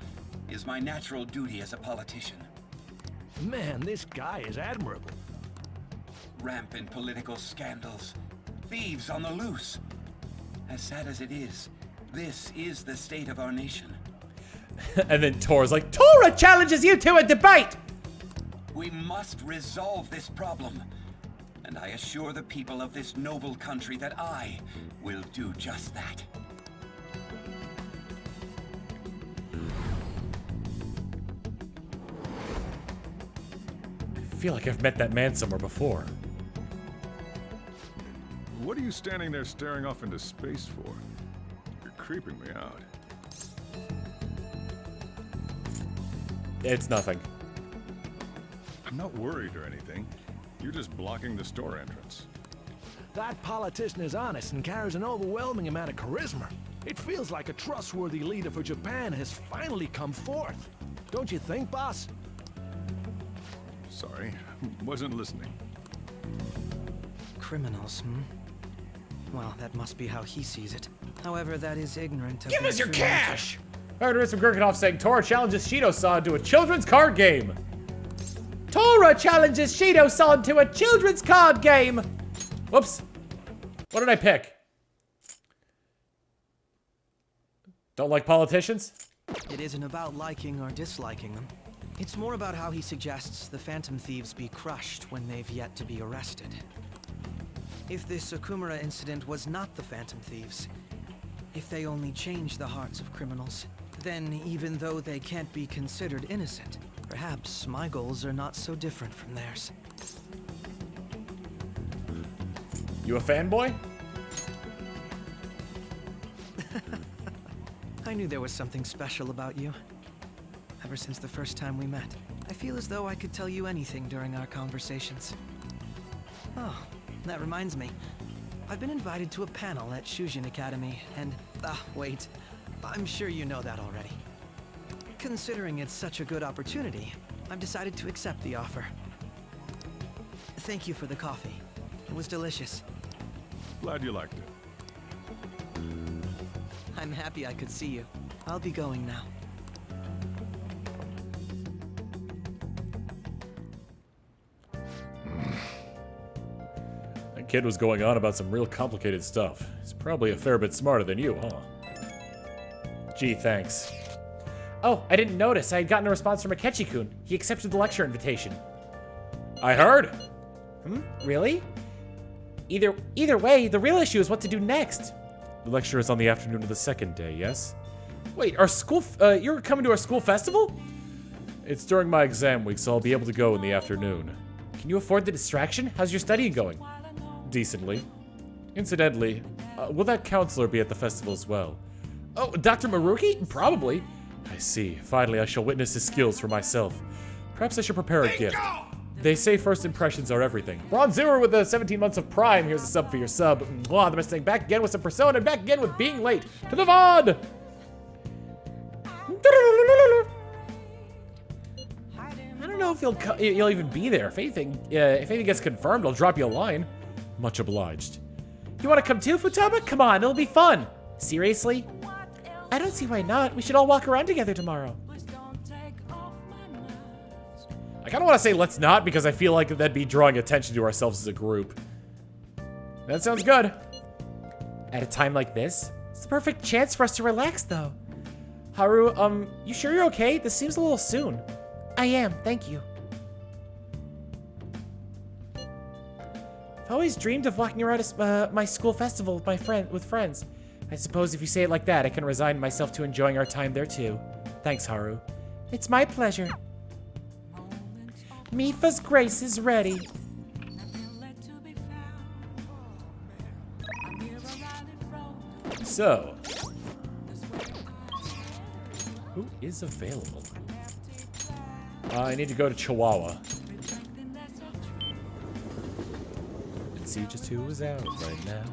is my natural duty as a politician. Man, this guy is admirable. Rampant political scandals, thieves on the loose. As sad as it is, this is the state of our nation. And then Tor's like, Tora challenges you to a debate! We must resolve this problem. And I assure the people of this noble country that I will do just that. I feel like I've met that man somewhere before. What are you standing there staring off into space for? You're creeping me out. It's nothing. I'm not worried or anything. You're just blocking the store entrance. That politician is honest and carries an overwhelming amount of charisma. It feels like a trustworthy leader for Japan has finally come forth. Don't you think, boss? Sorry, wasn't listening. Criminals, Well, that must be how he sees it. However, that is ignorant of Give their us your true cash! nature. I heard from Gurkenhoff saying Tora challenges Shido-san to a children's card game. Tora challenges Shido-san to a children's card game! Whoops. What did I pick? Don't like politicians? It isn't about liking or disliking them. It's more about how he suggests the Phantom Thieves be crushed when they've yet to be arrested. If this Okumura incident was not the Phantom Thieves, if they only change the hearts of criminals, then even though they can't be considered innocent, perhaps my goals are not so different from theirs. You a fanboy? I knew there was something special about you. Ever since the first time we met, I feel as though I could tell you anything during our conversations. Oh, that reminds me. I've been invited to a panel at Shujin Academy, and... wait. I'm sure you know that already. Considering it's such a good opportunity, I've decided to accept the offer. Thank you for the coffee. It was delicious. Glad you liked it. I'm happy I could see you. I'll be going now. That kid was going on about some real complicated stuff. He's probably a fair bit smarter than you, huh? Gee, thanks. Oh, I didn't notice. I had gotten a response from Akechi-kun. He accepted the lecture invitation. I heard. Really? Either way, the real issue is what to do next. The lecture is on the afternoon of the second day, yes? Wait, our school, you're coming to our school festival? It's during my exam week, so I'll be able to go in the afternoon. Can you afford the distraction? How's your studying going? Decently. Incidentally, will that counselor be at the festival as well? Oh, Dr. Maruki? Probably. I see. Finally, I shall witness his skills for myself. Perhaps I should prepare a gift. They say first impressions are everything. Bronze Zero with the 17 months of Prime. Here's a sub for your sub. Mwah, the best thing. Back again with some Persona and back again with being late. To the VOD! I don't know if you'll even be there. If anything gets confirmed, I'll drop you a line. Much obliged. You want to come too, Futaba? Come on, it'll be fun. Seriously? I don't see why not. We should all walk around together tomorrow. I kind of want to say let's not, because I feel like that'd be drawing attention to ourselves as a group. That sounds good. At a time like this, it's the perfect chance for us to relax, though. Haru, you sure you're okay? This seems a little soon. I am, thank you. I've always dreamed of walking around my school festival with friends. I suppose if you say it like that, I can resign myself to enjoying our time there too. Thanks, Haru. It's my pleasure. Mifa's grace is ready. So, who is available? I need to go to Chihuahua. Let's see just who is out right now.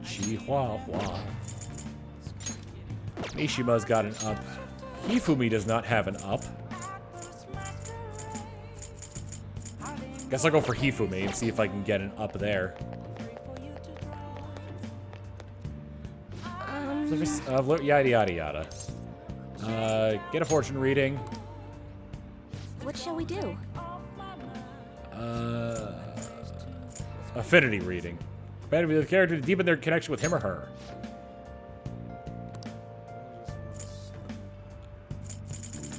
Chihuahua. Mishima's got an up. Hifumi does not have an up. Guess I'll go for Hifumi and see if I can get an up there. Yada yada yada. Get a fortune reading. What shall we do? Affinity reading. Benefit the character to deepen their connection with him or her.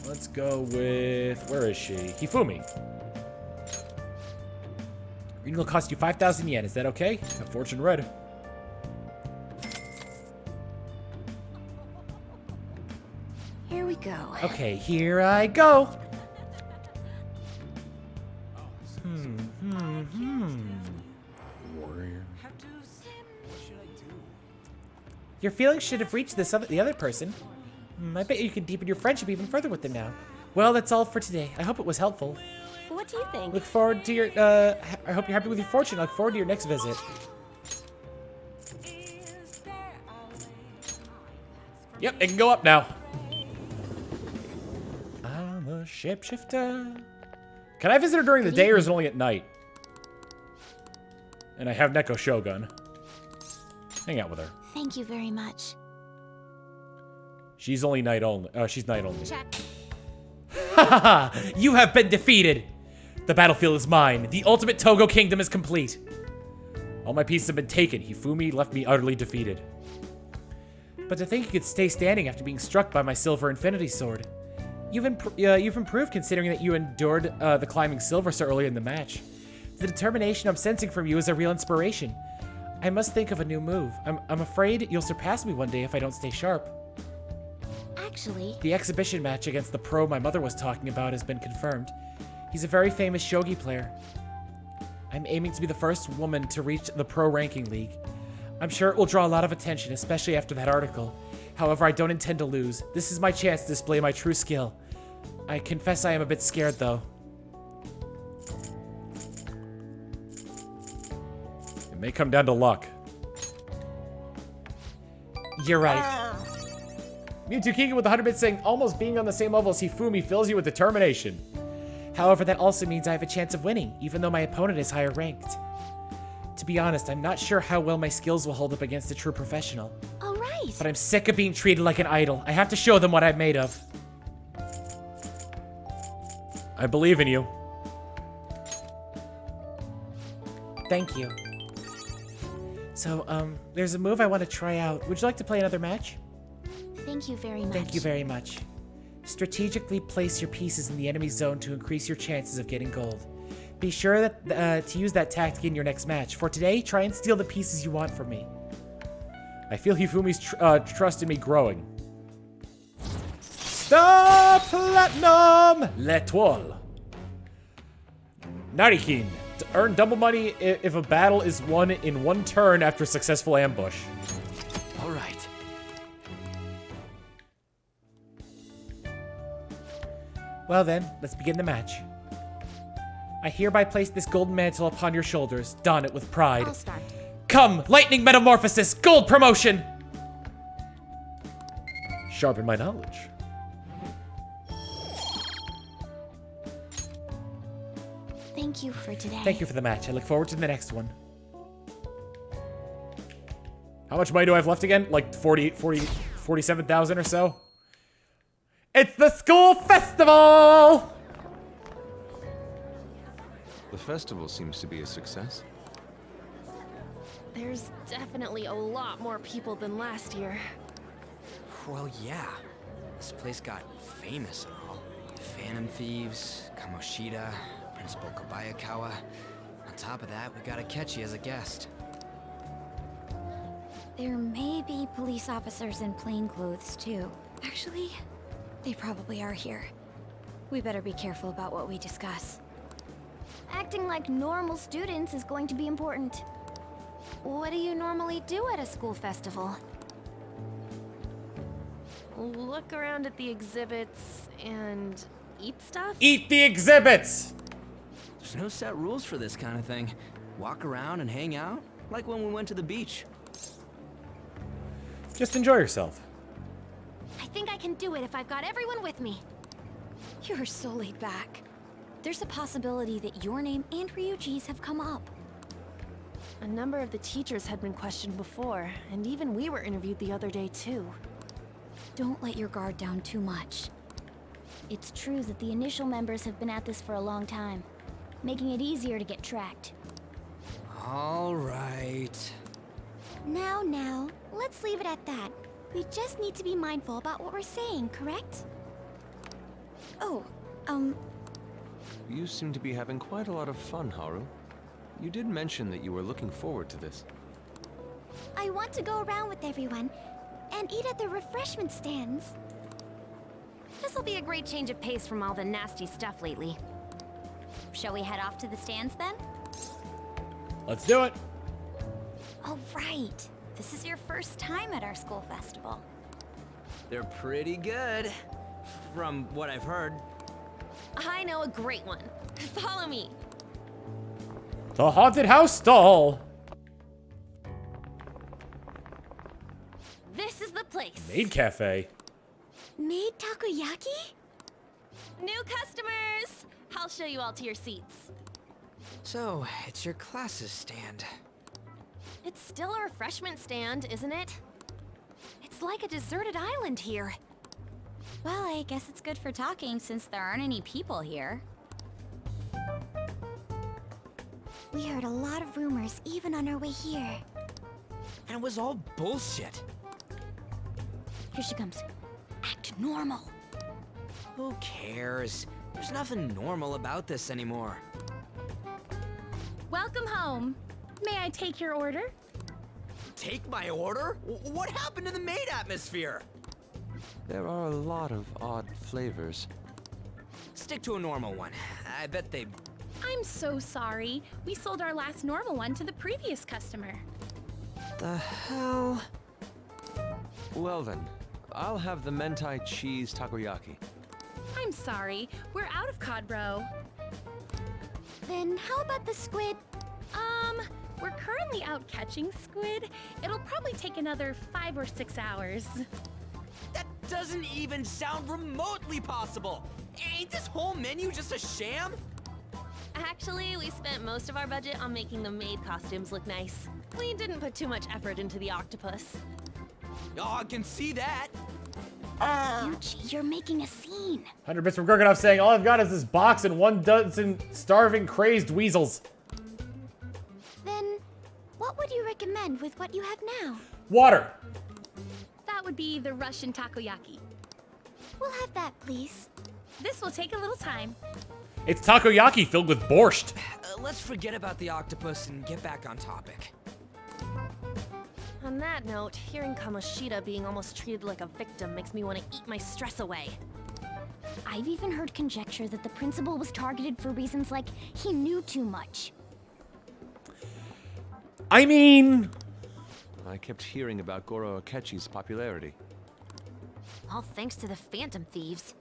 Let's go with... Where is she? Hifumi. Reading will cost you 5,000 yen. Is that okay? A fortune read. Here we go. Okay, here I go. Your feelings should have reached the other person. I bet you can deepen your friendship even further with them now. Well, that's all for today. I hope it was helpful. What do you think? Look forward to your, I hope you're happy with your fortune. I look forward to your next visit. Yep, it can go up now. I'm a shapeshifter. Can I visit her during the day or is it only at night? And I have Neko Shogun. Hang out with her. Thank you very much. She's only night only. She's night only. Check. Ha! You have been defeated! The battlefield is mine. The ultimate Togo kingdom is complete. All my pieces have been taken. Hifumi left me utterly defeated. But to think you could stay standing after being struck by my silver infinity sword. You've improved considering that you endured the climbing silver so early in the match. The determination I'm sensing from you is a real inspiration. I must think of a new move. I'm afraid you'll surpass me one day if I don't stay sharp. Actually, The exhibition match against the pro my mother was talking about has been confirmed. He's a very famous shogi player. I'm aiming to be the first woman to reach the pro ranking league. I'm sure it will draw a lot of attention, especially after that article. However, I don't intend to lose. This is my chance to display my true skill. I confess I am a bit scared, though. It may come down to luck. You're right. Mewtwo Kiga with 100 bits saying, almost being on the same level as Hifumi fills you with determination. However, that also means I have a chance of winning, even though my opponent is higher ranked. To be honest, I'm not sure how well my skills will hold up against a true professional. all right. But I'm sick of being treated like an idol. I have to show them what I'm made of. I believe in you. Thank you. So, there's a move I want to try out. Would you like to play another match? Thank you very much. Thank you very much. Strategically place your pieces in the enemy zone to increase your chances of getting gold. Be sure that to use that tactic in your next match. For today, try and steal the pieces you want from me. I feel Hifumi's trust in me growing. Star Platinum! L'Etoile. Narikin. To earn double money if a battle is won in one turn after a successful ambush. All right. Well then, let's begin the match. I hereby place this golden mantle upon your shoulders. Don it with pride. I'll start. Come, lightning metamorphosis, gold promotion! Sharpen my knowledge. Thank you for today. Thank you for the match. I look forward to the next one. How much money do I have left again? Like 47,000 or so? It's the school festival! The festival seems to be a success. There's definitely a lot more people than last year. Well, yeah. This place got famous and all. Phantom Thieves, Kamoshida, Principal Kobayakawa. On top of that, we got Akechi as a guest. There may be police officers in plainclothes, too. Actually, they probably are here. We better be careful about what we discuss. Acting like normal students is going to be important. What do you normally do at a school festival? Look around at the exhibits and eat stuff? Eat the exhibits! There's no set rules for this kind of thing. Walk around and hang out, like when we went to the beach. Just enjoy yourself. I think I can do it if I've got everyone with me. You're so laid back. There's a possibility that your name and Ryuji's have come up. A number of the teachers had been questioned before, and even we were interviewed the other day too. Don't let your guard down too much. It's true that the initial members have been at this for a long time, making it easier to get tracked. All right. Now, let's leave it at that. We just need to be mindful about what we're saying, correct? Oh, You seem to be having quite a lot of fun, Haru. You did mention that you were looking forward to this. I want to go around with everyone and eat at the refreshment stands. This'll be a great change of pace from all the nasty stuff lately. Shall we head off to the stands then? Let's do it. oh right. This is your first time at our school festival. They're pretty good, from what I've heard. I know a great one. Follow me. The haunted house stall. This is the place. Maid cafe. Made takoyaki? New customers! I'll show you all to your seats. So, it's your classes stand. It's still a refreshment stand, isn't it? It's like a deserted island here. Well, I guess it's good for talking since there aren't any people here. We heard a lot of rumors even on our way here. And it was all bullshit. Here she comes. Act normal. Who cares? There's nothing normal about this anymore. Welcome home. May I take your order? Take my order? What happened to the maid atmosphere? There are a lot of odd flavors. Stick to a normal one. I bet they... I'm so sorry. We sold our last normal one to the previous customer. The hell? Well then, I'll have the mentai cheese takoyaki. I'm sorry. We're out of cod roe. Then how about the squid? We're currently out catching squid. It'll probably take another 5 or 6 hours. That doesn't even sound remotely possible. Ain't this whole menu just a sham? Actually, we spent most of our budget on making the maid costumes look nice. We didn't put too much effort into the octopus. Oh, I can see that. Yuji, you're making a scene. 100 bits from Gorgonov saying, all I've got is this box and 1 dozen starving, crazed weasels. Then, what would you recommend with what you have now? Water. That would be the Russian takoyaki. We'll have that, please. This will take a little time. It's takoyaki filled with borscht. Let's forget about the octopus and get back on topic. On that note, hearing Kamoshida being almost treated like a victim makes me want to eat my stress away. I've even heard conjecture that the principal was targeted for reasons like he knew too much. I mean... I kept hearing about Goro Akechi's popularity. All thanks to the Phantom Thieves.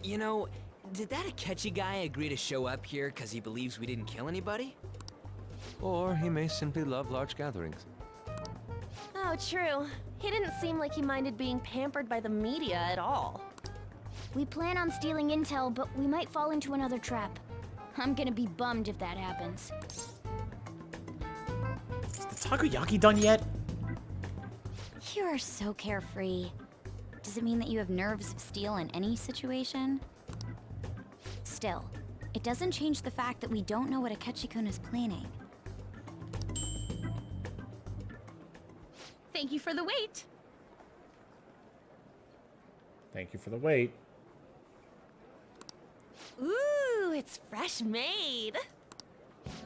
You know, did that Akechi guy agree to show up here because he believes we didn't kill anybody? Or he may simply love large gatherings. Oh, true. He didn't seem like he minded being pampered by the media at all. We plan on stealing intel, but we might fall into another trap. I'm gonna be bummed if that happens. Is the takoyaki done yet? You are so carefree. Does it mean that you have nerves of steel in any situation? Still, it doesn't change the fact that we don't know what Akechi-kun is planning. Thank you for the wait. Thank you for the wait. Ooh, it's fresh made.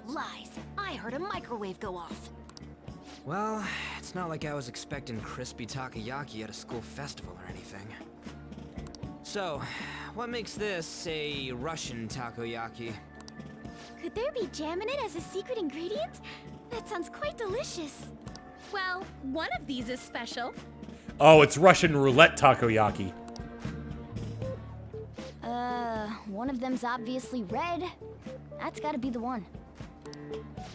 Lies. I heard a microwave go off. Well, it's not like I was expecting crispy takoyaki at a school festival or anything. So, what makes this a Russian takoyaki? Could there be jam in it as a secret ingredient? That sounds quite delicious. Well, one of these is special. Oh, it's Russian roulette takoyaki. One of them's obviously red. That's gotta be the one.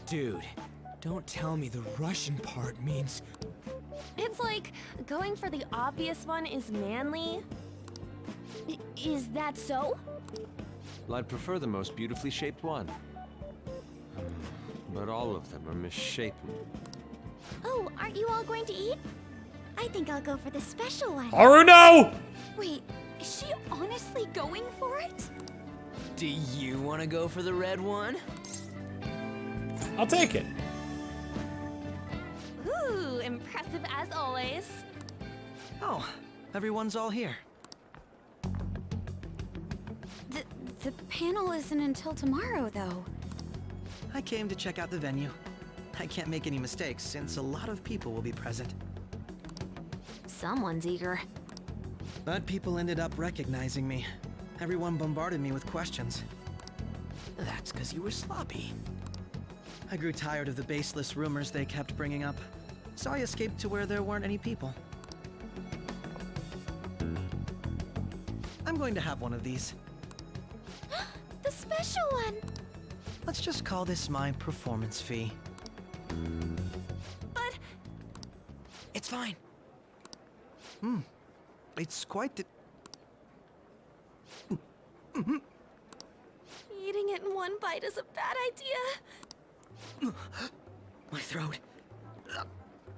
Dude, don't tell me the Russian part means... It's like going for the obvious one is manly. Is that so? Well, I'd prefer the most beautifully shaped one. But all of them are misshapen. Oh, aren't you all going to eat? I think I'll go for the special one. Haru, no! Wait, is she honestly going for it? Do you want to go for the red one? I'll take it. Ooh, impressive as always. Oh, everyone's all here. The panel isn't until tomorrow, though. I came to check out the venue. I can't make any mistakes since a lot of people will be present. Someone's eager. But people ended up recognizing me. Everyone bombarded me with questions. That's because you were sloppy. I grew tired of the baseless rumors they kept bringing up, so I escaped to where there weren't any people. I'm going to have one of these. The special one! Let's just call this my performance fee. But... It's fine. It's quite it in one bite is a bad idea. My throat.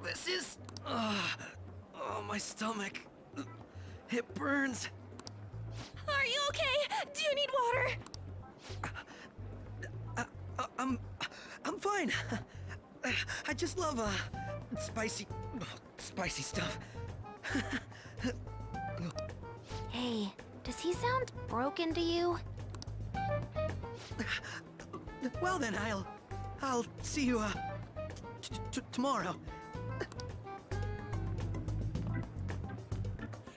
This is... oh, my stomach. It burns. Are you okay? Do you need water? I'm fine. I just love, spicy stuff. Hey, does he sound broken to you? Well then, I'll see you, tomorrow.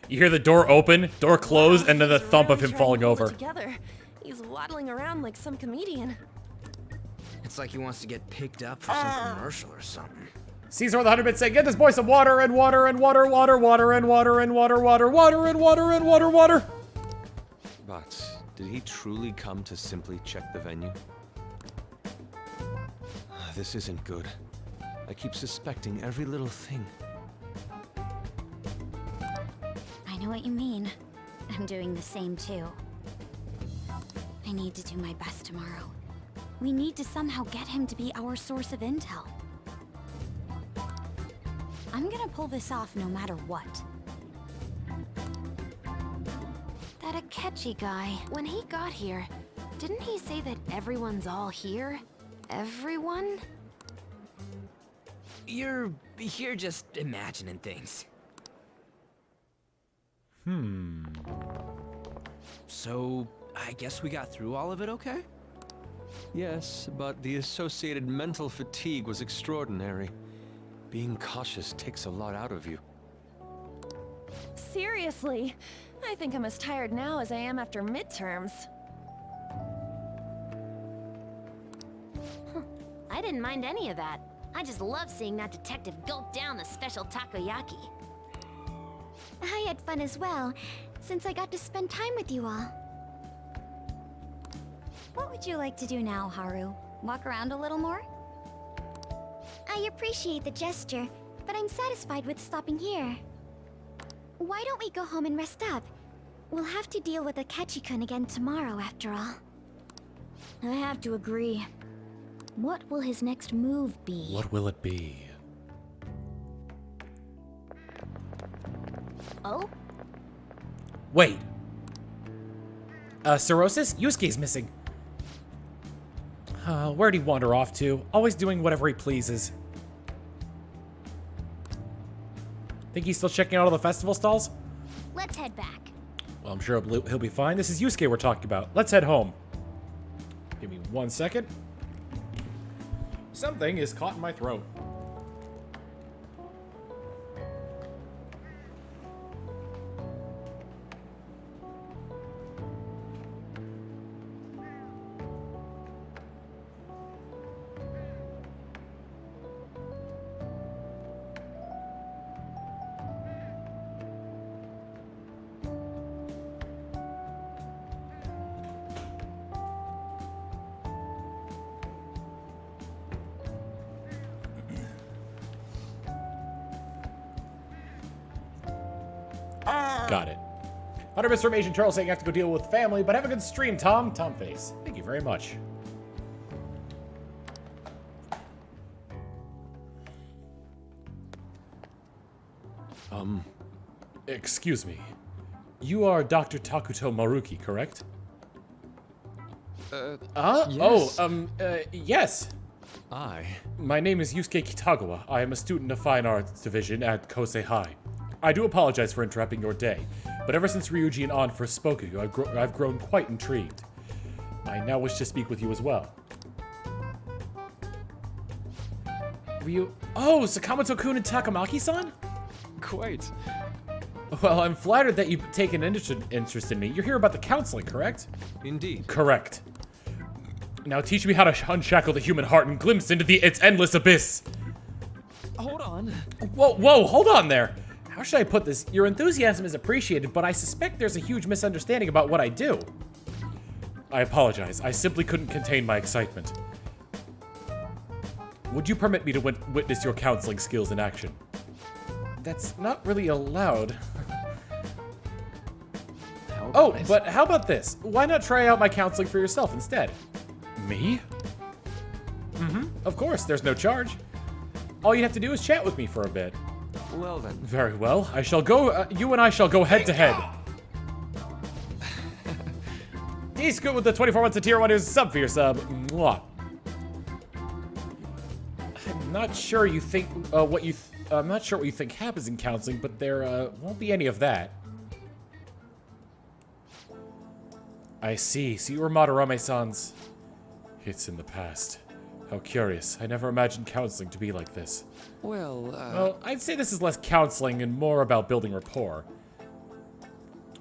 You hear the door open, door close, and then the thump of him Trying to falling hold it over. Together. He's waddling around like some comedian. It's like he wants to get picked up for some commercial or something. Caesar with 100 bits saying, get this boy some water and water and water, water, water and water and water, water, water and water and water, water. But did he truly come to simply check the venue? This isn't good. I keep suspecting every little thing. I know what you mean. I'm doing the same too. I need to do my best tomorrow. We need to somehow get him to be our source of intel. I'm gonna pull this off no matter what. That Akechi guy, when he got here, didn't he say that everyone's all here? Everyone? You're just imagining things. So, I guess we got through all of it okay? Yes, but the associated mental fatigue was extraordinary. Being cautious takes a lot out of you. Seriously, I think I'm as tired now as I am after midterms. I didn't mind any of that. I just love seeing that detective gulp down the special takoyaki. I had fun as well, since I got to spend time with you all. What would you like to do now, Haru? Walk around a little more? I appreciate the gesture, but I'm satisfied with stopping here. Why don't we go home and rest up? We'll have to deal with Akechi-kun again tomorrow, after all. I have to agree. What will his next move be? What will it be? Oh? Wait. Cirrhosis? Yusuke's missing. Where'd he wander off to? Always doing whatever he pleases. Think he's still checking out all the festival stalls? Let's head back. Well, I'm sure he'll be fine. This is Yusuke we're talking about. Let's head home. Give me 1 second. Something is caught in my throat. Got it. 100 bits from Asian Turtle saying you have to go deal with family, but have a good stream, Tom. Tom Face. Thank you very much. Excuse me. You are Dr. Takuto Maruki, correct? Yes. Yes. My name is Yusuke Kitagawa. I am a student of Fine Arts Division at Kosei High. I do apologize for interrupting your day, but ever since Ryuji and An first spoke of you, I've grown quite intrigued. I now wish to speak with you as well. Oh, Sakamoto-kun and Takamaki-san? Quite. Well, I'm flattered that you've taken an interest in me. You're here about the counseling, correct? Indeed. Correct. Now teach me how to unshackle the human heart and glimpse into its endless abyss. Hold on. Whoa, hold on there. How should I put this? Your enthusiasm is appreciated, but I suspect there's a huge misunderstanding about what I do. I apologize. I simply couldn't contain my excitement. Would you permit me to witness your counseling skills in action? That's not really allowed. But how about this? Why not try out my counseling for yourself instead? Me? Mm-hmm. Of course, there's no charge. All you have to do is chat with me for a bit. Well then. Very well. I shall go, you and I shall go head to head. He's good with the 24 months of tier 1 is sub for your sub. Mwah. I'm not sure you think I'm not sure what you think happens in counseling, but there won't be any of that. I see. So you were Madarame-san's. It's in the past. How curious. I never imagined counseling to be like this. Well, I'd say this is less counseling and more about building rapport.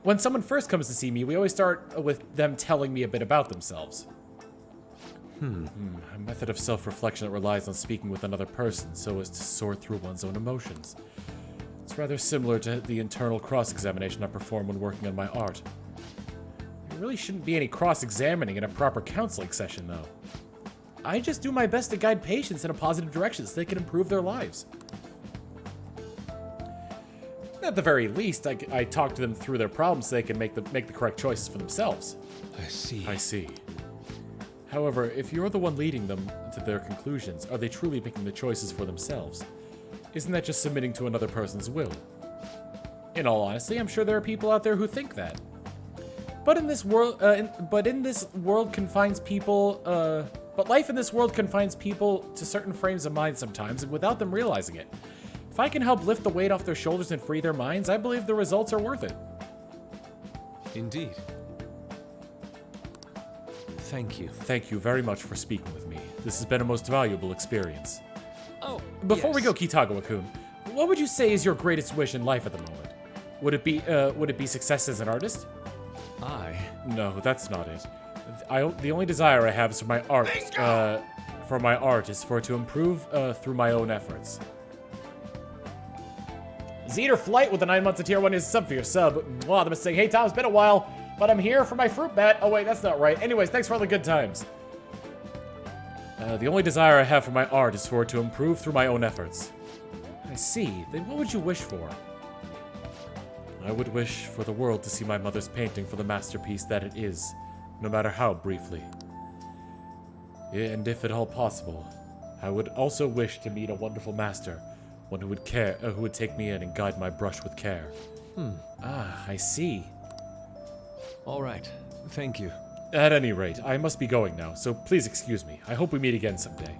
When someone first comes to see me, we always start with them telling me a bit about themselves. A method of self-reflection that relies on speaking with another person so as to sort through one's own emotions. It's rather similar to the internal cross-examination I perform when working on my art. There really shouldn't be any cross-examining in a proper counseling session, though. I just do my best to guide patients in a positive direction so they can improve their lives. At the very least, I talk to them through their problems so they can make the correct choices for themselves. I see. However, if you're the one leading them to their conclusions, are they truly making the choices for themselves? Isn't that just submitting to another person's will? In all honesty, I'm sure there are people out there who think that. But in this world, confines people. But life in this world confines people to certain frames of mind sometimes, and without them realizing it. If I can help lift the weight off their shoulders and free their minds, I believe the results are worth it. Indeed. Thank you. Thank you very much for speaking with me. This has been a most valuable experience. Oh, Before we go, Kitagawa-kun, what would you say is your greatest wish in life at the moment? Would it be success as an artist? No, that's not it. The only desire I have is for my art. Is for it to improve through my own efforts. Zeter Flight with the 9 months of tier 1 is sub for your sub. Wow, I'm saying, hey Tom, it's been a while, but I'm here for my fruit bat. Oh wait, that's not right. Anyways, thanks for all the good times. The only desire I have for my art is for it to improve through my own efforts. I see. Then what would you wish for? I would wish for the world to see my mother's painting for the masterpiece that it is, no matter how briefly. And if at all possible, I would also wish to meet a wonderful master, one who would who would take me in and guide my brush with care. I see. All right. Thank you. At any rate, I must be going now, so please excuse me. I hope we meet again someday.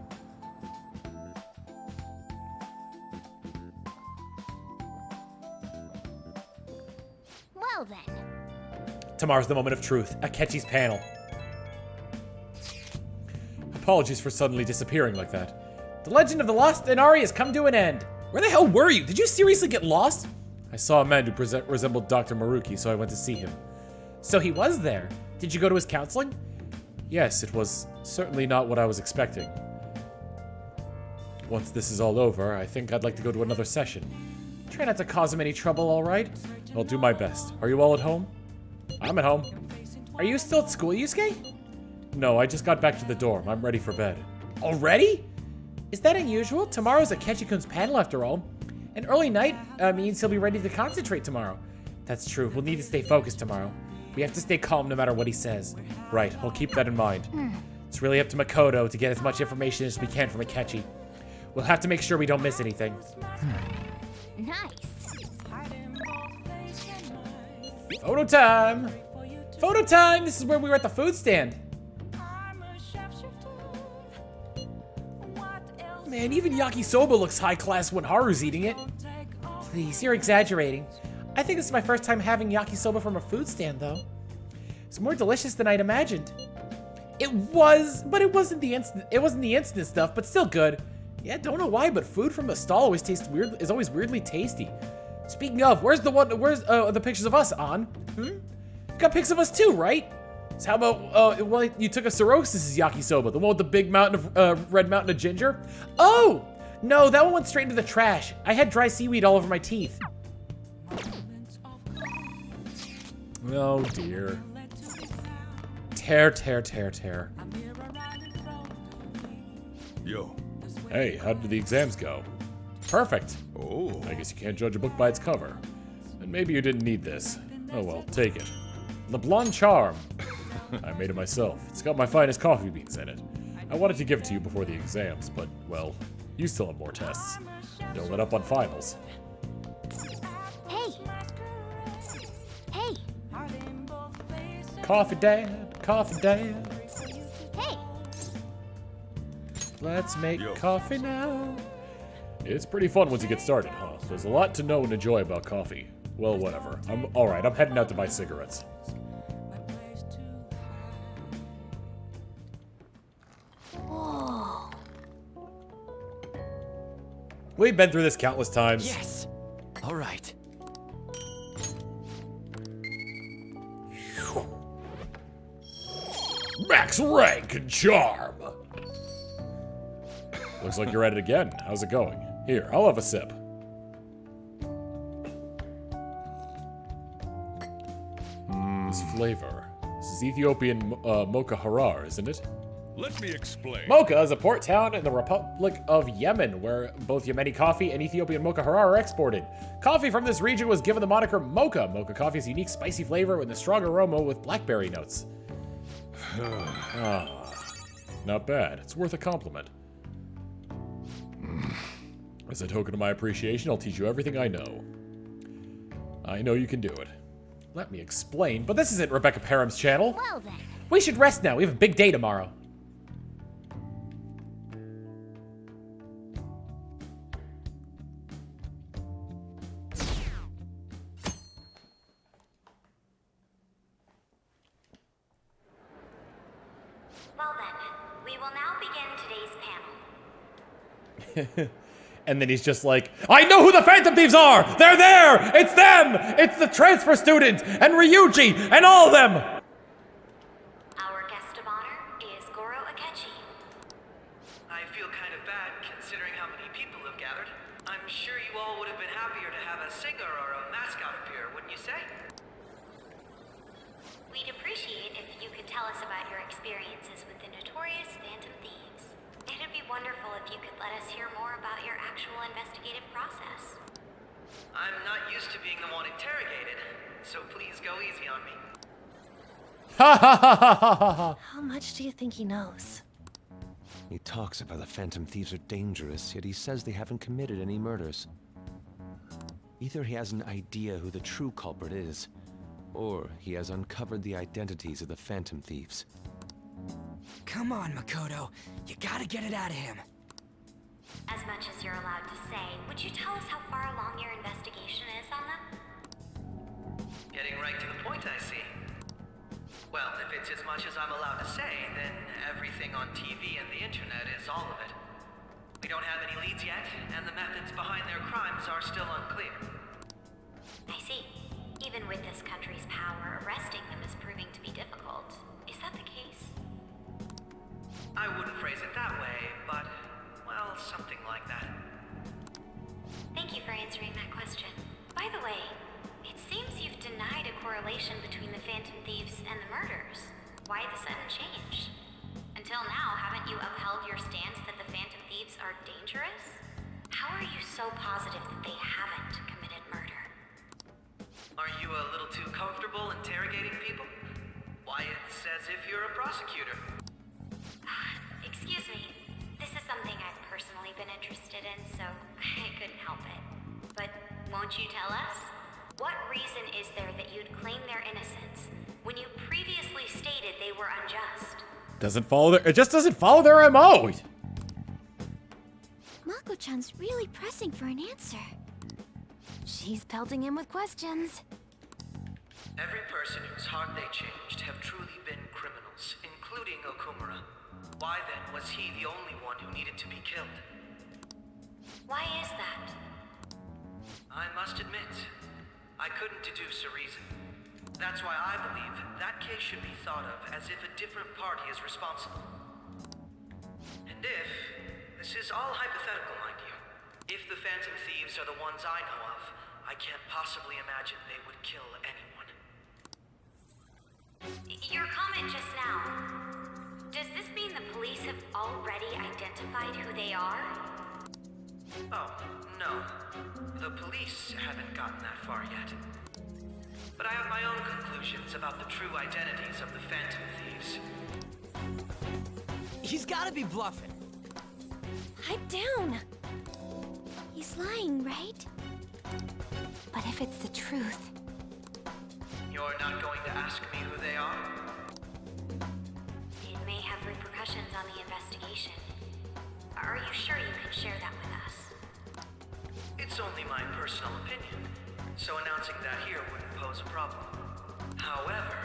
Well then. Tomorrow's the moment of truth. Akechi's panel. Apologies for suddenly disappearing like that. The legend of the lost Inari has come to an end. Where the hell were you? Did you seriously get lost? I saw a man who resembled Dr. Maruki, so I went to see him. So he was there. Did you go to his counseling? Yes, it was certainly not what I was expecting. Once this is all over, I think I'd like to go to another session. Try not to cause him any trouble, all right? I'll do my best. Are you all at home? I'm at home. Are you still at school, Yusuke? No, I just got back to the dorm. I'm ready for bed. Already? Is that unusual? Tomorrow's Akechi-kun's panel after all. An early night means he'll be ready to concentrate tomorrow. That's true. We'll need to stay focused tomorrow. We have to stay calm no matter what he says. Right, I'll keep that in mind. It's really up to Makoto to get as much information as we can from Akechi. We'll have to make sure we don't miss anything. Nice. Photo time! Photo time! This is where we were at the food stand. Man, even yakisoba looks high class when Haru's eating it. Please, you're exaggerating. I think this is my first time having yakisoba from a food stand, though. It's more delicious than I'd imagined. It was, but it wasn't the instant stuff, but still good. Yeah, don't know why, but food from the stall always tastes weird. Is always weirdly tasty. Speaking of, where's the pictures of us on? You got pics of us too, right? So how about well, you took a cirrhosis yakisoba, the one with the big mountain of red mountain of ginger? Oh no, that one went straight into the trash. I had dry seaweed all over my teeth. Oh dear. Tear. Yo. Hey, how did the exams go? Perfect. Oh. I guess you can't judge a book by its cover. And maybe you didn't need this. Oh well, take it. LeBlanc Charm. I made it myself. It's got my finest coffee beans in it. I wanted to give it to you before the exams, but, well, you still have more tests. Don't let up on finals. Hey! Hey! Coffee dad, coffee dad. Hey! Let's make coffee now. It's pretty fun once you get started, huh? There's a lot to know and enjoy about coffee. Well, whatever. Alright, I'm heading out to buy cigarettes. Whoa. We've been through this countless times. Yes! Alright. Max rank and charm! Looks like you're at it again. How's it going? Here, I'll have a sip. This flavor. This is Ethiopian mocha harar, isn't it? Let me explain. Mocha is a port town in the Republic of Yemen, where both Yemeni coffee and Ethiopian mocha harar are exported. Coffee from this region was given the moniker mocha. Mocha coffee is a unique spicy flavor with a strong aroma with blackberry notes. Not bad. It's worth a compliment. As a token of my appreciation, I'll teach you everything I know. I know you can do it. Let me explain, but this isn't Rebecca Parham's channel. Well then. We should rest now. We have a big day tomorrow. Well then, we will now begin today's panel. And then he's just like, I know who the Phantom Thieves are! They're there! It's them! It's the transfer students! And Ryuji! And all of them! Our guest of honor is Goro Akechi. I feel kind of bad considering how many people have gathered. I'm sure you all would have been happier to have a singer or a mascot appear, wouldn't you say? We'd appreciate if you could tell us about your experiences with the notorious Phantom Thieves. It'd be wonderful if you could let us hear more about your actual investigative process. I'm not used to being the one interrogated, so please go easy on me. How much do you think he knows? He talks about the Phantom Thieves are dangerous, yet he says they haven't committed any murders. Either he has an idea who the true culprit is, or he has uncovered the identities of the Phantom Thieves. Come on, Makoto. You gotta get it out of him. As much as you're allowed to say, would you tell us how far along your investigation is on them? Getting right to the point, I see. Well, if it's as much as I'm allowed to say, then everything on TV and the internet is all of it. We don't have any leads yet, and the methods behind their crimes are still unclear. I see. Even with this country's power, arresting them is proving to be difficult. Is that the case? I wouldn't phrase it that way, but, well, something like that. Thank you for answering that question. By the way, it seems you've denied a correlation between the Phantom Thieves and the murders. Why the sudden change? Until now, haven't you upheld your stance that the Phantom Thieves are dangerous? How are you so positive that they haven't committed murder? Are you a little too comfortable interrogating people? Why, it's as if you're a prosecutor. Excuse me. This is something I've personally been interested in, so I couldn't help it. But won't you tell us? What reason is there that you'd claim their innocence when you previously stated they were unjust? It just doesn't follow their MO. Mako-chan's really pressing for an answer. She's pelting him with questions. Every person whose heart they changed have truly been criminals, including Okumura. Why then was he the only one who needed to be killed? Why is that? I must admit, I couldn't deduce a reason. That's why I believe that case should be thought of as if a different party is responsible. And if, this is all hypothetical, mind you, if the Phantom Thieves are the ones I know of, I can't possibly imagine they would kill anyone. Your comment just now, does this mean the police have already identified who they are? Oh, no. The police haven't gotten that far yet. But I have my own conclusions conclusions about the true identities of the Phantom Thieves. He's gotta be bluffing. Pipe down. He's lying, right? But if it's the truth... You're not going to ask me who they are? It may have repercussions on the investigation. Are you sure you can share that with us? It's only my personal opinion, so announcing that here wouldn't pose a problem. However,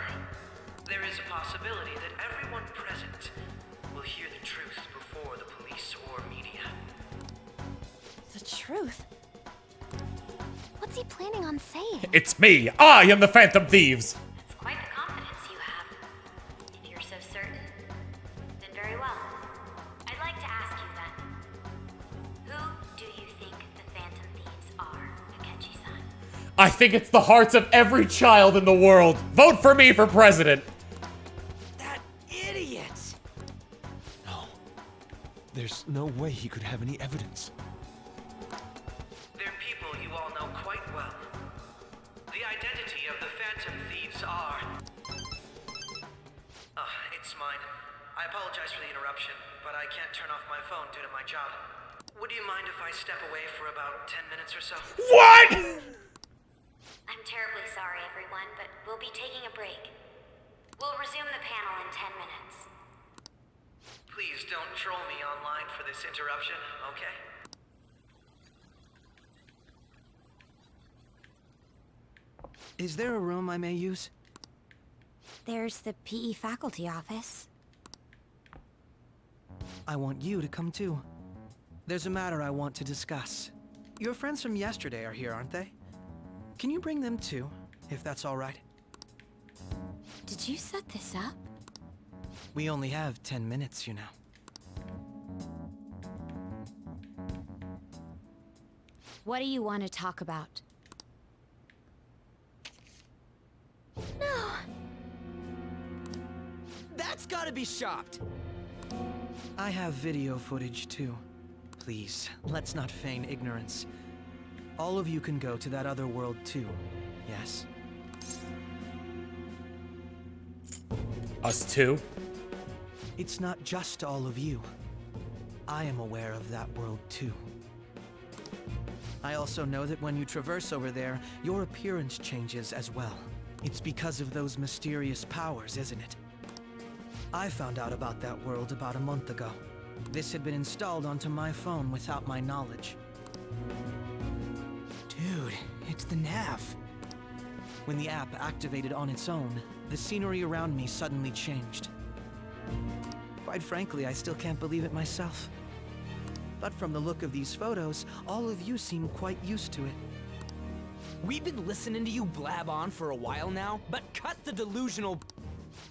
there is a possibility that everyone present will hear the truth before the police or media. The truth? What's he planning on saying? It's me! I am the Phantom Thieves! It's quite the confidence you have. If you're so certain, then very well. I'd like to ask you then, who do you think the Phantom Thieves are, Akechi-san? I think it's the hearts of every child in the world! Vote for me for president! That idiot! No. There's no way he could have any evidence. They're people you all know quite well. The identity of the Phantom Thieves are... it's mine. I apologize for the interruption, but I can't turn off my phone due to my job. Would you mind if I step away for about 10 minutes or so? What?! I'm terribly sorry, everyone, but we'll be taking a break. We'll resume the panel in 10 minutes. Please don't troll me online for this interruption, okay? Is there a room I may use? There's the PE faculty office. I want you to come too. There's a matter I want to discuss. Your friends from yesterday are here, aren't they? Can you bring them too, if that's all right? Did you set this up? We only have 10 minutes, you know. What do you want to talk about? No. That's gotta be shopped. I have video footage too. Please, let's not feign ignorance. All of you can go to that other world too, yes? Us too? It's not just all of you. I am aware of that world too. I also know that when you traverse over there, your appearance changes as well. It's because of those mysterious powers, isn't it? I found out about that world about a month ago. This had been installed onto my phone without my knowledge. Dude, it's the nav. When the app activated on its own, the scenery around me suddenly changed. Quite frankly, I still can't believe it myself. But from the look of these photos, all of you seem quite used to it. We've been listening to you blab on for a while now, but cut the delusional...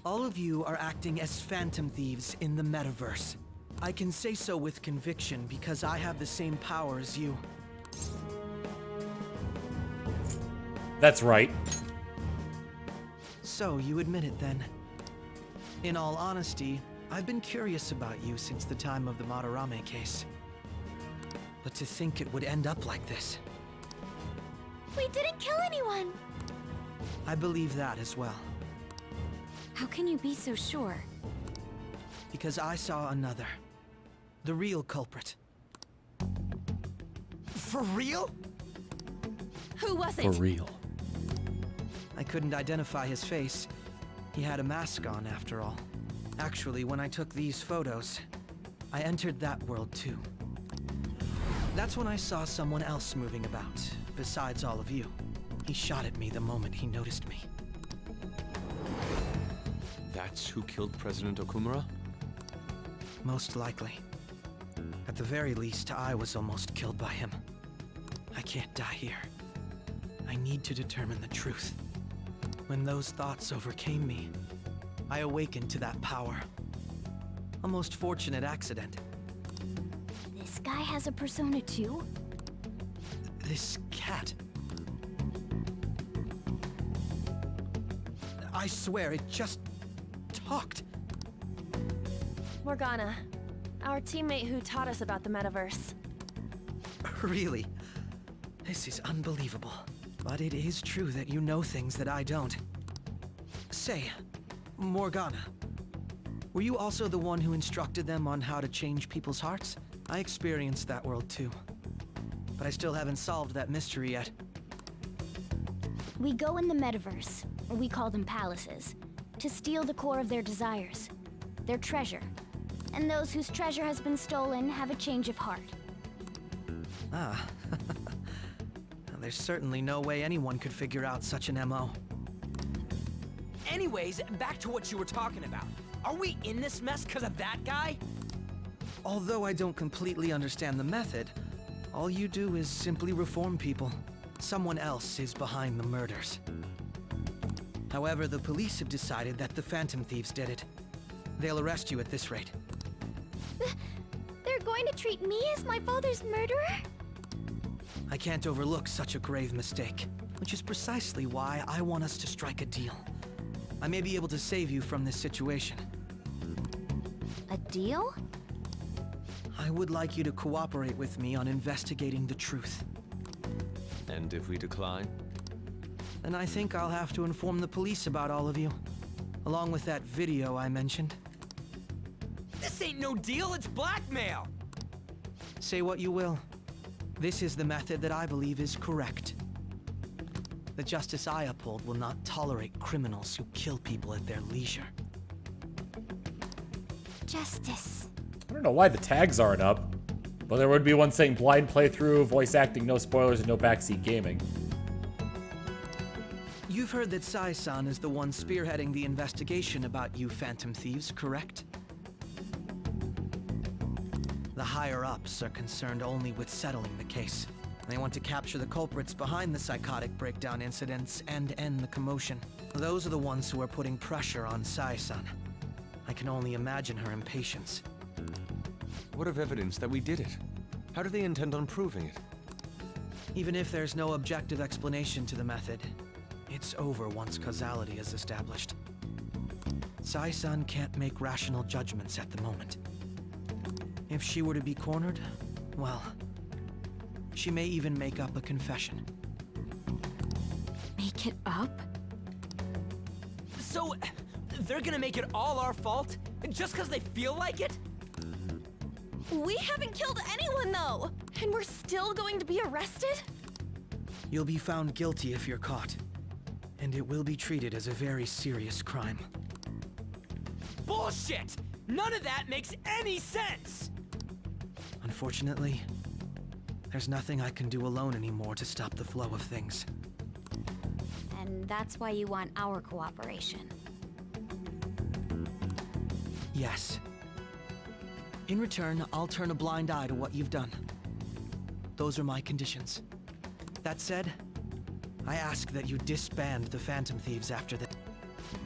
All of you are acting as Phantom Thieves in the metaverse. I can say so with conviction because I have the same power as you. That's right. So, you admit it then. In all honesty, I've been curious about you since the time of the Madarame case. But to think it would end up like this. We didn't kill anyone! I believe that as well. How can you be so sure? Because I saw another. The real culprit. For real? Who was it? For real. I couldn't identify his face. He had a mask on, after all. Actually, when I took these photos, I entered that world too. That's when I saw someone else moving about, besides all of you. He shot at me the moment he noticed me. That's who killed President Okumura? Most likely. At the very least, I was almost killed by him. I can't die here. I need to determine the truth. When those thoughts overcame me, I awakened to that power. A most fortunate accident. This guy has a persona too? This cat. I swear, it just talked. Morgana, our teammate who taught us about the metaverse. Really? This is unbelievable. But it is true that you know things that I don't. Say, Morgana, were you also the one who instructed them on how to change people's hearts? I experienced that world too, but I still haven't solved that mystery yet. We go in the metaverse, or we call them palaces, to steal the core of their desires, their treasure. And those whose treasure has been stolen have a change of heart. Ah. There's certainly no way anyone could figure out such an MO. Anyways, back to what you were talking about. Are we in this mess because of that guy? Although I don't completely understand the method, all you do is simply reform people. Someone else is behind the murders. However, the police have decided that the Phantom Thieves did it. They'll arrest you at this rate. They're going to treat me as my father's murderer? I can't overlook such a grave mistake, which is precisely why I want us to strike a deal. I may be able to save you from this situation. A deal? I would like you to cooperate with me on investigating the truth. And if we decline? Then I think I'll have to inform the police about all of you, along with that video I mentioned. This ain't no deal, it's blackmail! Say what you will. This is the method that I believe is correct. The justice I uphold will not tolerate criminals who kill people at their leisure. Justice. I don't know why the tags aren't up, but there would be one saying blind playthrough, voice acting, no spoilers, and no backseat gaming. You've heard that Sai-san is the one spearheading the investigation about you Phantom Thieves, correct? The higher-ups are concerned only with settling the case. They want to capture the culprits behind the psychotic breakdown incidents and end the commotion. Those are the ones who are putting pressure on Sai-san. I can only imagine her impatience. What of evidence that we did it? How do they intend on proving it? Even if there's no objective explanation to the method, it's over once causality is established. Sai-san can't make rational judgments at the moment. If she were to be cornered, well, she may even make up a confession. Make it up? So, they're gonna make it all our fault? Just because they feel like it? We haven't killed anyone, though! And we're still going to be arrested? You'll be found guilty if you're caught. And it will be treated as a very serious crime. Bullshit! None of that makes any sense! Unfortunately, there's nothing I can do alone anymore to stop the flow of things. And that's why you want our cooperation. Yes. In return, I'll turn a blind eye to what you've done. Those are my conditions. That said, I ask that you disband the Phantom Thieves after this.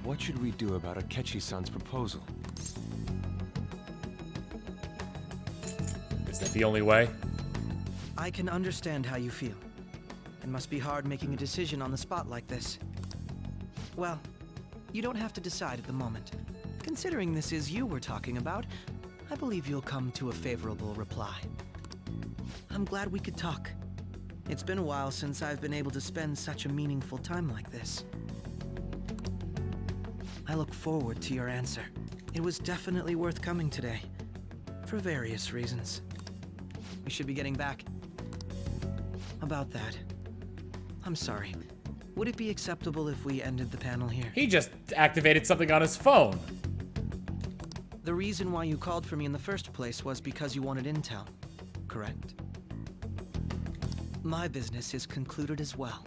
What should we do about Akechi-san's proposal? Is that the only way? I can understand how you feel. It must be hard making a decision on the spot like this. Well, you don't have to decide at the moment. Considering this is you we're talking about, I believe you'll come to a favorable reply. I'm glad we could talk. It's been a while since I've been able to spend such a meaningful time like this. I look forward to your answer. It was definitely worth coming today, for various reasons. We should be getting back. About that, I'm sorry. Would it be acceptable if we ended the panel here? He just activated something on his phone. The reason why you called for me in the first place was because you wanted intel, correct? My business is concluded as well.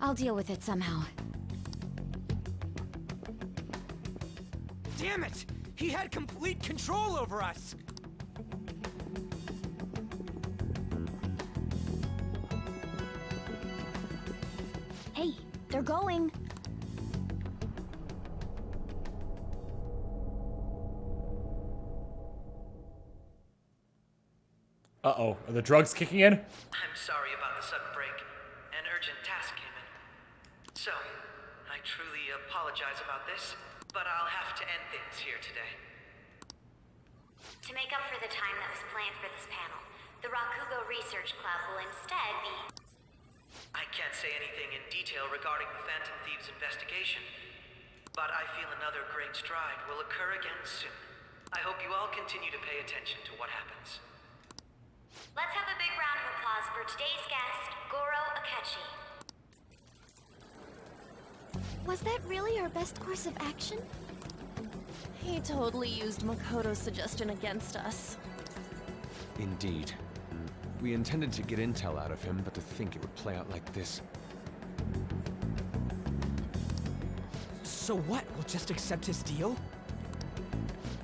I'll deal with it somehow. Damn it! He had complete control over us! Hey, they're going. Uh-oh, are the drugs kicking in? I'm sorry about the sudden break. An urgent task came in. So, I truly apologize about this, but I'll have to end things here today. To make up for the time that was planned for this panel, the Rakugo Research Club will instead be... I can't say anything in detail regarding the Phantom Thieves investigation, But I feel another great stride will occur again soon. I hope you all continue to pay attention to what happens. Let's have a big round of applause for today's guest, Goro Akechi. Was that really our best course of action? He totally used Makoto's suggestion against us. Indeed. We intended to get intel out of him, but to think it would play out like this. So what? We'll just accept his deal?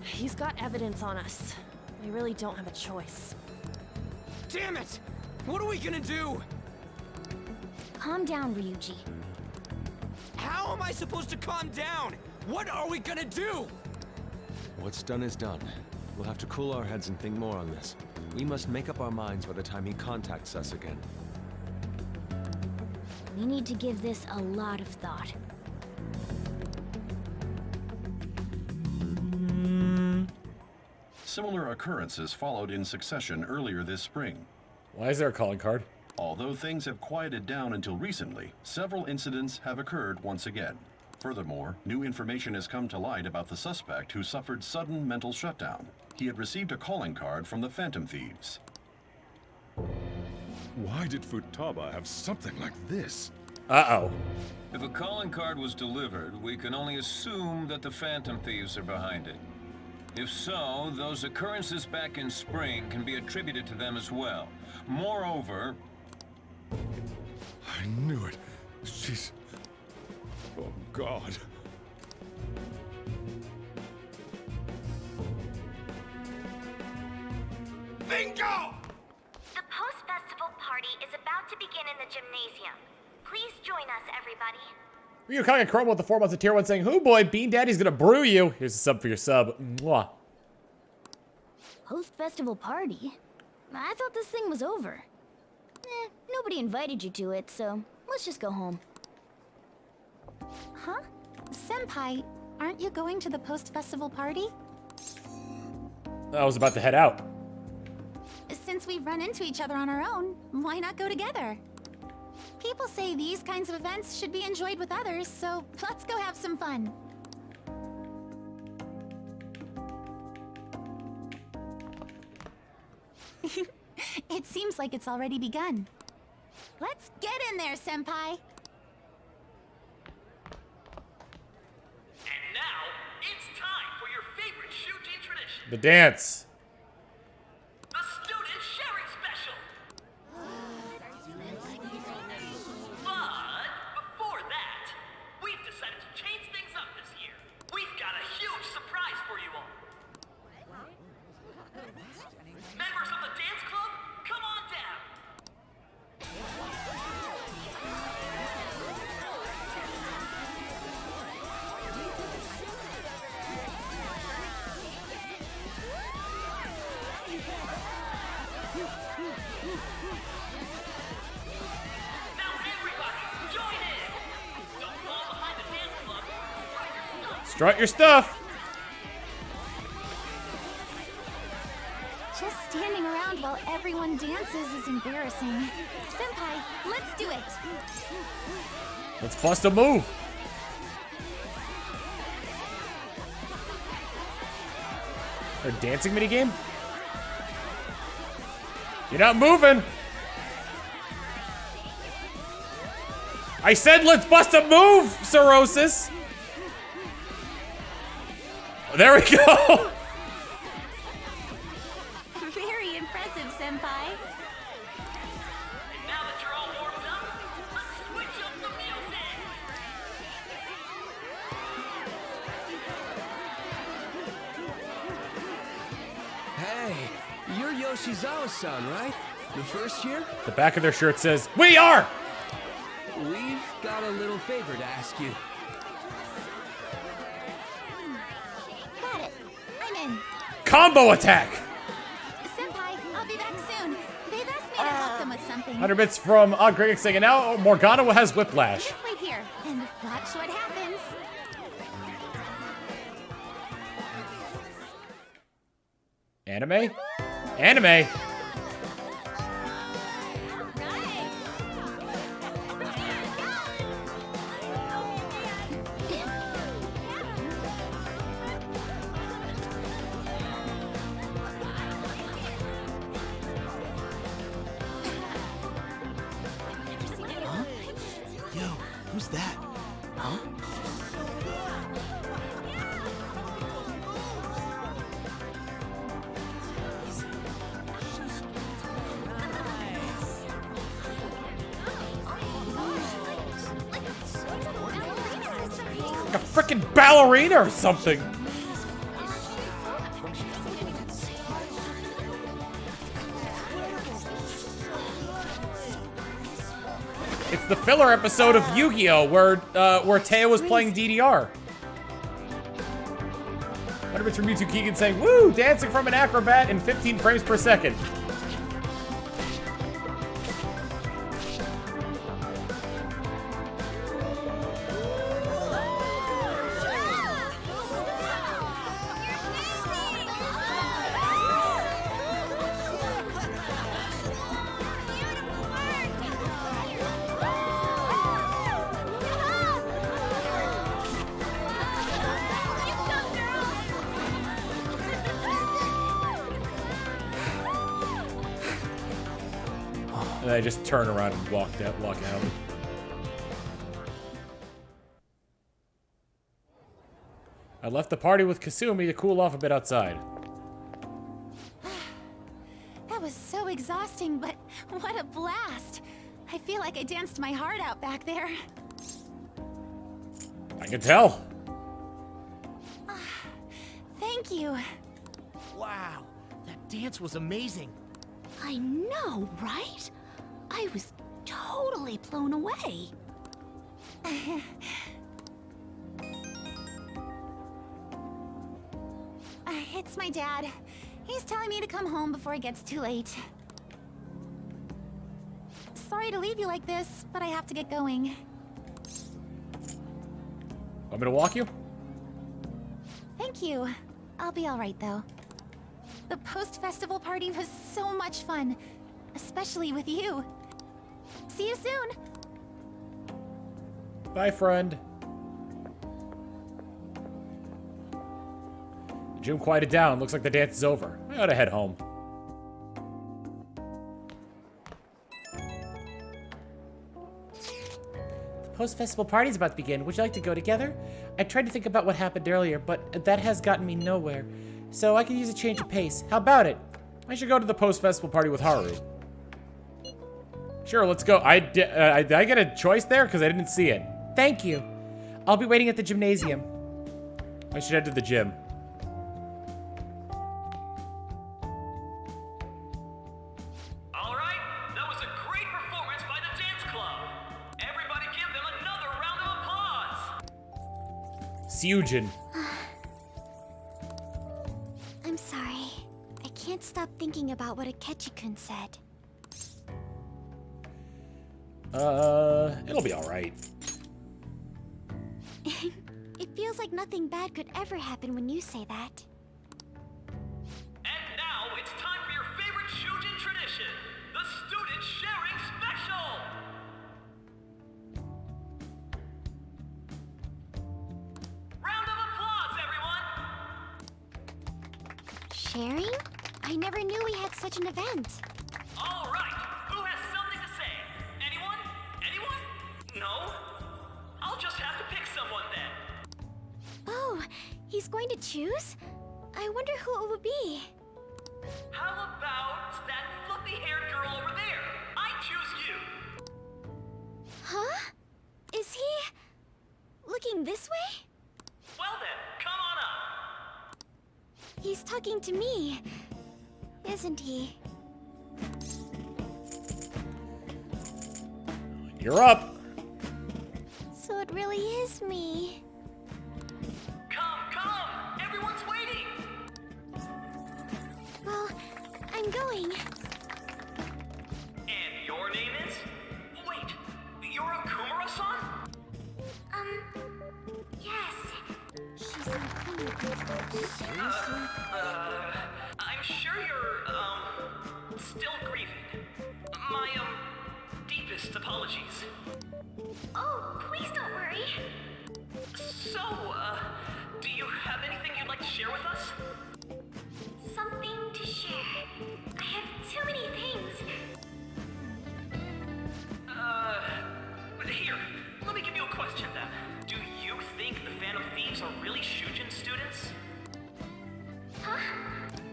He's got evidence on us. We really don't have a choice. Damn it! What are we gonna do? Calm down, Ryuji. How am I supposed to calm down? What are we gonna do? What's done is done. We'll have to cool our heads and think more on this. We must make up our minds by the time he contacts us again. We need to give this a lot of thought. Similar occurrences followed in succession earlier this spring. Why is there a calling card? Although things have quieted down until recently, several incidents have occurred once again. Furthermore, new information has come to light about the suspect who suffered sudden mental shutdown. He had received a calling card from the Phantom Thieves. Why did Futaba have something like this? Uh-oh. If a calling card was delivered, we can only assume that the Phantom Thieves are behind it. If so, those occurrences back in spring can be attributed to them as well. Moreover... I knew it. She's... Oh, God. Bingo! The post-festival party is about to begin in the gymnasium. Please join us, everybody. Ryukage and Chrome with the 4 months of tier 1 saying, "Hoo boy, Bean Daddy's gonna brew you." Here's a sub for your sub. Mwah. Post-festival party? I thought this thing was over. Nobody invited you to it, so let's just go home. Huh? Senpai, aren't you going to the post-festival party? I was about to head out. Since we've run into each other on our own, why not go together? People say these kinds of events should be enjoyed with others, so let's go have some fun. It seems like it's already begun. Let's get in there, Senpai! And now, it's time for your favorite Shujin tradition. The dance. The student sharing special! But before that, we've decided to change things up this year. We've got a huge surprise for you all. Members of the dance club, come on down. Now everybody, join in. Don't fall behind the dance club. Strut your stuff. Just standing around while everyone dances is embarrassing. Senpai, let's do it! Let's bust a move. A dancing minigame? You're not moving. I said let's bust a move, Cirrhosis. There we go. Very impressive, Senpai. And now that you're all warmed up, let's switch up the music. Hey, you're Yoshizawa-san, right? The first year? The back of their shirt says, "We are." We've got a little favor to ask you. Got it. I'm in. Combo attack. Senpai, I'll be back soon. They've asked me to help them with something. 100 bits from Greg saying, and now Morgana has whiplash. Just wait here and watch what happens. Anime? Anime? Like a freaking ballerina or something. It's the filler episode of Yu-Gi-Oh! Where Teo was playing DDR. I wonder if it's from YouTube Keegan saying, "Woo! Dancing from an acrobat in 15 frames per second." And I just turn around and walk out. I left the party with Kasumi to cool off a bit outside. That was so exhausting, but what a blast. I feel like I danced my heart out back there. I can tell. Thank you. Wow, that dance was amazing. I know, right? I was totally blown away. It's my dad. He's telling me to come home before it gets too late. Sorry to leave you like this, but I have to get going. Want me to walk you? Thank you. I'll be all right, though. The post-festival party was so much fun, especially with you. See you soon. Bye, friend. The gym quieted down. Looks like the dance is over. I ought to head home. The post-festival party's about to begin. Would you like to go together? I tried to think about what happened earlier, but that has gotten me nowhere. So I could use a change of pace. How about it? I should go to the post-festival party with Haru. Sure, let's go. Did I get a choice there? Because I didn't see it. Thank you. I'll be waiting at the gymnasium. I should head to the gym. All right, that was a great performance by the dance club. Everybody give them another round of applause. Seujin. I'm sorry. I can't stop thinking about what Akechi-kun said. It'll be alright. It feels like nothing bad could ever happen when you say that. And now it's time for your favorite Shujin tradition, the student sharing special. Round of applause, everyone. Sharing? I never knew we had such an event. All right, who has something to say? Anyone? Anyone? No? I'll just have to pick someone then. Oh, he's going to choose? I wonder who it would be. How about that fluffy-haired girl over there? I choose you. Huh? Is he looking this way? Well then, come on up. He's talking to me, isn't he? You're up. So it really is me. Come! Everyone's waiting! Well, I'm going. And your name is? Wait, you're Akumura-san? Yes. She's so cool. Seriously? I'm sure you're, still grieving. My, deepest apologies. Oh, please don't worry. So, do you have anything you'd like to share with us? Something to share. I have too many things. Here, let me give you a question then. Do you think the Phantom Thieves are really Shujin students? Huh?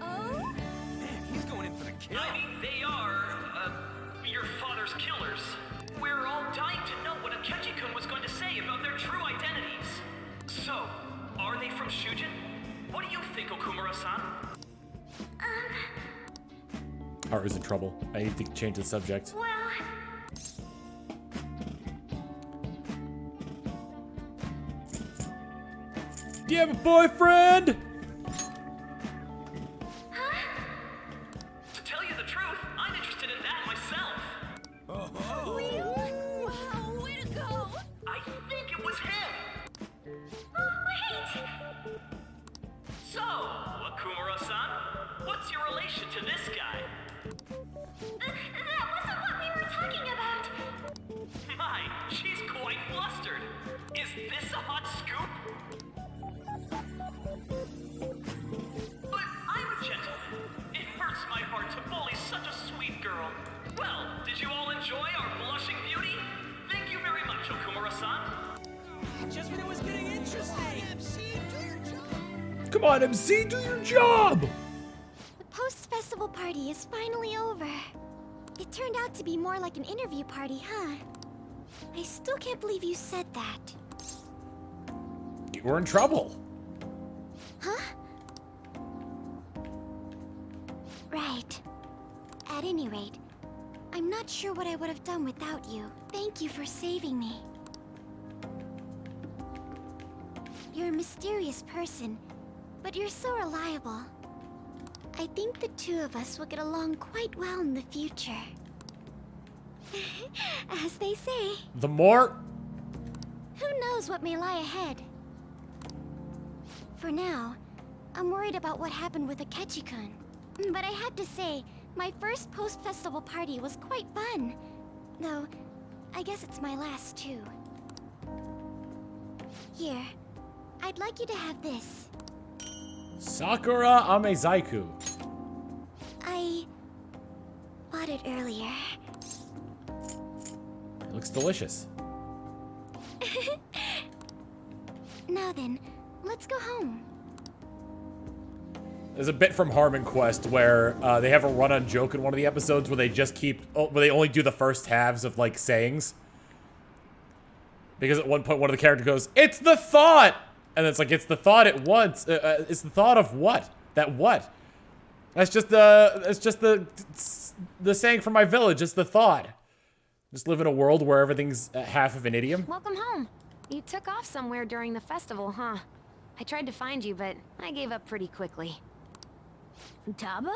Oh? Man, he's going in for the kill. I mean, they are, your father's killers. We're all dying to know what Akechi-kun was going to say about their true identities. from Shujin? What do you think, Okumura-san? Haru's in trouble. I need to change the subject. Well... Do you have a boyfriend? To tell you the truth, I'm interested in that myself. Really? Wow, way to go! I think it was him. Oh, wait! So, Okumura-san, what's your relation to this guy? That wasn't what we were talking about! My, she's quite flustered. Is this a hot scoop? But I'm a gentleman. It hurts my heart to bully such a sweet girl. Well, did you all enjoy our blushing beauty? Thank you very much, Okumura-san. Just when it was getting interesting. MC, do your job. Come on, MC, do your job! The post-festival party is finally over. It turned out to be more like an interview party, huh? I still can't believe you said that. You were in trouble. Huh? Right. At any rate, I'm not sure what I would have done without you. Thank you for saving me. You're a mysterious person, but you're so reliable. I think the two of us will get along quite well in the future. As they say. The more... Who knows what may lie ahead? For now, I'm worried about what happened with Akechi-kun. But I have to say, my first post-festival party was quite fun. Though, I guess it's my last too. Here, I'd like you to have this. Sakura Amezaiku. I bought it earlier. It looks delicious. Now then, let's go home. There's a bit from Harmon Quest where they have a run-on joke in one of the episodes where they just keep, where they only do the first halves of like sayings. Because at one point one of the characters goes, "It's the thought," and it's like, it's the thought at once. It's the thought of what? That what? That's just the saying from my village. It's the thought. Just live in a world where everything's half of an idiom. Welcome home. You took off somewhere during the festival, huh? I tried to find you, but I gave up pretty quickly. Taba?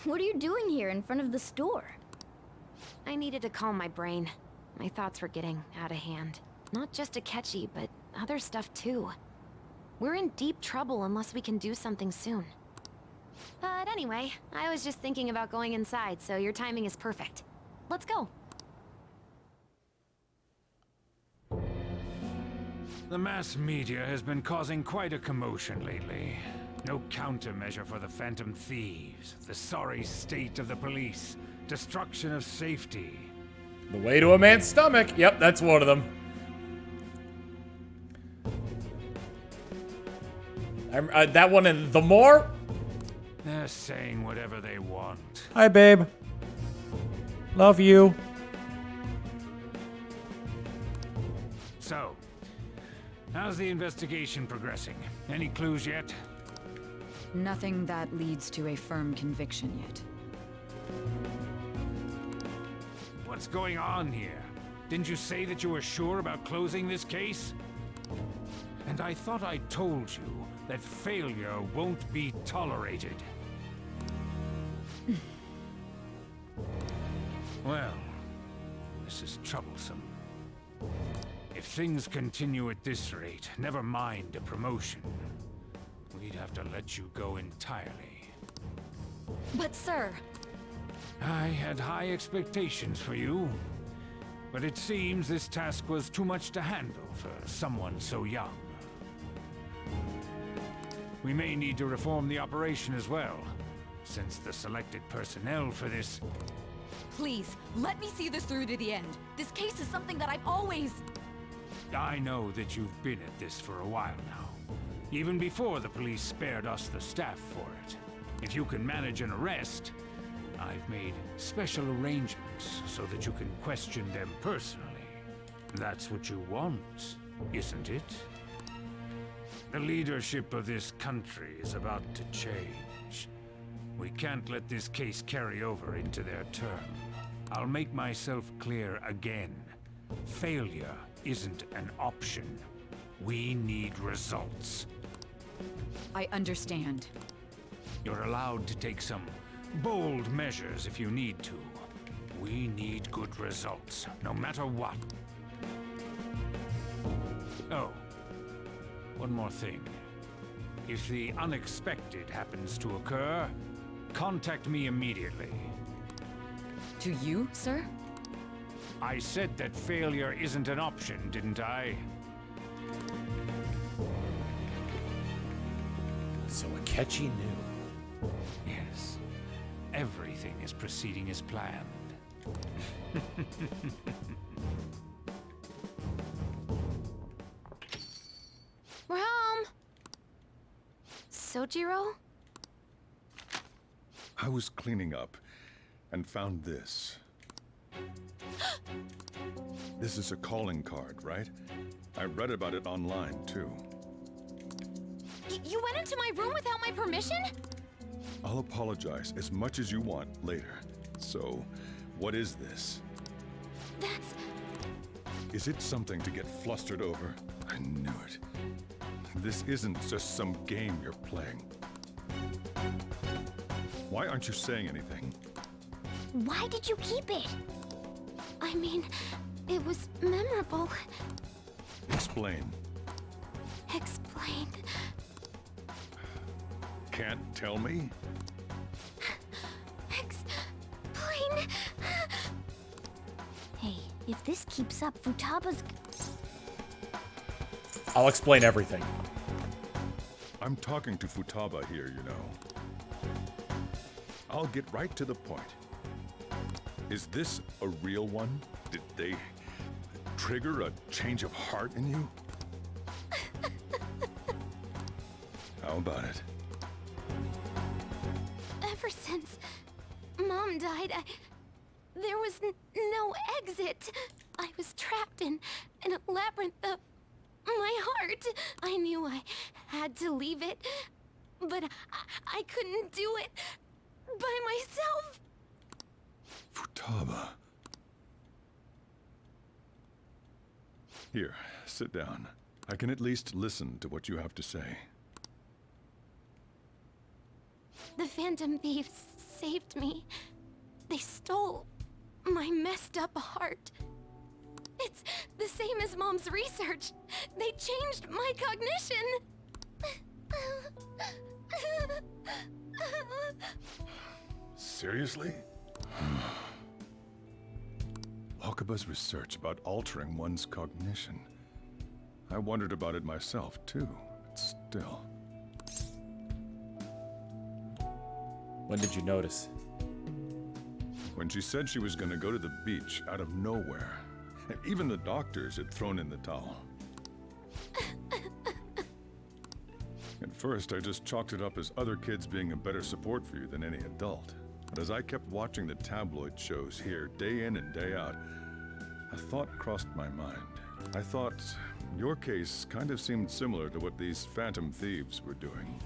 What are you doing here in front of the store? I needed to calm my brain. My thoughts were getting out of hand. Not just Akechi, but other stuff too. We're in deep trouble unless we can do something soon. But anyway, I was just thinking about going inside, so your timing is perfect. Let's go. The mass media has been causing quite a commotion lately. No countermeasure for the Phantom Thieves, the sorry state of the police, destruction of safety. The way to a man's stomach. Yep, that's one of them. That one and the more? They're saying whatever they want. Hi, babe. Love you. So, how's the investigation progressing? Any clues yet? Nothing that leads to a firm conviction yet. What's going on here? Didn't you say that you were sure about closing this case? And I thought I told you that failure won't be tolerated. Well, this is troublesome. If things continue at this rate, never mind a promotion. We'd have to let you go entirely. But sir... I had high expectations for you, but it seems this task was too much to handle for someone so young. We may need to reform the operation as well, since the selected personnel for this... Please, let me see this through to the end. This case is something that I've always... I know that you've been at this for a while now, even before the police spared us the staff for it. If you can manage an arrest, I've made special arrangements so that you can question them personally. That's what you want, isn't it? The leadership of this country is about to change. We can't let this case carry over into their term. I'll make myself clear again. Failure isn't an option. We need results. I understand. You're allowed to take some bold measures if you need to. We need good results, no matter what. Oh, one more thing. If the unexpected happens to occur, contact me immediately. To you, sir? I said that failure isn't an option, didn't I? So Akechi knew. Yes. Everything is proceeding as planned. We're home! Sojiro? I was cleaning up and found this. This is a calling card, right? I read about it online, too. You went into my room without my permission? I'll apologize as much as you want later. So, what is this? That's... Is it something to get flustered over? I knew it. This isn't just some game you're playing. Why aren't you saying anything? Why did you keep it? I mean, it was memorable. Explain. Explain. Can't tell me? Explain. Hey, if this keeps up, Futaba's... I'll explain everything. I'm talking to Futaba here, you know. I'll get right to the point. Is this a real one? Did they trigger a change of heart in you? How about it? Ever since Mom died, there was no exit. I was trapped in a labyrinth of my heart. I knew I had to leave it, but I couldn't do it by myself. Futaba. Here, sit down. I can at least listen to what you have to say. The Phantom Thieves saved me. They stole my messed up heart. It's the same as Mom's research. They changed my cognition. Seriously? Wakaba's research about altering one's cognition. I wondered about it myself, too, but still. When did you notice? When she said she was going to go to the beach out of nowhere. And even the doctors had thrown in the towel. At first, I just chalked it up as other kids being a better support for you than any adult. But as I kept watching the tabloid shows here, day in and day out, a thought crossed my mind. I thought your case kind of seemed similar to what these Phantom Thieves were doing.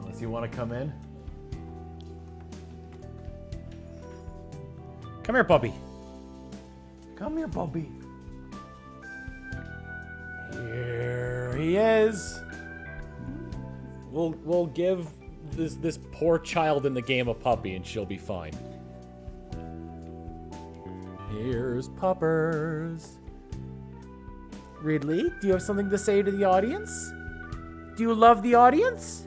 Unless you want to come in. Come here, puppy. Come here, puppy. Here he is. We'll give this poor child in the game a puppy and she'll be fine. Here's Puppers. Ridley, do you have something to say to the audience? Do you love the audience?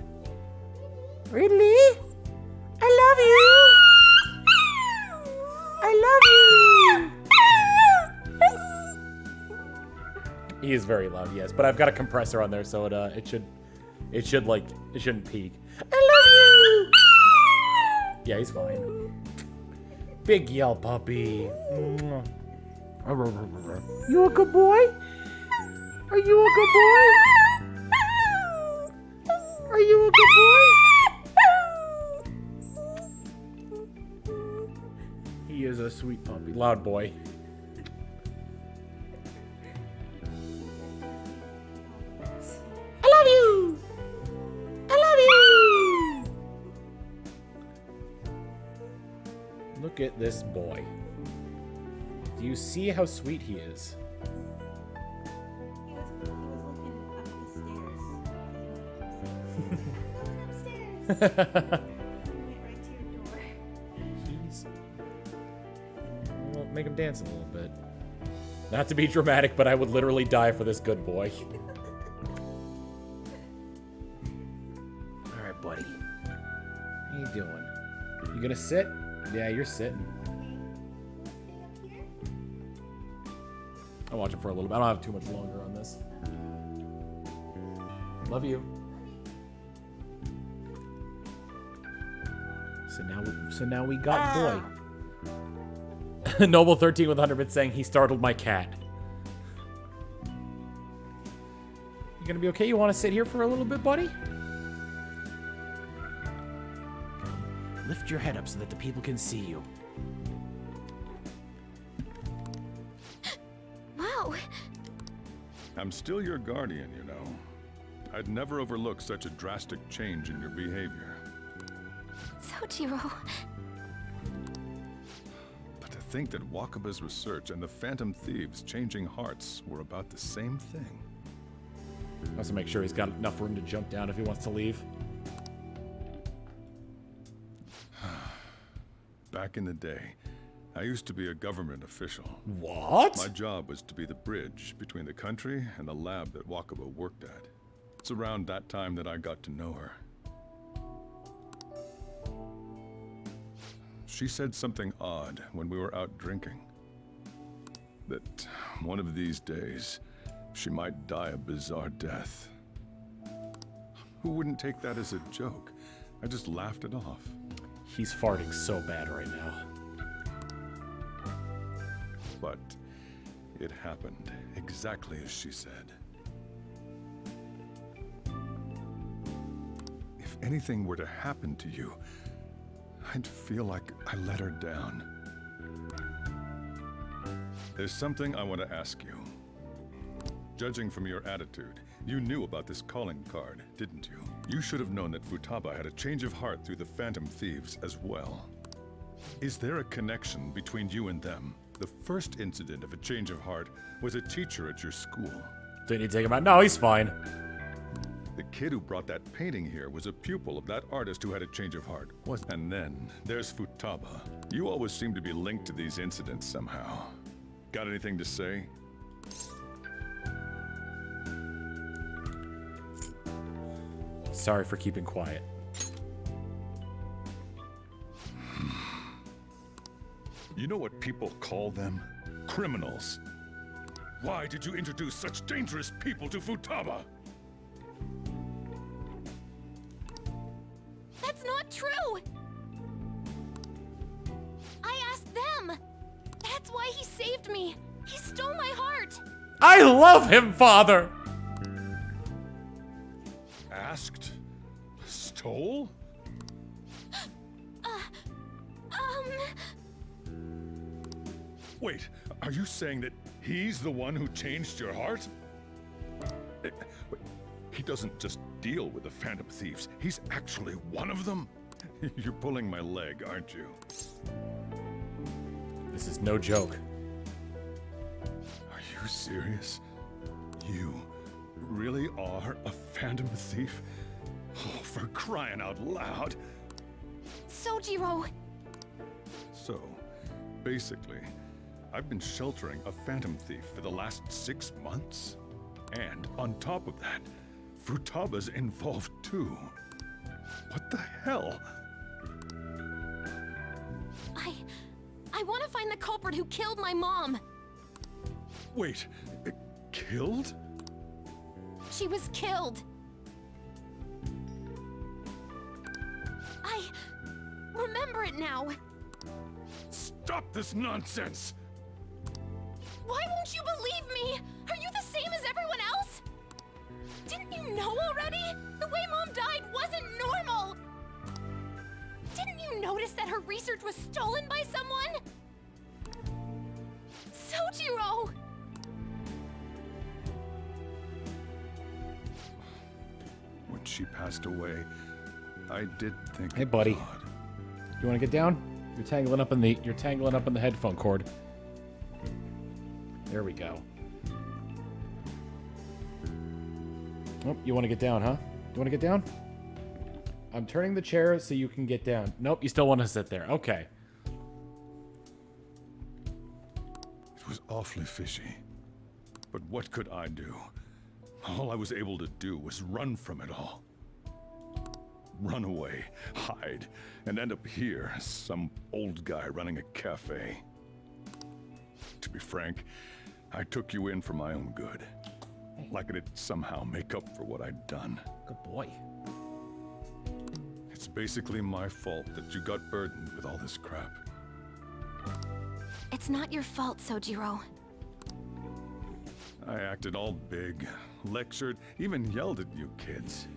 Ridley? I love you! I love you! He is very loud, yes, but I've got a compressor on there, so it shouldn't peak. I love you! Yeah, he's fine. Big yell puppy. You a good boy? Are you a good boy? Are you a good boy? He is a sweet puppy. Loud boy. Look at this boy. Do you see how sweet he is? He was looking up the stairs. Going upstairs. Went right to your door. He's... Well, make him dance a little bit. Not to be dramatic, but I would literally die for this good boy. Alright, buddy. How you doing? You gonna sit? Yeah, you're sitting. I'll watch it for a little bit. I don't have too much longer on this. Love you. So now we got boy. Noble 13 with 100 bits saying he startled my cat. You gonna be okay? You want to sit here for a little bit, buddy? Lift your head up so that the people can see you. Wow. I'm still your guardian, you know. I'd never overlook such a drastic change in your behavior. Sojiro. But to think that Wakaba's research and the Phantom Thieves changing hearts were about the same thing. Wants to make sure he's got enough room to jump down if he wants to leave. Back in the day, I used to be a government official. What? My job was to be the bridge between the country and the lab that Wakaba worked at. It's around that time that I got to know her. She said something odd when we were out drinking. That one of these days, she might die a bizarre death. Who wouldn't take that as a joke? I just laughed it off. He's farting so bad right now. But it happened exactly as she said. If anything were to happen to you, I'd feel like I let her down. There's something I want to ask you. Judging from your attitude, you knew about this calling card, didn't you? You should have known that Futaba had a change of heart through the Phantom Thieves as well. Is there a connection between you and them? The first incident of a change of heart was a teacher at your school. Didn't you take him out? No, he's fine. The kid who brought that painting here was a pupil of that artist who had a change of heart. And then there's Futaba. You always seem to be linked to these incidents somehow. Got anything to say? Sorry for keeping quiet. You know what people call them? Criminals. Why did you introduce such dangerous people to Futaba? That's not true! I asked them! That's why he saved me! He stole my heart! I love him, father! Asked? Stole? Wait, are you saying that he's the one who changed your heart? He doesn't just deal with the Phantom Thieves. He's actually one of them? You're pulling my leg, aren't you? This is no joke. Are you serious? You really are a Phantom Thief? Oh, for crying out loud. Sojiro! So, basically, I've been sheltering a Phantom Thief for the last 6 months. And on top of that, Futaba's involved too. What the hell? I want to find the culprit who killed my mom! Wait, killed? She was killed! I remember it now! Stop this nonsense! Why won't you believe me? Are you the same as everyone else? Didn't you know already? The way Mom died wasn't normal! Didn't you notice that her research was stolen by someone? Sojiro! When she passed away, I did think. Hey, buddy. God. You want to get down? You're tangling up in the headphone cord. There we go. Oh, you want to get down, huh? You want to get down? I'm turning the chair so you can get down. Nope, you still want to sit there. Okay. It was awfully fishy. But what could I do? All I was able to do was run from it all. Run away, hide, and end up here, some old guy running a cafe. To be frank, I took you in for my own good. Like it'd somehow make up for what I'd done. Good boy. It's basically my fault that you got burdened with all this crap. It's not your fault, Sojiro. I acted all big, lectured, even yelled at you kids.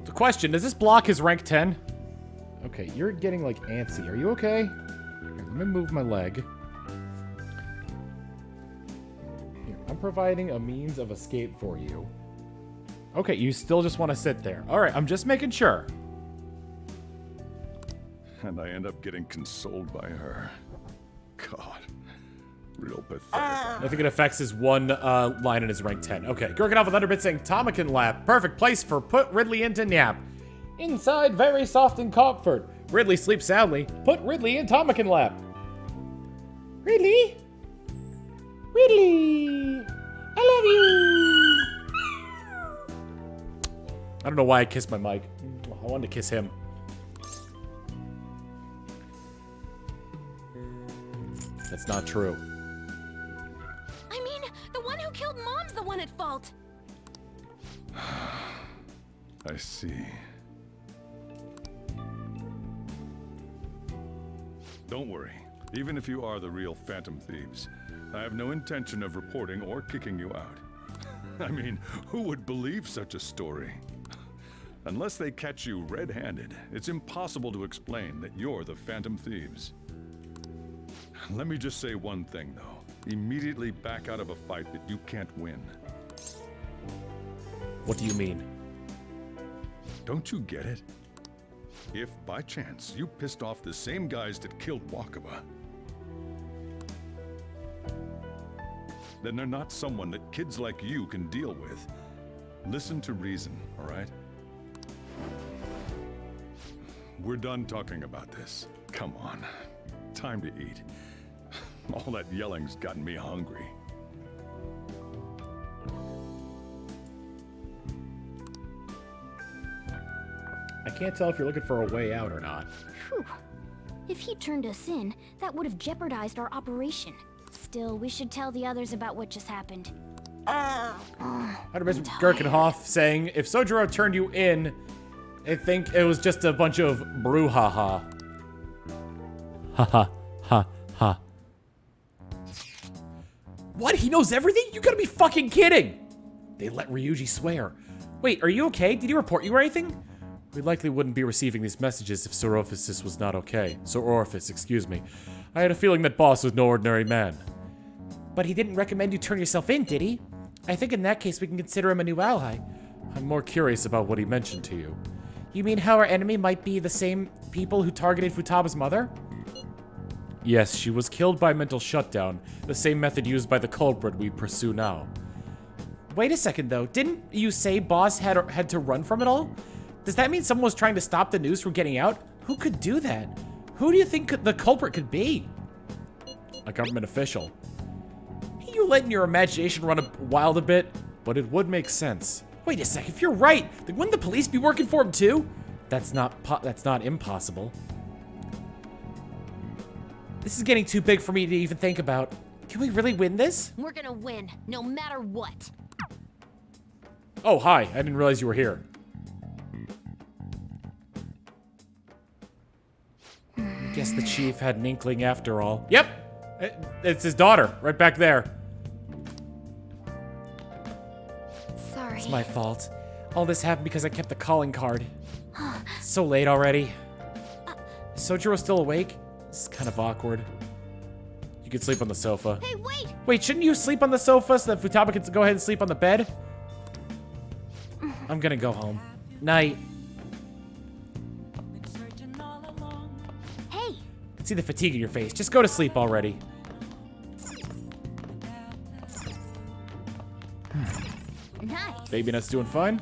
The question, does this block his rank 10? Okay, you're getting like antsy. Are you okay? Here, let me move my leg. Here, I'm providing a means of escape for you. Okay, you still just want to sit there. Alright, I'm just making sure. And I end up getting consoled by her. God. Real pathetic. I think it affects his one line in his rank 10. Okay, Gurkenov with Underbit saying, Tomakin lap. Perfect place for put Ridley into nap. Inside, very soft and comfort. Ridley sleeps soundly. Put Ridley in Tomakin lap. Ridley? Ridley! I love you! I don't know why I kissed my mic. I wanted to kiss him. That's not true. I mean, the one who killed Mom's the one at fault. I see. Don't worry. Even if you are the real Phantom Thieves, I have no intention of reporting or kicking you out. I mean, who would believe such a story? Unless they catch you red-handed, it's impossible to explain that you're the Phantom Thieves. Let me just say one thing, though. Immediately back out of a fight that you can't win. What do you mean? Don't you get it? If, by chance, you pissed off the same guys that killed Wakaba, then they're not someone that kids like you can deal with. Listen to reason, all right? We're done talking about this. Come on. Time to eat. All that yelling's gotten me hungry. I can't tell if you're looking for a way out or not. Whew. If he turned us in, that would have jeopardized our operation. Still, we should tell the others about what just happened. Gurkenhoff saying, if Sojiro turned you in, I think it was just a bunch of brouhaha. Ha ha ha ha. What? He knows everything? You gotta be fucking kidding! They let Ryuji swear. Wait, are you okay? Did he report you or anything? We likely wouldn't be receiving these messages if Sir Orifice was not okay. Sir Orifice, excuse me. I had a feeling that boss was no ordinary man. But he didn't recommend you turn yourself in, did he? I think in that case we can consider him a new ally. I'm more curious about what he mentioned to you. You mean how our enemy might be the same people who targeted Futaba's mother? Yes, she was killed by mental shutdown, the same method used by the culprit we pursue now. Wait a second though, didn't you say boss had to run from it all? Does that mean someone was trying to stop the news from getting out? Who could do that? Who do you think the culprit could be? A government official. You letting your imagination run wild a bit, but it would make sense. Wait a sec, if you're right, then wouldn't the police be working for him too? That's not impossible. This is getting too big for me to even think about. Can we really win this? We're gonna win, no matter what. Oh, hi. I didn't realize you were here. Guess the chief had an inkling after all. Yep! It's his daughter, right back there. Sorry. It's my fault. All this happened because I kept the calling card. It's so late already. Is Sojiro still awake? This is kind of awkward. You could sleep on the sofa. Hey, wait! Wait, shouldn't you sleep on the sofa so that Futaba can go ahead and sleep on the bed? I'm gonna go home. Night. Hey! See the fatigue in your face. Just go to sleep already. Nice. Baby Nut's doing fine.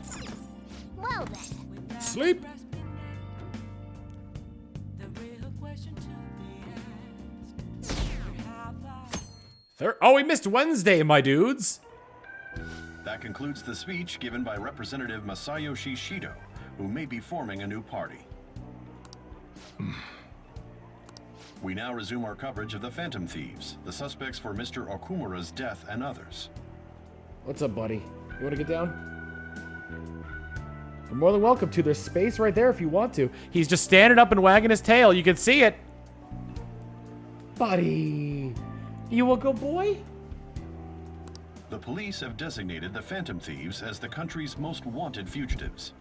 Well then. Sleep. Oh, we missed Wednesday, my dudes. That concludes the speech given by Representative Masayoshi Shido, who may be forming a new party. We now resume our coverage of the Phantom Thieves, the suspects for Mr. Okumura's death and others. What's up, buddy? You want to get down? You're more than welcome to. There's space right there if you want to. He's just standing up and wagging his tail. You can see it. Buddy. You a good boy? The police have designated the Phantom Thieves as the country's most wanted fugitives,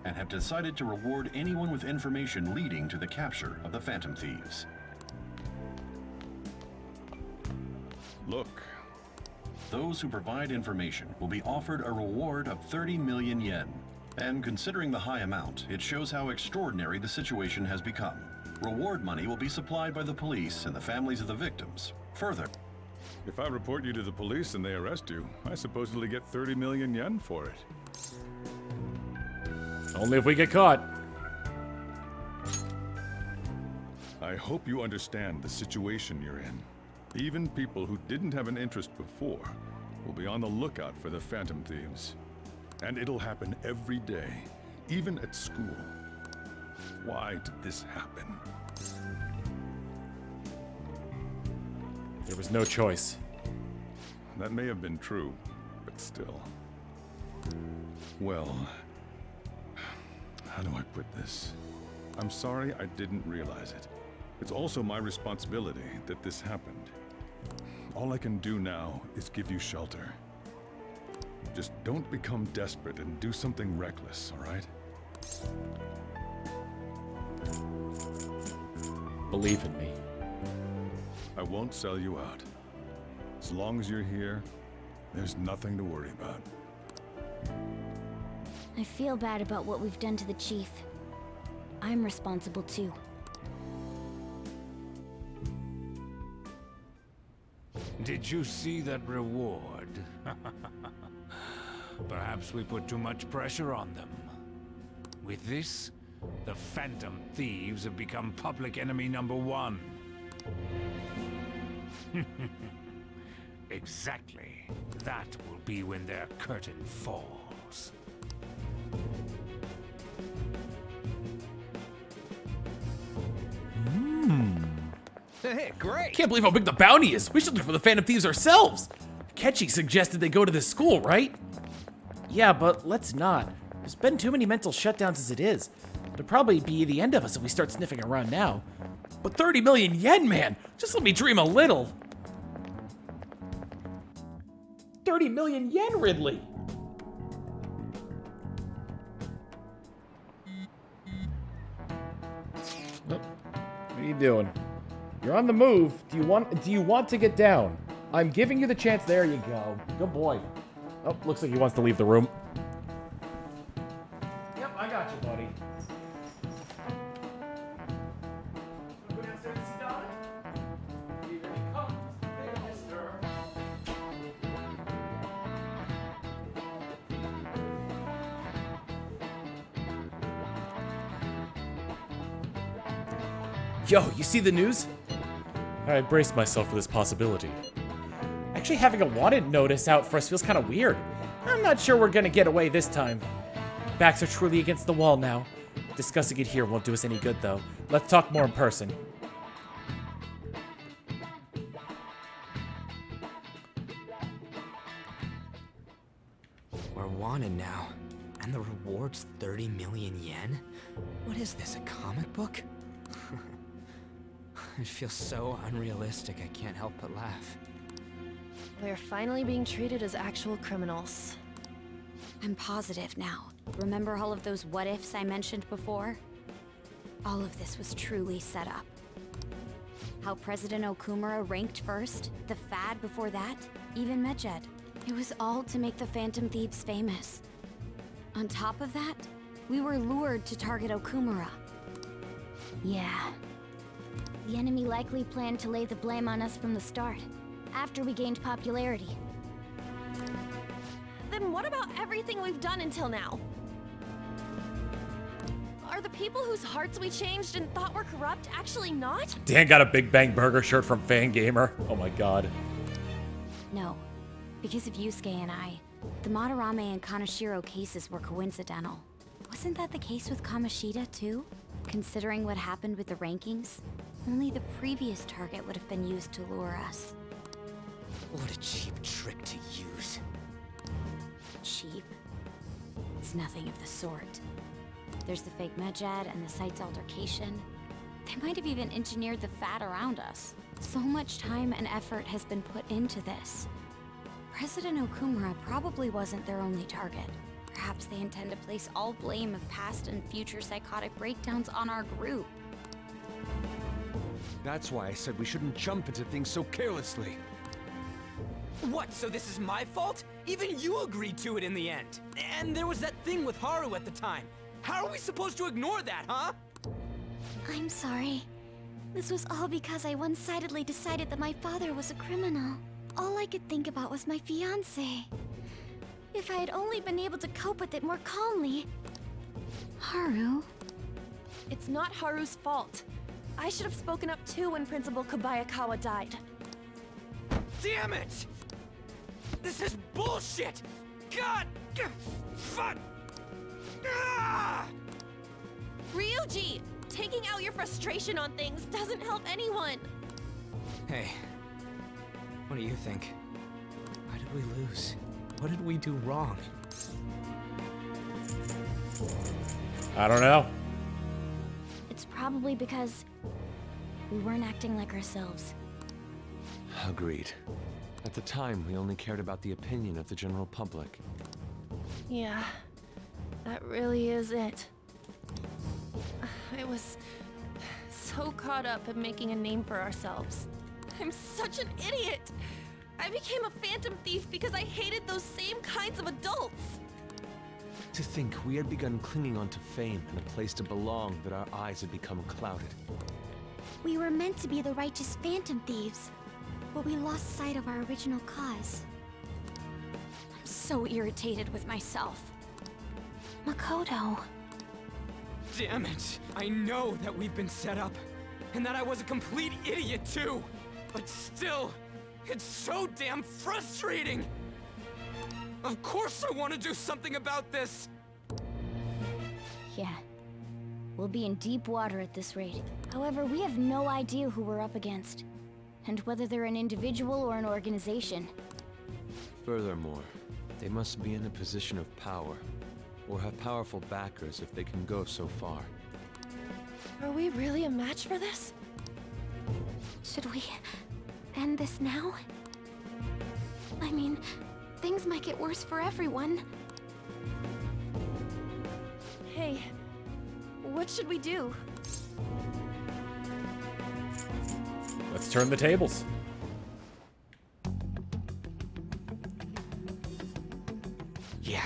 and have decided to reward anyone with information leading to the capture of the Phantom Thieves. Look. Those who provide information will be offered a reward of 30 million yen. And considering the high amount, it shows how extraordinary the situation has become. Reward money will be supplied by the police and the families of the victims. Further, If I report you to the police and they arrest you, I supposedly get 30 million yen for it. Only if we get caught. I hope you understand the situation you're in. Even people who didn't have an interest before will be on the lookout for the Phantom Thieves. And it'll happen every day, even at school. Why did this happen? There was no choice. That may have been true, but still. Well, how do I put this? I'm sorry I didn't realize it. It's also my responsibility that this happened. All I can do now is give you shelter. Just don't become desperate and do something reckless, all right? Believe in me. I won't sell you out. As long as you're here, there's nothing to worry about. I feel bad about what we've done to the chief. I'm responsible too. Did you see that reward? Perhaps we put too much pressure on them. With this, the Phantom Thieves have become public enemy #1. Exactly. That will be when their curtain falls. Hey, great! Can't believe how big the bounty is. We should look for the Phantom Thieves ourselves. Akechi suggested they go to this school, right? Yeah, but let's not. There's been too many mental shutdowns as it is. It'll probably be the end of us if we start sniffing around now. But 30 million yen, man! Just let me dream a little. 30 million yen, Ridley! What are you doing? You're on the move. Do you want to get down? I'm giving you the chance. There you go. Good boy. Oh, looks like he wants to leave the room. Yep, I got you, buddy. Go downstairs and see Donna? Here he comes. Hey, mister. Yo, you see the news? I braced myself for this possibility. Actually, having a wanted notice out for us feels kind of weird. I'm not sure we're gonna get away this time. Backs are truly against the wall now. Discussing it here won't do us any good, though. Let's talk more in person. We're wanted now, and the reward's 30 million yen? What is this, a comic book? It feels so unrealistic, I can't help but laugh. We're finally being treated as actual criminals. I'm positive now. Remember all of those what-ifs I mentioned before? All of this was truly set up. How President Okumura ranked first, the fad before that, even Medjed. It was all to make the Phantom Thieves famous. On top of that, we were lured to target Okumura. Yeah. The enemy likely planned to lay the blame on us from the start, after we gained popularity. Then what about everything we've done until now? Are the people whose hearts we changed and thought were corrupt actually not? Dan got a Big Bang Burger shirt from Fangamer. Oh my god. No. Because of Yusuke and I, the Madarame and Kaneshiro cases were coincidental. Wasn't that the case with Kamoshida, too? Considering what happened with the rankings, only the previous target would have been used to lure us. What a cheap trick to use. Cheap? It's nothing of the sort. There's the fake Medjed and the site's altercation. They might have even engineered the fat around us. So much time and effort has been put into this. President Okumura probably wasn't their only target. Perhaps they intend to place all blame of past and future psychotic breakdowns on our group. That's why I said we shouldn't jump into things so carelessly. What, so this is my fault? Even you agreed to it in the end. And there was that thing with Haru at the time. How are we supposed to ignore that, huh? I'm sorry. This was all because I one-sidedly decided that my father was a criminal. All I could think about was my fiancé. If I had only been able to cope with it more calmly... Haru? It's not Haru's fault. I should have spoken up too when Principal Kobayakawa died. Damn it! This is bullshit! God! Fuck! Ah! Ryuji! Taking out your frustration on things doesn't help anyone! Hey, what do you think? Why did we lose? What did we do wrong? I don't know. It's probably because we weren't acting like ourselves. Agreed. At the time, we only cared about the opinion of the general public. Yeah, that really is it. I was so caught up in making a name for ourselves. I'm such an idiot! I became a phantom thief because I hated those same kinds of adults! To think we had begun clinging onto fame and a place to belong that our eyes had become clouded. We were meant to be the righteous phantom thieves, but we lost sight of our original cause. I'm so irritated with myself. Makoto. Damn it! I know that we've been set up, and that I was a complete idiot too! But still, it's so damn frustrating! Of course I want to do something about this! Yeah. We'll be in deep water at this rate. However, we have no idea who we're up against, and whether they're an individual or an organization. Furthermore, they must be in a position of power, or have powerful backers if they can go so far. Are we really a match for this? Should we end this now? I mean, things might get worse for everyone. Hey, what should we do? Let's turn the tables. Yeah.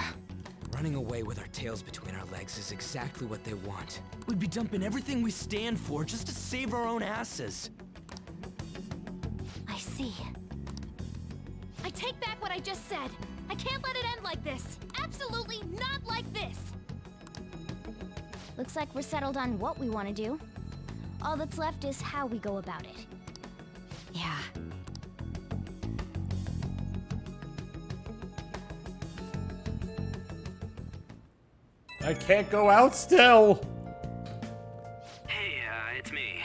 Running away with our tails between our legs is exactly what they want. We'd be dumping everything we stand for just to save our own asses. I see. I take back what I just said. I can't let it end like this. Absolutely not like this. Looks like we're settled on what we want to do. All that's left is how we go about it. Yeah. I can't go out still. Hey, it's me.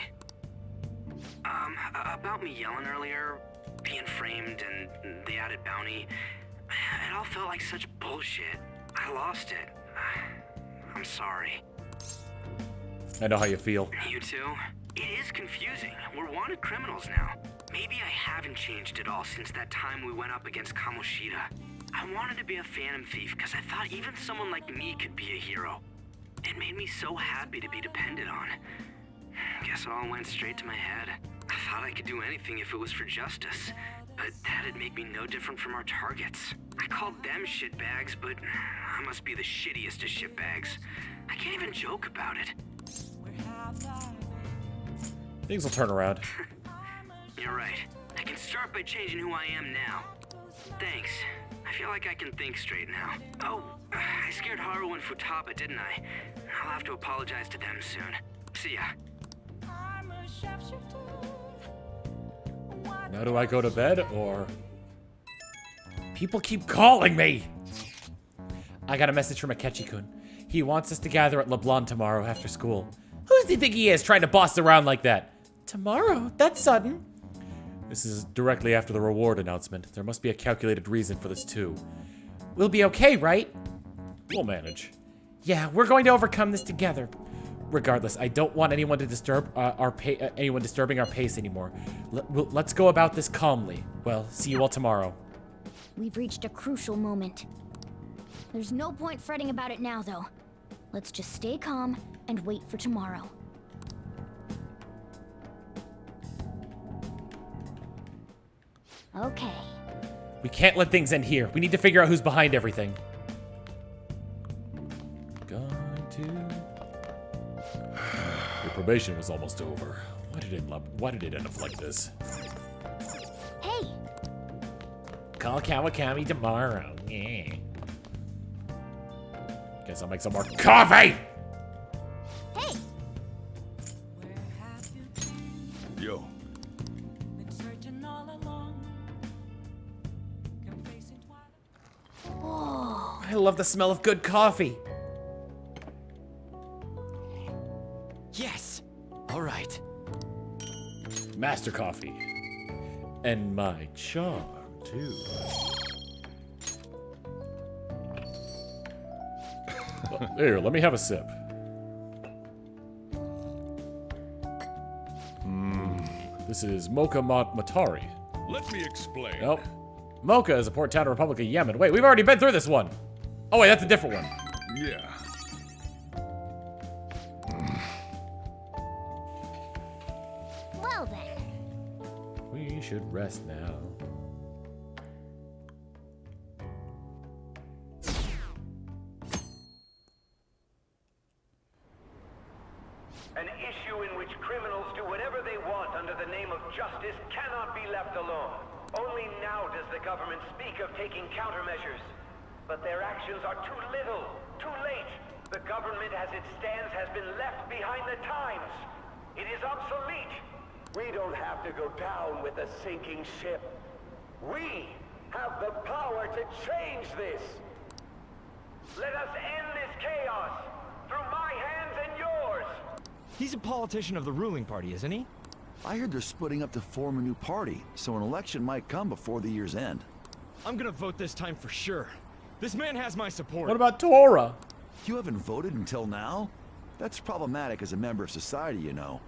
About me yelling earlier, being framed, and the added bounty, it all felt like such bullshit. I lost it. I'm sorry. I know how you feel. You too? It is confusing. We're wanted criminals now. Maybe I haven't changed at all since that time we went up against Kamoshida. I wanted to be a phantom thief because I thought even someone like me could be a hero. It made me so happy to be depended on. Guess it all went straight to my head. I thought I could do anything if it was for justice, but that'd make me no different from our targets. I called them shitbags, but I must be the shittiest of shitbags. I can't even joke about it. Things will turn around. You're right. I can start by changing who I am now. Thanks. I feel like I can think straight now. Oh, I scared Haru and Futaba, didn't I? I'll have to apologize to them soon. See ya. Now do I go to bed, or... People keep calling me! I got a message from Akechi-kun. He wants us to gather at LeBlanc tomorrow after school. Who does he think he is, trying to boss around like that? Tomorrow? That's sudden. This is directly after the reward announcement. There must be a calculated reason for this, too. We'll be okay, right? We'll manage. Yeah, we're going to overcome this together. Regardless, I don't want anyone to disturb anyone disturbing our pace anymore. Let's go about this calmly. Well, see you all tomorrow. We've reached a crucial moment. There's no point fretting about it now, though. Let's just stay calm and wait for tomorrow. Okay. We can't let things end here. We need to figure out who's behind everything. Your probation was almost over. Why did it end up like this? Hey! Call Kawakami tomorrow. Yeah. Guess I'll make some more coffee! Hey! Yo. Oh, I love the smell of good coffee. Yes! Alright. Master coffee. And my charm, too. Here, let me have a sip. This is Mocha Matari. Let me explain. Nope. Mocha is a port town in the Republic of Yemen. Wait, we've already been through this one. Oh, wait, that's a different one. Yeah. Well then. We should rest now. An issue in which criminals do whatever they want under the name of justice cannot be left alone. Only now does the government speak of taking countermeasures. But their actions are too little, too late. The government as it stands has been left behind the times. It is obsolete. We don't have to go down with a sinking ship. We have the power to change this. Let us end this chaos through my hands and yours. He's a politician of the ruling party, isn't he? I heard they're splitting up to form a new party, so an election might come before the year's end. I'm gonna vote this time for sure. This man has my support. What about Tora? You haven't voted until now? That's problematic as a member of society, you know.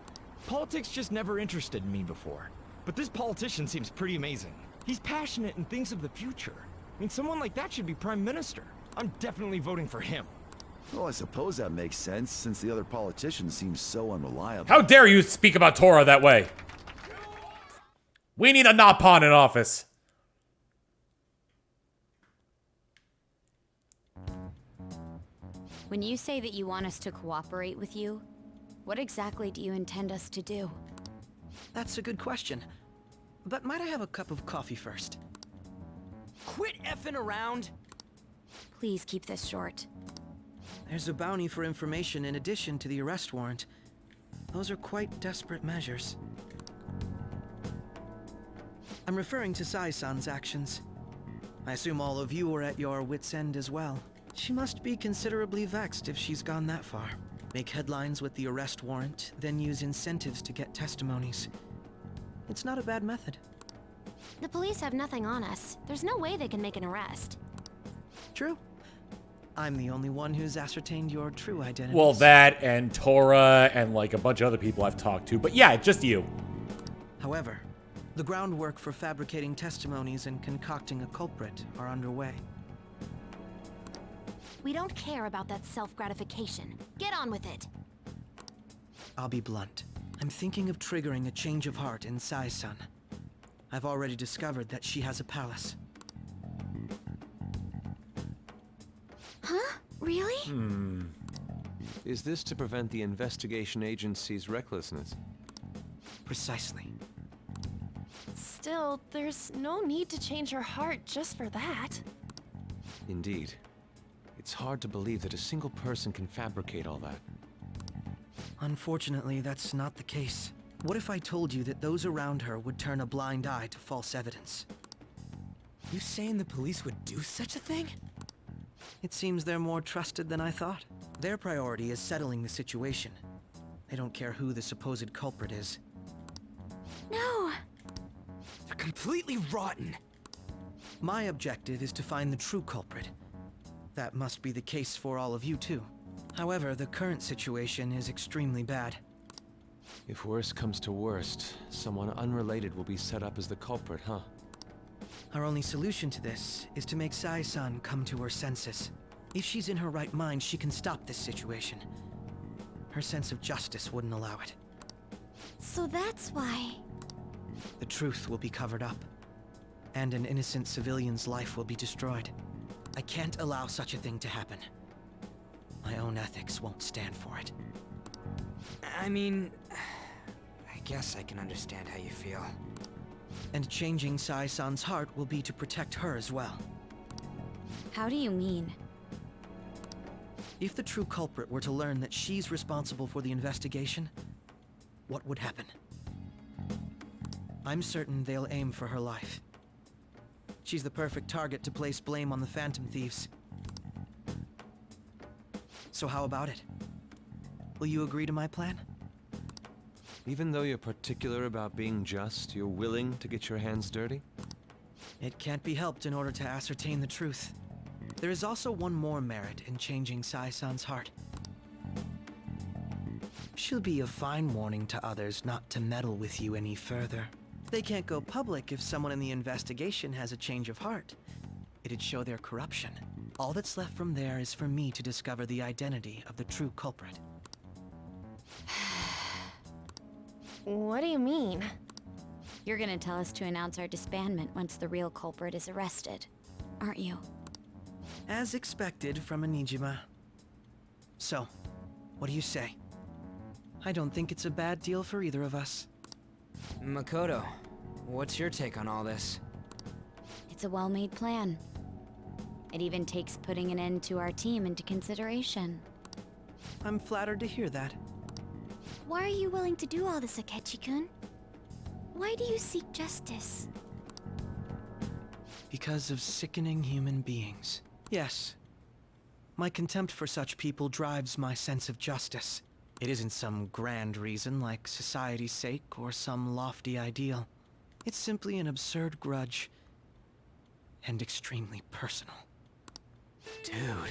Politics just never interested me before. But this politician seems pretty amazing. He's passionate and thinks of the future. I mean, someone like that should be prime minister. I'm definitely voting for him. Well, I suppose that makes sense, since the other politicians seem so unreliable. How dare you speak about Tora that way? We need a Napon in office. When you say that you want us to cooperate with you, what exactly do you intend us to do? That's a good question. But might I have a cup of coffee first? Quit effing around! Please keep this short. There's a bounty for information in addition to the arrest warrant. Those are quite desperate measures. I'm referring to Sai-san's actions. I assume all of you are at your wits' end as well. She must be considerably vexed if she's gone that far. Make headlines with the arrest warrant, then use incentives to get testimonies. It's not a bad method. The police have nothing on us. There's no way they can make an arrest. True. I'm the only one who's ascertained your true identity. Well, that and Tora and like a bunch of other people I've talked to. But yeah, just you. However, the groundwork for fabricating testimonies and concocting a culprit are underway. We don't care about that self-gratification. Get on with it. I'll be blunt. I'm thinking of triggering a change of heart in Sai-san. I've already discovered that she has a palace. Huh? Really? Is this to prevent the investigation agency's recklessness? Precisely. Still, there's no need to change her heart just for that. Indeed. It's hard to believe that a single person can fabricate all that. Unfortunately, that's not the case. What if I told you that those around her would turn a blind eye to false evidence? You saying the police would do such a thing? It seems they're more trusted than I thought. Their priority is settling the situation. They don't care who the supposed culprit is. No! They're completely rotten! My objective is to find the true culprit. That must be the case for all of you too. However, the current situation is extremely bad. If worst comes to worst, someone unrelated will be set up as the culprit, huh? Our only solution to this is to make Sai-san come to her senses. If she's in her right mind, she can stop this situation. Her sense of justice wouldn't allow it. So that's why... The truth will be covered up, and an innocent civilian's life will be destroyed. I can't allow such a thing to happen. My own ethics won't stand for it. I mean, I guess I can understand how you feel. And changing Sai-san's heart will be to protect her as well. How do you mean? If the true culprit were to learn that she's responsible for the investigation, what would happen? I'm certain they'll aim for her life. She's the perfect target to place blame on the Phantom Thieves. So how about it? Will you agree to my plan? Even though you're particular about being just, you're willing to get your hands dirty? It can't be helped in order to ascertain the truth. There is also one more merit in changing Sai-san's heart. She'll be a fine warning to others not to meddle with you any further. They can't go public if someone in the investigation has a change of heart. It'd show their corruption. All that's left from there is for me to discover the identity of the true culprit. What do you mean? You're gonna tell us to announce our disbandment once the real culprit is arrested, aren't you? As expected from a Mishima. So, what do you say? I don't think it's a bad deal for either of us. Makoto, what's your take on all this? It's a well-made plan. It even takes putting an end to our team into consideration. I'm flattered to hear that. Why are you willing to do all this, Akechi-kun? Why do you seek justice? Because of sickening human beings. Yes. My contempt for such people drives my sense of justice. It isn't some grand reason like society's sake or some lofty ideal. It's simply an absurd grudge. And extremely personal. Dude.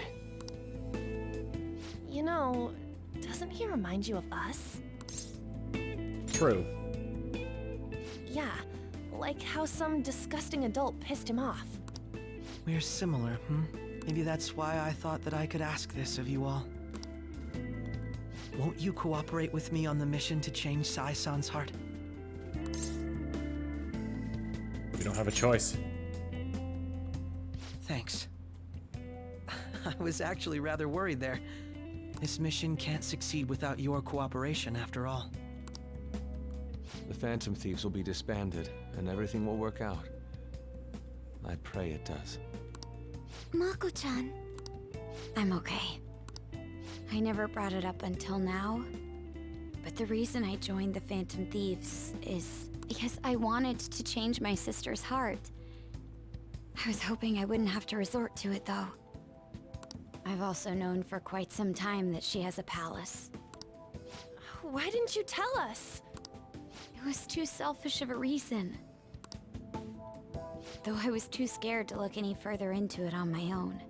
You know, doesn't he remind you of us? True. Yeah, like how some disgusting adult pissed him off. We're similar, Maybe that's why I thought that I could ask this of you all. Won't you cooperate with me on the mission to change Sai-san's heart? We don't have a choice. Thanks. I was actually rather worried there. This mission can't succeed without your cooperation, after all. The Phantom Thieves will be disbanded, and everything will work out. I pray it does. Mako-chan. I'm okay. I never brought it up until now, but the reason I joined the Phantom Thieves is because I wanted to change my sister's heart. I was hoping I wouldn't have to resort to it, though. I've also known for quite some time that she has a palace. Why didn't you tell us? It was too selfish of a reason. Though I was too scared to look any further into it on my own.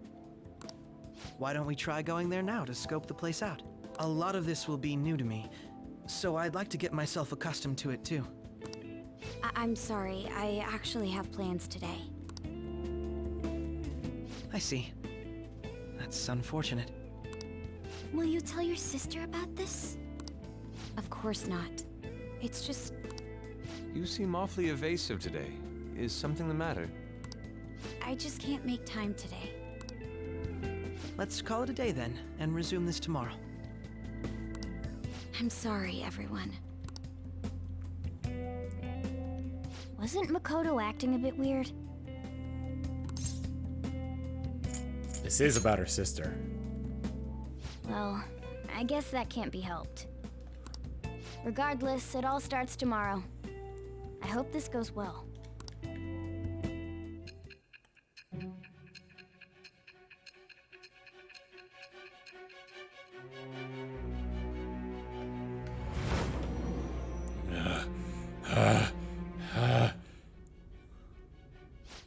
Why don't we try going there now to scope the place out? A lot of this will be new to me, so I'd like to get myself accustomed to it too. I'm sorry, I actually have plans today. I see. That's unfortunate. Will you tell your sister about this? Of course not. It's just... You seem awfully evasive today. Is something the matter? I just can't make time today. Let's call it a day then, and resume this tomorrow. I'm sorry, everyone. Wasn't Makoto acting a bit weird? This is about her sister. Well, I guess that can't be helped. Regardless, it all starts tomorrow. I hope this goes well.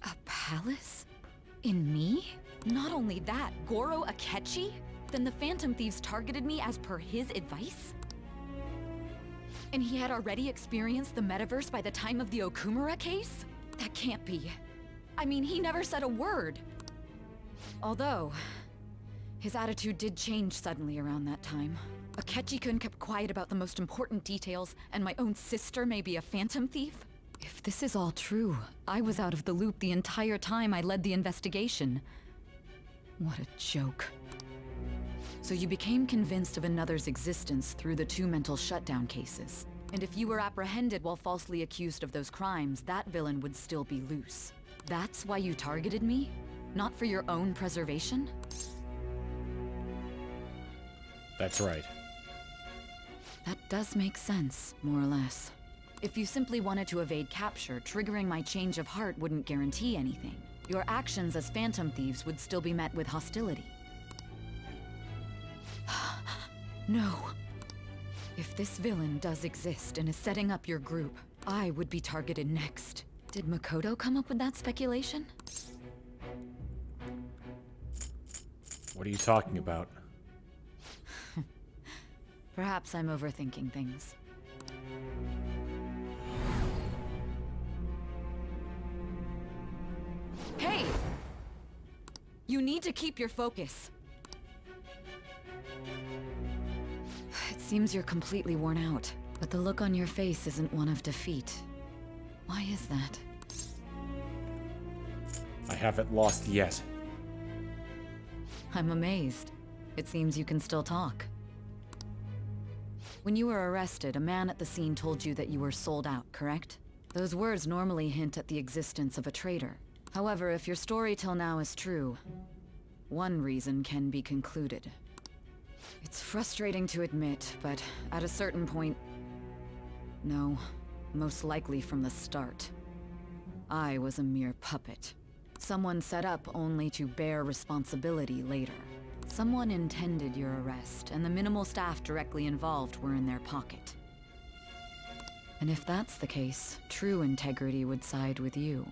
A palace? In me? Not only that, Goro Akechi? Then the Phantom Thieves targeted me as per his advice? And he had already experienced the metaverse by the time of the Okumura case? That can't be. I mean, he never said a word. Although, his attitude did change suddenly around that time. Akechi-kun kept quiet about the most important details, and my own sister may be a Phantom Thief? If this is all true, I was out of the loop the entire time I led the investigation. What a joke. So you became convinced of another's existence through the 2 mental shutdown cases. And if you were apprehended while falsely accused of those crimes, that villain would still be loose. That's why you targeted me? Not for your own preservation? That's right. That does make sense, more or less. If you simply wanted to evade capture, triggering my change of heart wouldn't guarantee anything. Your actions as Phantom Thieves would still be met with hostility. No. If this villain does exist and is setting up your group, I would be targeted next. Did Makoto come up with that speculation? What are you talking about? Perhaps I'm overthinking things. Hey! You need to keep your focus. It seems you're completely worn out, but the look on your face isn't one of defeat. Why is that? I haven't lost yet. I'm amazed. It seems you can still talk. When you were arrested, a man at the scene told you that you were sold out, correct? Those words normally hint at the existence of a traitor. However, if your story till now is true, one reason can be concluded. It's frustrating to admit, but at a certain point... No, most likely from the start. I was a mere puppet. Someone set up only to bear responsibility later. Someone intended your arrest, and the minimal staff directly involved were in their pocket. And if that's the case, true integrity would side with you.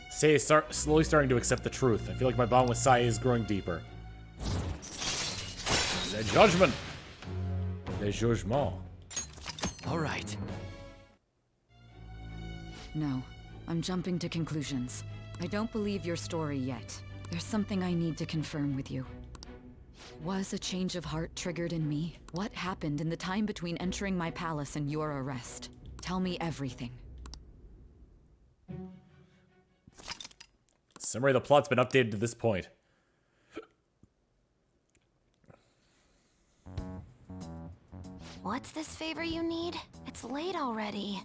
Sei is slowly starting to accept the truth. I feel like my bond with Sai is growing deeper. The judgment. Le jugement. All right. No, I'm jumping to conclusions. I don't believe your story yet. There's something I need to confirm with you. Was a change of heart triggered in me? What happened in the time between entering my palace and your arrest? Tell me everything. Summary of the plot's been updated to this point. What's this favor you need? It's late already.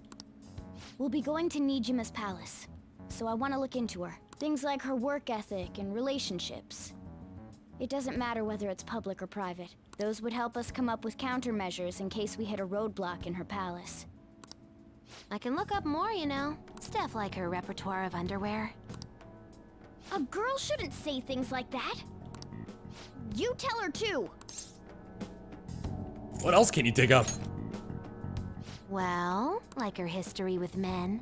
We'll be going to Nijima's palace, so I want to look into her. Things like her work ethic and relationships. It doesn't matter whether it's public or private. Those would help us come up with countermeasures in case we hit a roadblock in her palace. I can look up more, you know. Stuff like her repertoire of underwear. A girl shouldn't say things like that. You tell her too. What else can you dig up? Well, like her history with men.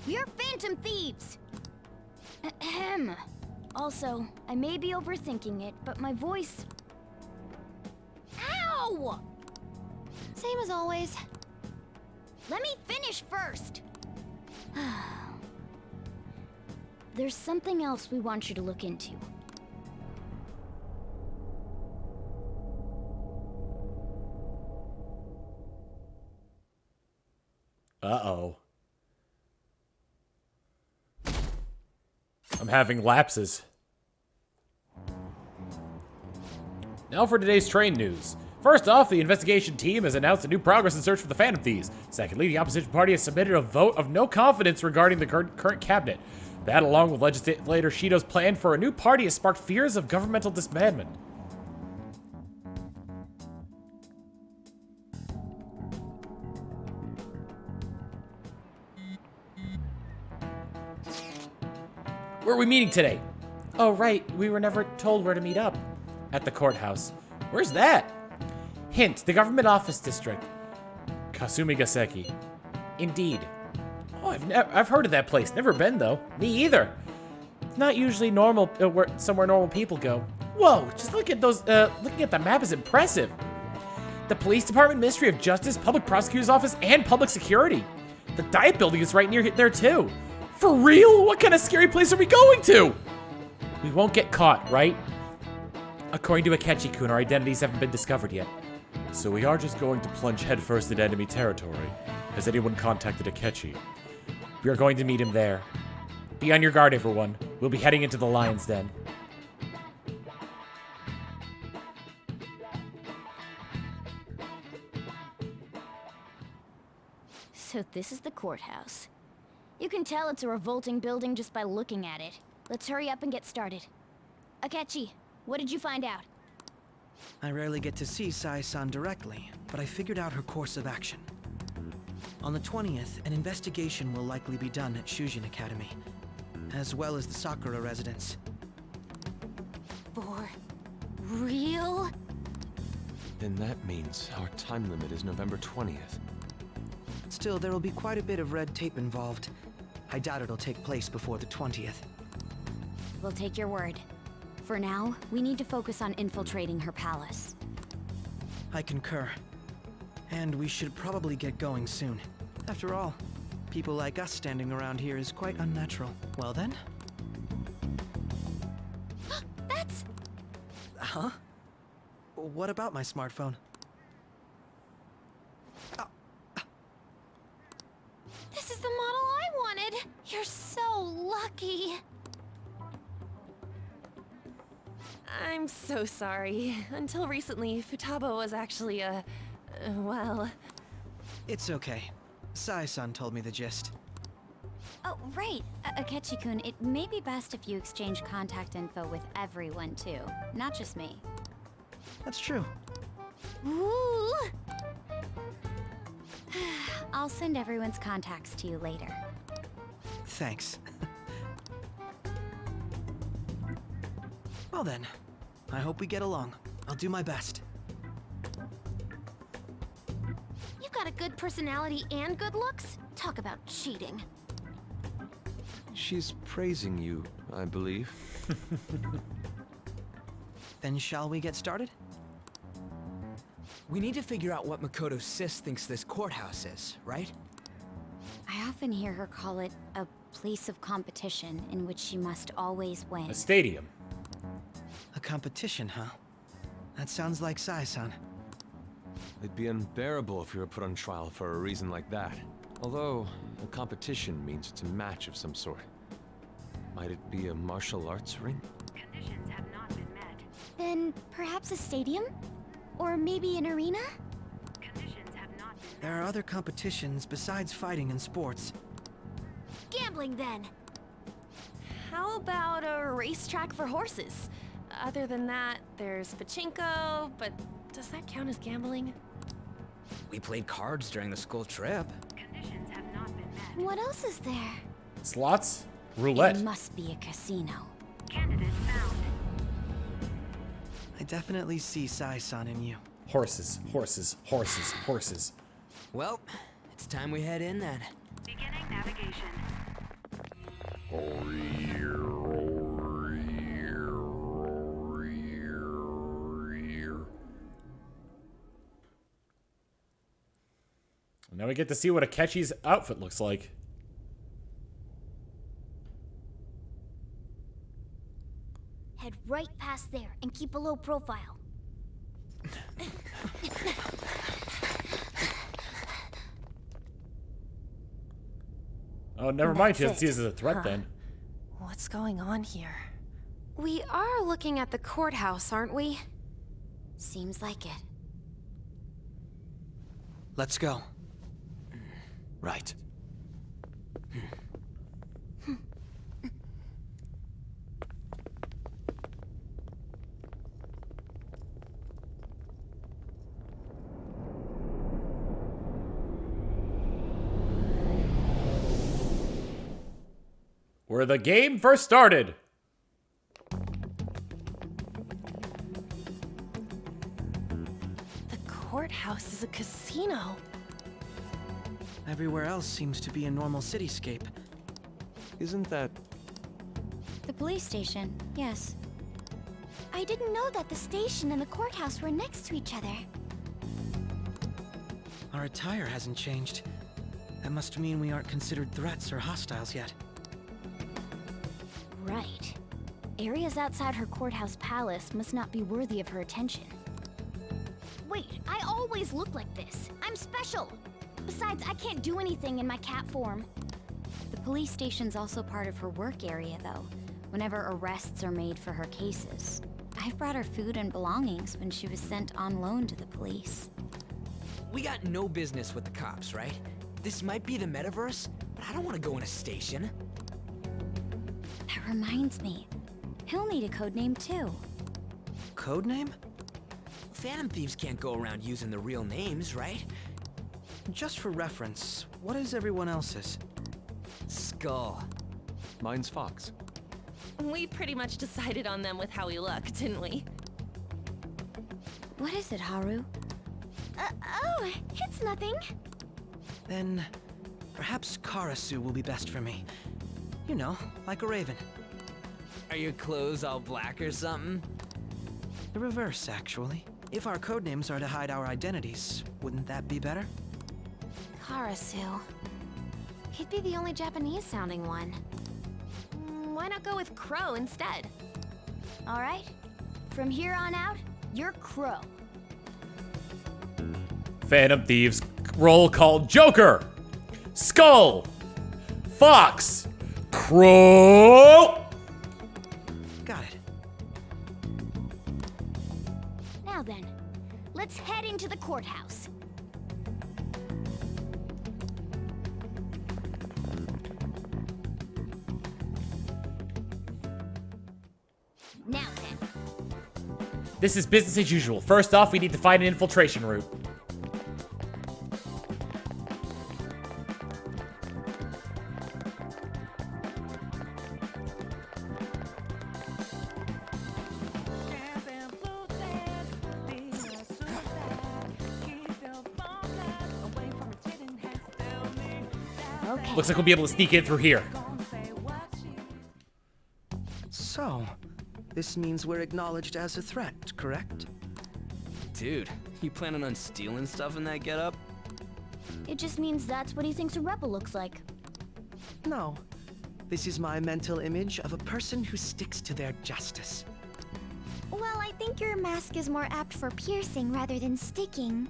We're Phantom Thieves! Ahem. Also, I may be overthinking it, but my voice... Ow! Same as always. Let me finish first! There's something else we want you to look into. Uh-oh. I'm having lapses. Now for today's train news. First off, the investigation team has announced a new progress in search for the Phantom Thieves. Secondly, the opposition party has submitted a vote of no confidence regarding the current cabinet. That, along with legislator Shido's plan for a new party, has sparked fears of governmental disbandment. Where are we meeting today? Oh, right. We were never told where to meet up. At the courthouse. Where's that? Hint, the government office district. Kasumigaseki. Indeed. Oh, I've heard of that place. Never been, though. Me either. It's not usually normal, somewhere normal people go. Whoa, just look at those, looking at the map is impressive. The police department, Ministry of Justice, public prosecutor's office, and public security. The diet building is right near there, too. For real? What kind of scary place are we going to? We won't get caught, right? According to Akechi-kun, our identities haven't been discovered yet. So we are just going to plunge headfirst into enemy territory. Has anyone contacted Akechi? We are going to meet him there. Be on your guard, everyone. We'll be heading into the Lion's Den. So this is the courthouse. You can tell it's a revolting building just by looking at it. Let's hurry up and get started. Akechi, what did you find out? I rarely get to see Sai-san directly, but I figured out her course of action. On the 20th, an investigation will likely be done at Shujin Academy, as well as the Sakura residence. For real? Then that means our time limit is November 20th. Still, there will be quite a bit of red tape involved. I doubt it'll take place before the 20th. We'll take your word. For now, we need to focus on infiltrating her palace. I concur. And we should probably get going soon. After all, people like us standing around here is quite unnatural. Well then? That's... Huh? What about my smartphone? This is the model I wanted! You're so lucky! I'm so sorry. Until recently, Futaba was actually well... It's okay. Sai-san told me the gist. Oh, right. Akechi-kun, it may be best if you exchange contact info with everyone, too. Not just me. That's true. Ooh! I'll send everyone's contacts to you later. Thanks. Well then, I hope we get along. I'll do my best. You've got a good personality and good looks? Talk about cheating. She's praising you, I believe. Then shall we get started? We need to figure out what Makoto Sis thinks this courthouse is, right? I often hear her call it a place of competition in which she must always win. A stadium. A competition, huh? That sounds like Sai-san. It'd be unbearable if you were put on trial for a reason like that. Although, a competition means it's a match of some sort. Might it be a martial arts ring? Conditions have not been met. Then perhaps a stadium? Or maybe an arena? Conditions have not been met. There are other competitions besides fighting and sports. Gambling, then! How about a racetrack for horses? Other than that, there's pachinko, but does that count as gambling? We played cards during the school trip. Conditions have not been met. What else is there? Slots? Roulette. It must be a casino. Candidate found. I definitely see Sai-san in you. Horses, horses, horses, horses. Well, it's time we head in then. Beginning navigation. Now we get to see what Akechi's outfit looks like. Head right past there and keep a low profile. Oh, never mind. She doesn't That's see us as a it. threat Huh. then. What's going on here? We are looking at the courthouse, aren't we? Seems like it. Let's go. Right. Where the game first started. The courthouse is a casino. Everywhere else seems to be a normal cityscape. Isn't that... The police station, yes. I didn't know that the station and the courthouse were next to each other. Our attire hasn't changed. That must mean we aren't considered threats or hostiles yet. Right. Areas outside her courthouse palace must not be worthy of her attention. Wait, I always look like this. I'm special. Besides, I can't do anything in my cat form. The police station's also part of her work area, though, whenever arrests are made for her cases. I've brought her food and belongings when she was sent on loan to the police. We got no business with the cops, right? This might be the metaverse, but I don't want to go in a station. That reminds me. He'll need a codename, too. Codename? Phantom Thieves can't go around using the real names, right? Just for reference, what is everyone else's? Skull. Mine's Fox. We pretty much decided on them with how we look, didn't we? What is it, Haru? Oh, it's nothing. Then, perhaps Karasu will be best for me. You know, like a raven. Are your clothes all black or something? The reverse, actually. If our codenames are to hide our identities, wouldn't that be better? Karasu. He'd be the only Japanese-sounding one. Why not go with Crow instead? All right. From here on out, you're Crow. Phantom Thieves roll called Joker, Skull, Fox, Crow. Got it. Now then, let's head into the courthouse. Now then. This is business as usual. First off, we need to find an infiltration route. Okay. Looks like we'll be able to sneak in through here. So, this means we're acknowledged as a threat, correct? Dude, you planning on stealing stuff in that getup? It just means that's what he thinks a rebel looks like. No. This is my mental image of a person who sticks to their justice. Well, I think your mask is more apt for piercing rather than sticking.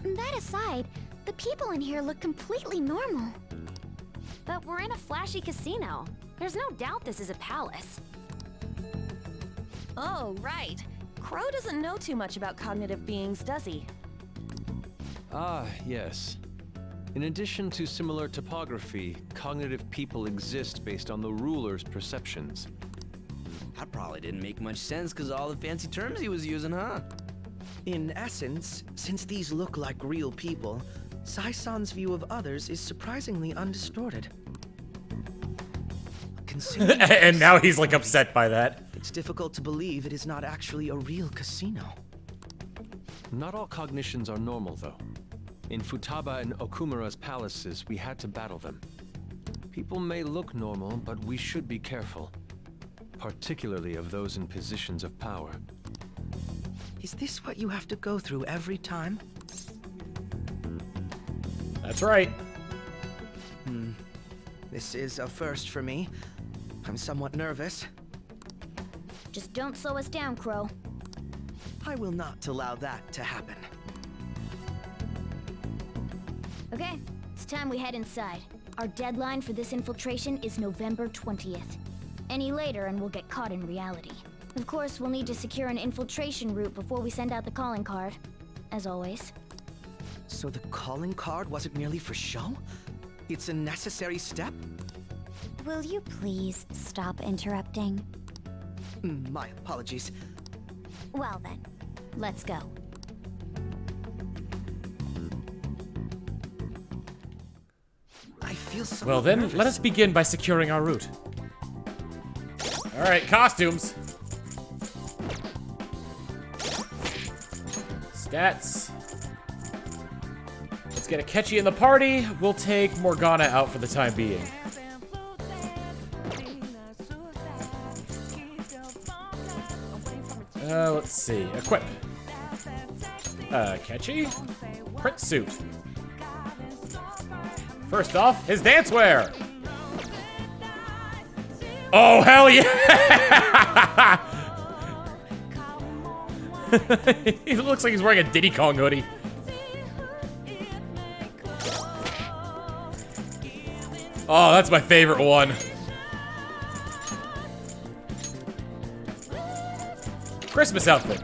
That aside, the people in here look completely normal. But we're in a flashy casino. There's no doubt this is a palace. Oh, right. Crow doesn't know too much about cognitive beings, does he? Ah, yes. In addition to similar topography, cognitive people exist based on the ruler's perceptions. That probably didn't make much sense because all the fancy terms he was using, huh? In essence, since these look like real people, Sai-san's view of others is surprisingly undistorted. And now he's like upset by that. It's difficult to believe it is not actually a real casino. Not all cognitions are normal, though. In Futaba and Okumura's palaces, we had to battle them. People may look normal, but we should be careful. Particularly of those in positions of power. Is this what you have to go through every time? That's right. This is a first for me. I'm somewhat nervous. Just don't slow us down, Crow. I will not allow that to happen. Okay, it's time we head inside. Our deadline for this infiltration is November 20th. Any later and we'll get caught in reality. Of course, we'll need to secure an infiltration route before we send out the calling card. As always. So the calling card wasn't merely for show? It's a necessary step? Will you please stop interrupting? My apologies. Well then, let's go. I feel so Well then, nervous. let us begin by securing our route. Alright, costumes. Stats. Let's get Akechi in the party. We'll take Morgana out for the time being. Let's see. Equip. Akechi. Print suit. First off, his dance wear. Oh, hell yeah! He looks like he's wearing a Diddy Kong hoodie. Oh, that's my favorite one. Christmas outfit.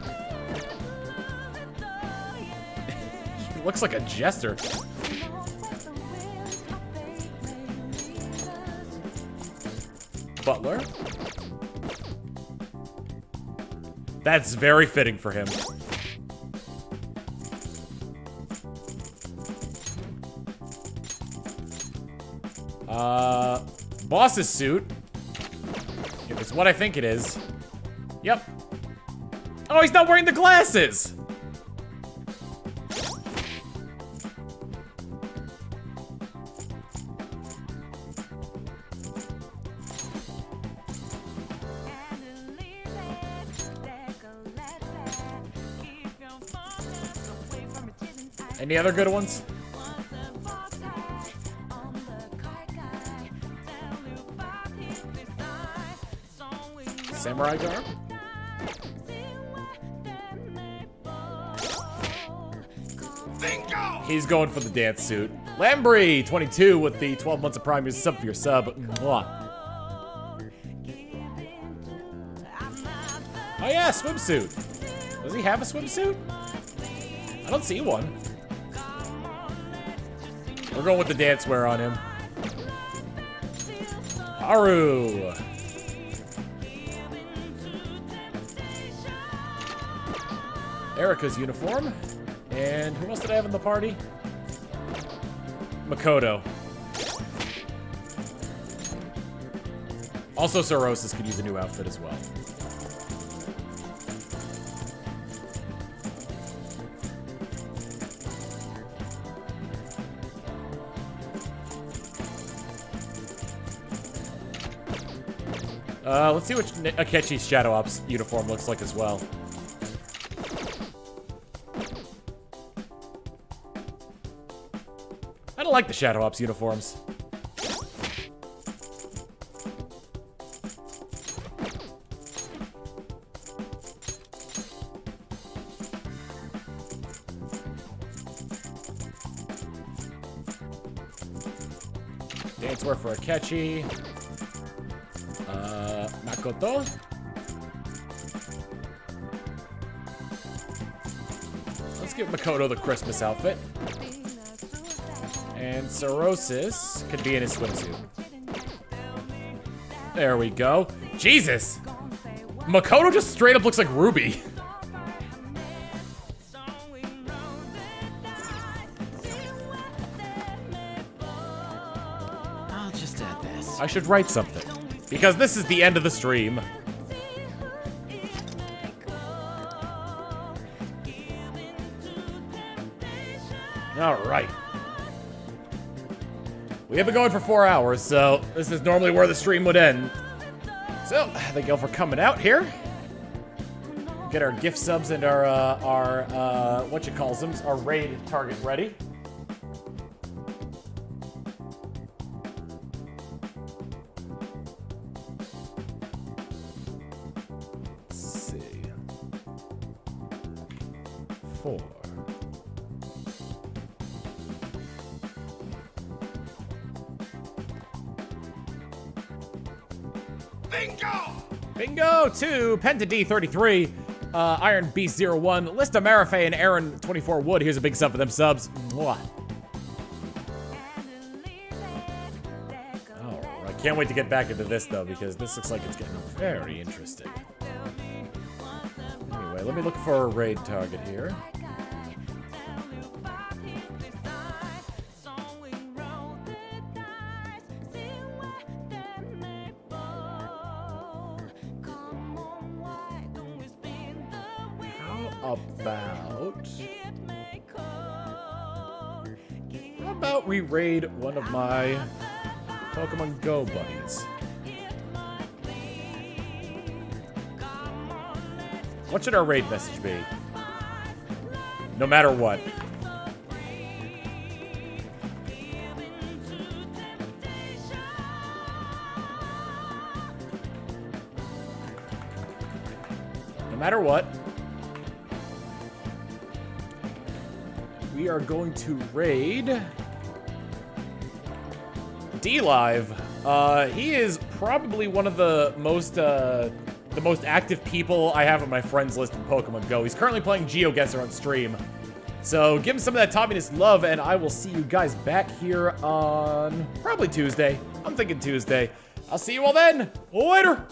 He looks like a jester. Butler. That's very fitting for him. Boss's suit. If it's what I think it is. Yep. Oh, he's not wearing the glasses! Any other good ones? Samurai garb? He's going for the dance suit. Lambry, 22 with the 12 months of Prime. Here's a sub for your sub. Mwah. Oh yeah, swimsuit. Does he have a swimsuit? I don't see one. We're going with the dance wear on him. Haru. Erica's uniform. And who else did I have in the party? Makoto. Also, Sorosis could use a new outfit as well. Let's see what Akechi's Shadow Ops uniform looks like as well. I don't like the Shadow Ops uniforms. Dancewear for Akechi. Makoto. Let's give Makoto the Christmas outfit. And Sorosis could be in his swimsuit. There we go. Jesus! Makoto just straight up looks like Ruby. I'll just add this. I should write something. Because this is the end of the stream. Alright. We have been going for 4 hours, so this is normally where the stream would end. So, thank you all for coming out here. Get our gift subs and our our raid target ready. Let's see. 4. Bingo! Bingo! 2, Penta D33, Iron Beast 01, Lista Marifay, and Aaron 24 Wood. Here's a big sub for them subs. What? I can't wait to get back into this, though, because this looks like it's getting very interesting. Anyway, let me look for a raid target here. How about we raid one of my Pokemon Go buddies? What should our raid message be? No matter what. No matter what. We are going to raid D-Live. He is probably one of the most active people I have on my friends list in Pokemon Go. He's currently playing GeoGuessr on stream. So give him some of that Tomminess love, and I will see you guys back here on probably Tuesday. I'm thinking Tuesday. I'll see you all then. Later.